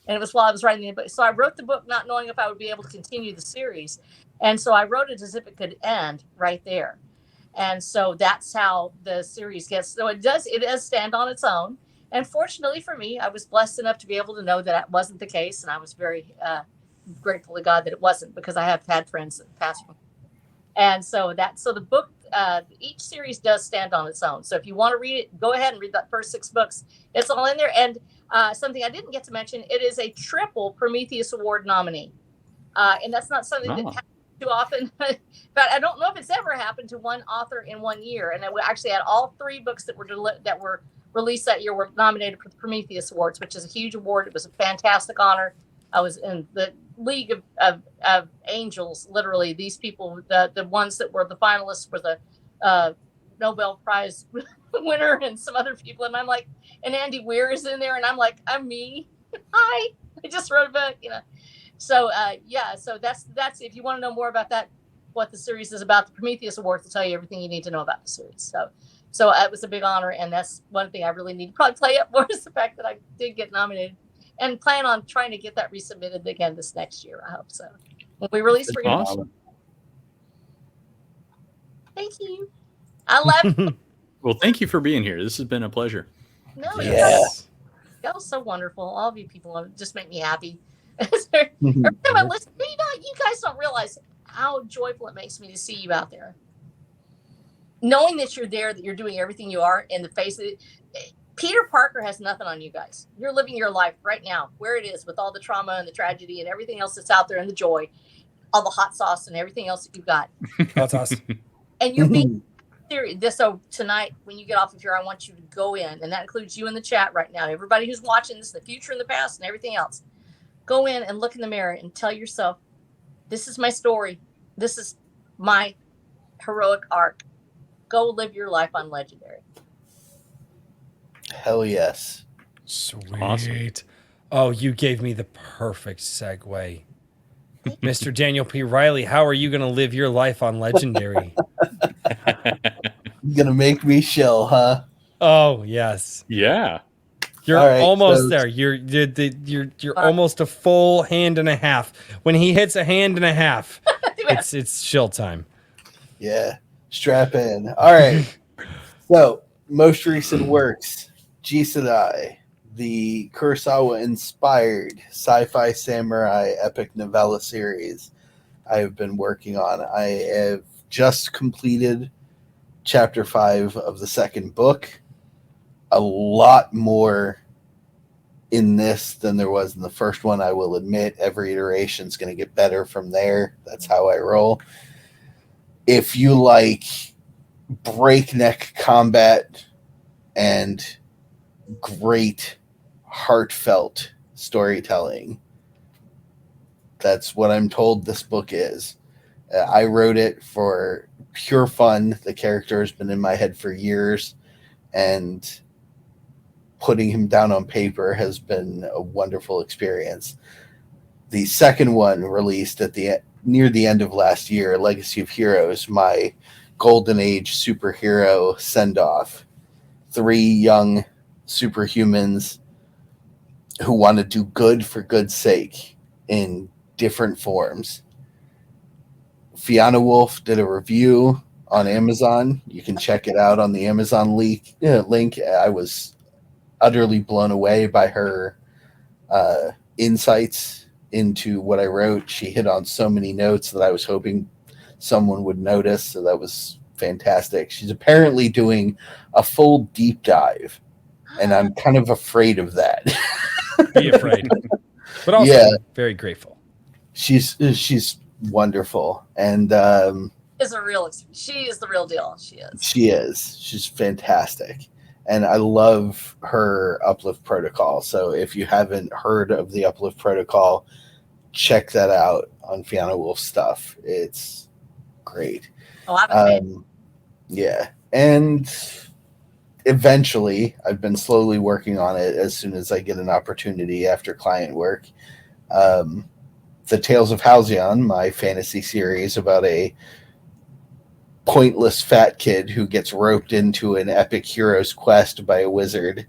And it was while I was writing the book. So I wrote the book not knowing if I would be able to continue the series. And so I wrote it as if it could end right there. And so that's how the series gets. So it does stand on its own. And fortunately for me, I was blessed enough to be able to know that it wasn't the case. And I was very grateful to God that it wasn't, because I have had friends that passed from. And so the book, each series does stand on its own. So if you want to read it, go ahead and read that first 6 books. It's all in there. And something I didn't get to mention, it is a triple Prometheus Award nominee. And that's not something that happens too often. But I don't know if it's ever happened to one author in 1 year. And we actually had all 3 books that were released that year were nominated for the Prometheus Awards, which is a huge award. It was a fantastic honor. I was in the League of Angels, literally. These people, the ones that were the finalists for the Nobel Prize winner, and some other people. And I'm like, and Andy Weir is in there, and I'm like, I'm me. Hi, I just wrote a book, So so that's if you want to know more about that, what the series is about, the Prometheus Awards will tell you everything you need to know about the series. So it was a big honor, and that's one thing I really need to probably play up more, is the fact that I did get nominated, and plan on trying to get that resubmitted again this next year. I hope so. When we release, we're going to. Thank you. I love you.
Well, thank you for being here. This has been a pleasure.
No,
Yes.
That was so wonderful. All of you people just make me happy. Every time I listen, you guys don't realize how joyful it makes me to see you out there. Knowing that you're there, that you're doing everything you are in the face of it. Peter Parker has nothing on you guys. You're living your life right now, where it is, with all the trauma and the tragedy and everything else that's out there, and the joy, all the hot sauce and everything else that you've got.
Hot sauce.
And you're being serious. So tonight, when you get off of here, I want you to go in, and that includes you in the chat right now. Everybody who's watching this, the future and the past and everything else. Go in and look in the mirror and tell yourself, this is my story. This is my heroic arc. Go live your life on Legendary.
Hell yes.
Sweet.
Awesome.
Oh,
you gave me the perfect segue. Mr. Daniel P. Riley, how are you going to live your life on Legendary?
You're going to make me shill, huh?
Oh, yes.
Yeah.
You're almost there. You're almost a full hand and a half. When he hits a hand and a half, it's shill time.
Yeah. Strap in. All right. So, most recent works. Jisadai, the Kurosawa-inspired sci-fi samurai epic novella series I have been working on. I have just completed chapter 5 of the second book. A lot more in this than there was in the first one, I will admit. Every iteration is going to get better from there. That's how I roll. If you like breakneck combat and great heartfelt storytelling, that's what I'm told this book is. I wrote it for pure fun. The character has been in my head for years, and putting him down on paper has been a wonderful experience. The second one, released at near the end of last year, Legacy of Heroes, my golden age superhero send-off. 3 young superhumans who want to do good for good's sake in different forms. Fiona Wolf did a review on Amazon. You can check it out on the Amazon link. I was utterly blown away by her insights into what I wrote. She hit on so many notes that I was hoping someone would notice, so that was fantastic. She's apparently doing a full deep dive, and I'm kind of afraid of that.
Be afraid, but also very grateful.
She's wonderful, and
She is the real deal. She is.
She's fantastic. And I love her Uplift Protocol. So if you haven't heard of the Uplift Protocol, check that out on Fiona Wolf's stuff. It's great.
Oh, I'm a fan.
Yeah. And eventually, I've been slowly working on it as soon as I get an opportunity after client work. The Tales of Halcyon, my fantasy series about a pointless fat kid who gets roped into an epic hero's quest by a wizard,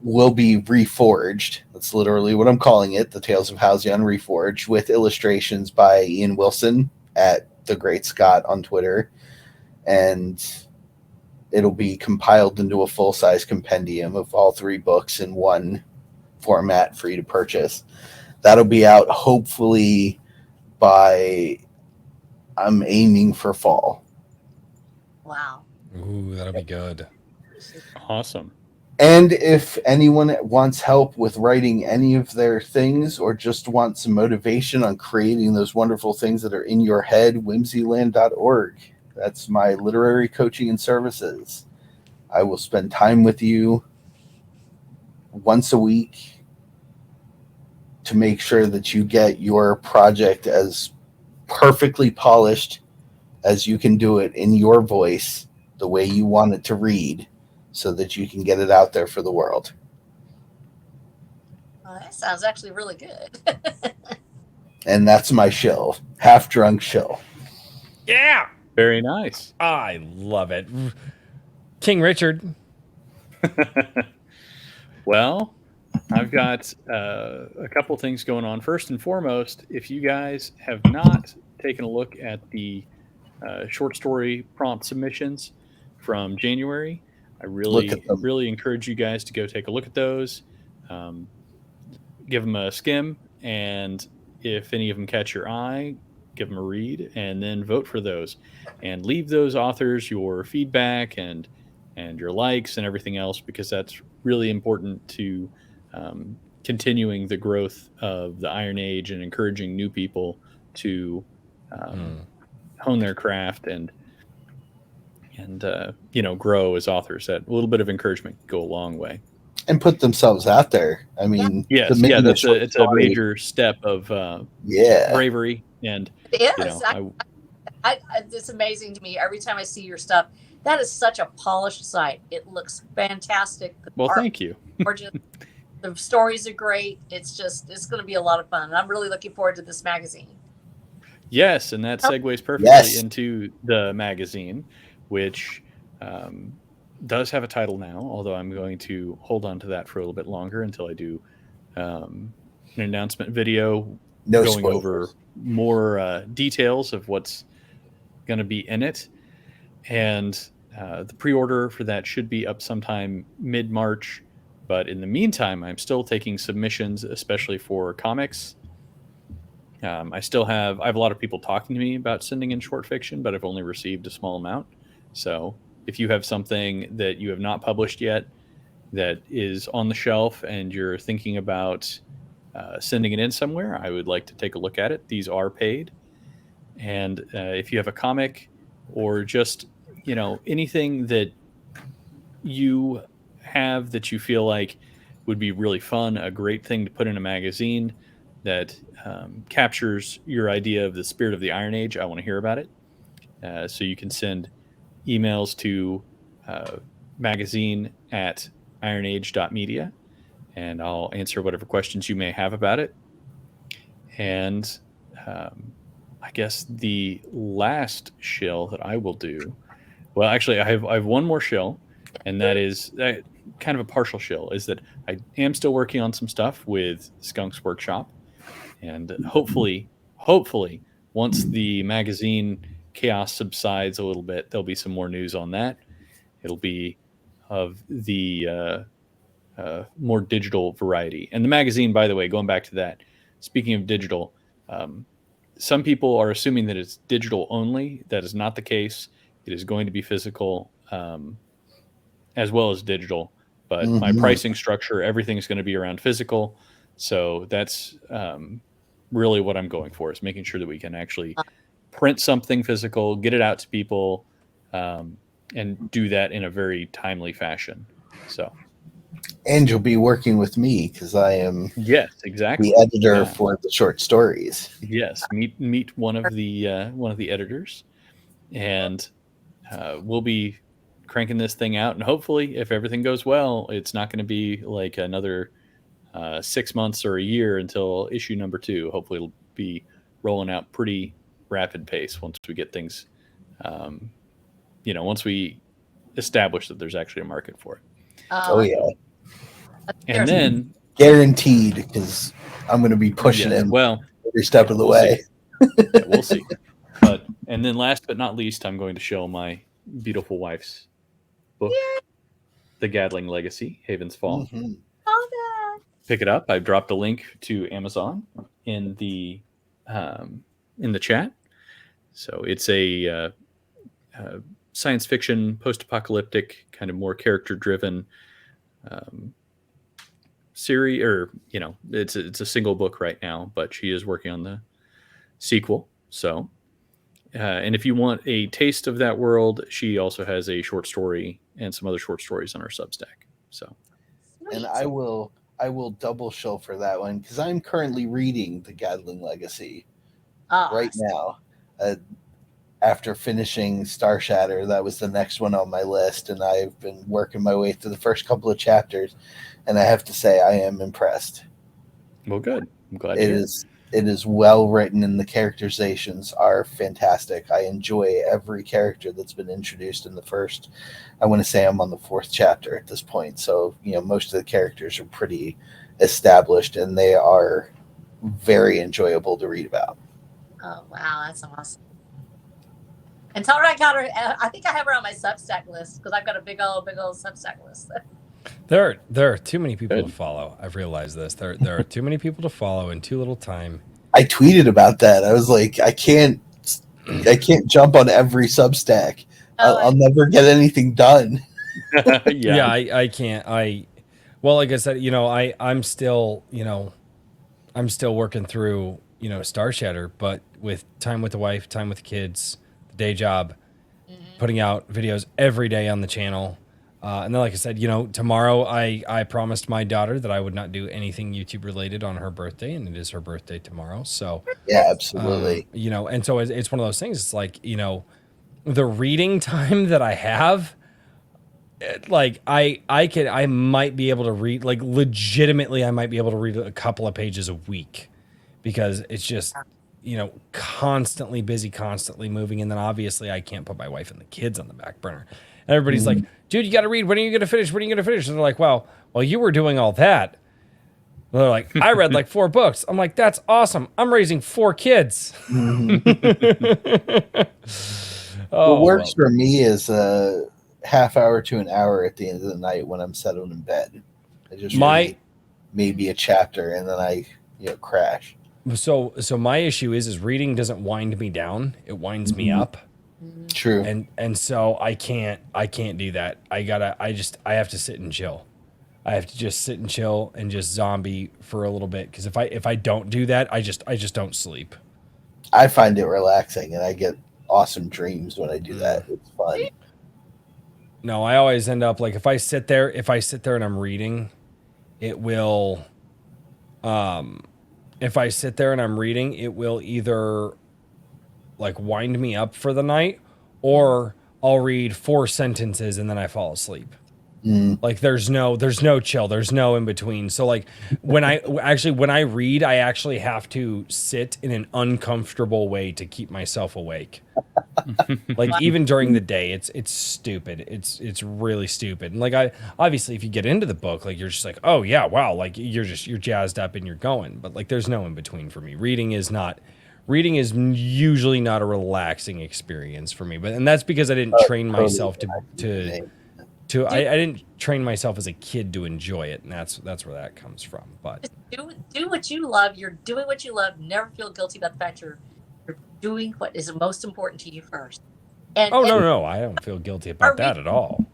will be reforged. That's literally what I'm calling it, the Tales of Halcyon Reforged, with illustrations by Ian Wilson at The Great Scott on Twitter. And it'll be compiled into a full-size compendium of all 3 books in one format for you to purchase. That'll be out hopefully by, I'm aiming for fall.
Wow.
Ooh, that'll be good.
Awesome.
And if anyone wants help with writing any of their things or just wants some motivation on creating those wonderful things that are in your head, whimsyland.org. That's my literary coaching and services. I will spend time with you once a week to make sure that you get your project as perfectly polished as you can do it in your voice, the way you want it to read, so that you can get it out there for the world.
Well, that sounds actually really good.
And that's my shill. Half drunk shill.
Yeah.
Very nice.
I love it. King Richard.
Well, I've got a couple things going on. First and foremost, if you guys have not taken a look at the short story prompt submissions from January, I really encourage you guys to go take a look at those. Give them a skim, and if any of them catch your eye, give them a read, and then vote for those. And leave those authors your feedback and your likes and everything else, because that's really important to continuing the growth of the Iron Age and encouraging new people to hone their craft and grow as authors. That little bit of encouragement can go a long way.
And put themselves out there. I mean,
yes, it's a major step of bravery. And
it is. It's amazing to me every time I see your stuff. That is such a polished site. It looks fantastic.
Thank you.
Gorgeous. The stories are great. It's going to be a lot of fun. I'm really looking forward to this magazine.
Yes, and that segues perfectly into the magazine, which does have a title now, although I'm going to hold on to that for a little bit longer until I do an announcement video going over more details of what's going to be in it. And the pre-order for that should be up sometime mid-March. But in the meantime, I'm still taking submissions, especially for comics. I have a lot of people talking to me about sending in short fiction, but I've only received a small amount. So if you have something that you have not published yet that is on the shelf and you're thinking about sending it in somewhere, I would like to take a look at it. These are paid. And if you have a comic or just, anything that you have that you feel like would be really fun, a great thing to put in a magazine that captures your idea of the spirit of the Iron Age, I want to hear about it. So you can send emails to magazine@ironage.media, and I'll answer whatever questions you may have about it. And I guess the last shill that I will do, well, actually, I have one more shill, and that is kind of a partial shill, is that I am still working on some stuff with Skunk's Workshop. And hopefully, once the magazine chaos subsides a little bit, there'll be some more news on that. It'll be of the more digital variety. And the magazine, by the way, going back to that, speaking of digital, some people are assuming that it's digital only. That is not the case. It is going to be physical as well as digital. But my pricing structure, everything's going to be around physical. So that's really what I'm going for, is making sure that we can actually print something physical, get it out to people, and do that in a very timely fashion. So,
and you'll be working with me because I am
yes, exactly
the editor for the short stories.
Yes, meet one of the editors, and we'll be cranking this thing out. And hopefully, if everything goes well, it's not going to be like another 6 months or a year until issue number 2. Hopefully, it'll be rolling out pretty rapid pace once we get things, once we establish that there's actually a market for it.
Oh yeah,
and then
guaranteed, because I'm going to be pushing him every step of the way.
We'll see. And then last but not least, I'm going to show my beautiful wife's book, The Gatling Legacy, Haven's Fall.
Mm-hmm.
Pick it up. I've dropped a link to Amazon in the chat. So it's a science fiction, post-apocalyptic, kind of more character-driven series, or it's a single book right now, but she is working on the sequel. So, and if you want a taste of that world, she also has a short story and some other short stories on her Substack. So,
and I will double shill for that one because I'm currently reading The Gatling Legacy right now. After finishing Star Shatter, that was the next one on my list, and I've been working my way through the first couple of chapters, and I have to say I am impressed.
Well, good. I'm glad
it is well written, and the characterizations are fantastic. I enjoy every character that's been introduced in the first. I want to say I'm on the 4th chapter at this point, so most of the characters are pretty established, and they are very enjoyable to read about.
Oh wow, that's awesome. And tell her I got her. I think I have her on my Substack list because I've got a big old Substack list.
There are too many people to follow. I've realized this. There are too many people to follow in too little time.
I tweeted about that. I was like, I can't jump on every Substack. I'll never get anything done.
Yeah, I can't. Well, like I said, I'm still working through, Star Shatter, but with time with the wife, time with the kids, the day job, putting out videos every day on the channel. And then, like I said, tomorrow I promised my daughter that I would not do anything YouTube related on her birthday, and it is her birthday tomorrow. So
yeah, absolutely.
And so it's one of those things. It's like, the reading time that I have, like I might be able to read, like legitimately, I might be able to read a couple of pages a week because it's just, constantly busy, constantly moving. And then obviously I can't put my wife and the kids on the back burner. And everybody's like, dude, you got to read. When are you going to finish? When are you going to finish? And they're like, well, you were doing all that. And they're like, I read like 4 books. I'm like, that's awesome. I'm raising 4 kids.
What works for me is a half hour to an hour at the end of the night when I'm settled in bed. I just read maybe a chapter and then I crash.
So my issue is reading doesn't wind me down. It winds me up.
True.
And so I can't do that. I have to sit and chill. I have to just sit and chill and just zombie for a little bit. Cause if I don't do that, I just don't sleep.
I find it relaxing and I get awesome dreams when I do that. It's fun.
No, I always end up like if I sit there and I'm reading, it will if I sit there and I'm reading, it will either like wind me up for the night, or I'll read 4 sentences and then I fall asleep. Like there's no chill. There's no in between. So like when I read, I actually have to sit in an uncomfortable way to keep myself awake. Like even during the day, it's stupid. It's really stupid. And like obviously if you get into the book, like you're just like, oh yeah, wow. Like you're jazzed up and you're going, but like there's no in between for me. Reading is usually not a relaxing experience for me, and that's because I didn't train myself I didn't train myself as a kid to enjoy it, and that's where that comes from. But
do what you love. You're doing what you love. Never feel guilty about the fact you're doing what is most important to you first.
No, I don't feel guilty about that at all.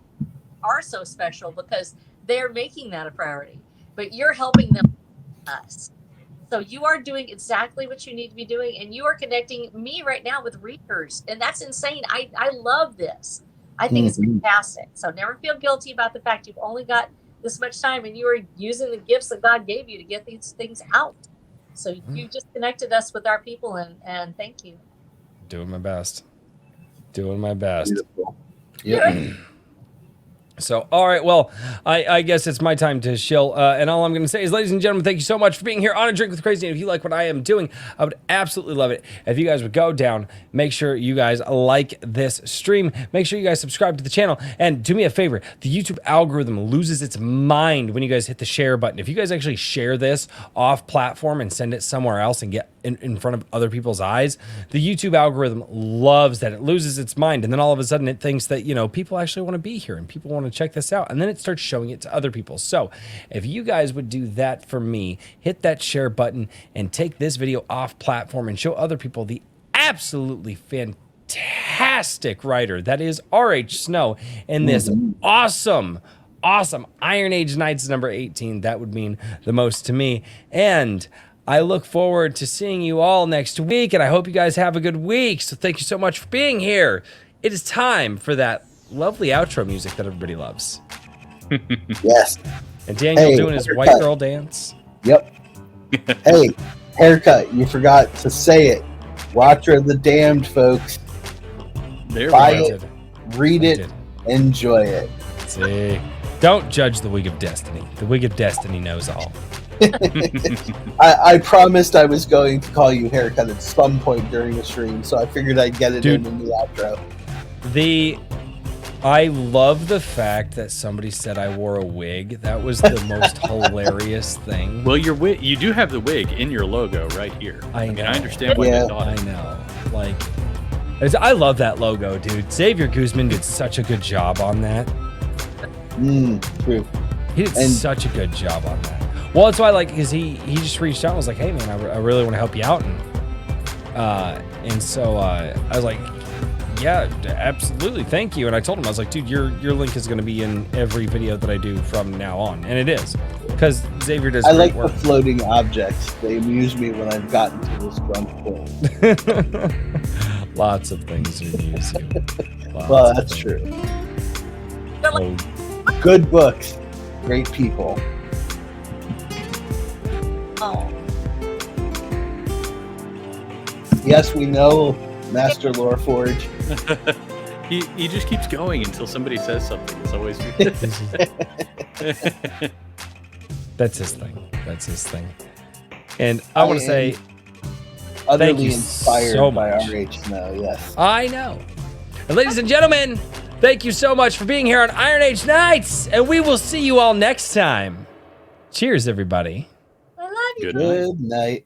Are so special because they're making that a priority, but you're helping them, us. So you are doing exactly what you need to be doing, and you are connecting me right now with readers, and that's insane. I love this. I think it's fantastic. So never feel guilty about the fact you've only got this much time and you are using the gifts that God gave you to get these things out. So you just connected us with our people, and thank you.
Doing my best. Doing my best.
Beautiful. Yep.
So, all right, well, I guess it's my time to shill. And all I'm going to say is, ladies and gentlemen, thank you so much for being here on A Drink with Crazy. And if you like what I am doing, I would absolutely love it if you guys would go down, make sure you guys like this stream, make sure you guys subscribe to the channel, and do me a favor, the YouTube algorithm loses its mind when you guys hit the share button. If you guys actually share this off platform and send it somewhere else and get in front of other people's eyes, the YouTube algorithm loves that. It loses its mind, and then all of a sudden it thinks that, you know, people actually want to be here and people want to check this out, and then it starts showing it to other people. So if you guys would do that for me, hit that share button and take this video off platform and show other people the absolutely fantastic writer that is RH Snow in this awesome Iron Age Nights number 18. That would mean the most to me. And I look forward to seeing you all next week, and I hope you guys have a good week. So thank you so much for being here. It is time for that lovely outro music that everybody loves.
Yes.
And Daniel doing his
haircut.
white girl dance.
Yep. Hey, haircut. You forgot to say it. Watcher of the Damned, folks.
There
Buy
we go.
it, read it, enjoy it.
See, don't judge the Wig of Destiny. The Wig of Destiny knows all.
I promised I was going to call you haircut at some point during the stream, so I figured I'd get it
Dude.
in the outro.
I love the fact that somebody said I wore a wig. That was the most hilarious thing.
Well, your wig, you do have the wig in your logo right here.
I
mean,
know.
I understand why
Yeah.
you thought
I
it.
know. Like, I love that logo, dude. Xavier Guzman did such a good job on that.
True.
He did
And-
such a good job on that. Well, that's why, like, because he just reached out and was like, "Hey, man, I really want to help you out," and so I was like, "Yeah, absolutely, thank you." And I told him, I was like, "Dude, your link is going to be in every video that I do from now on," and it is, because Xavier does
I
great
like
work.
the floating objects. They amuse me when I've gotten to this drunk point.
Lots of things amuse you. Lots
Well,
of
that's
things.
true.
Oh,
Good books, great people.
Oh,
Yes, we know, Master Loreforge.
He just keeps going until somebody says something. It's always
that's his thing. That's his thing. And I want to say,
Utterly
you
inspired
so
by
much.
RH Snow, yes.
I know. And ladies and gentlemen, thank you so much for being here on Iron Age Nights, and we will see you all next time. Cheers, everybody.
I love you.
Good night.
Good night.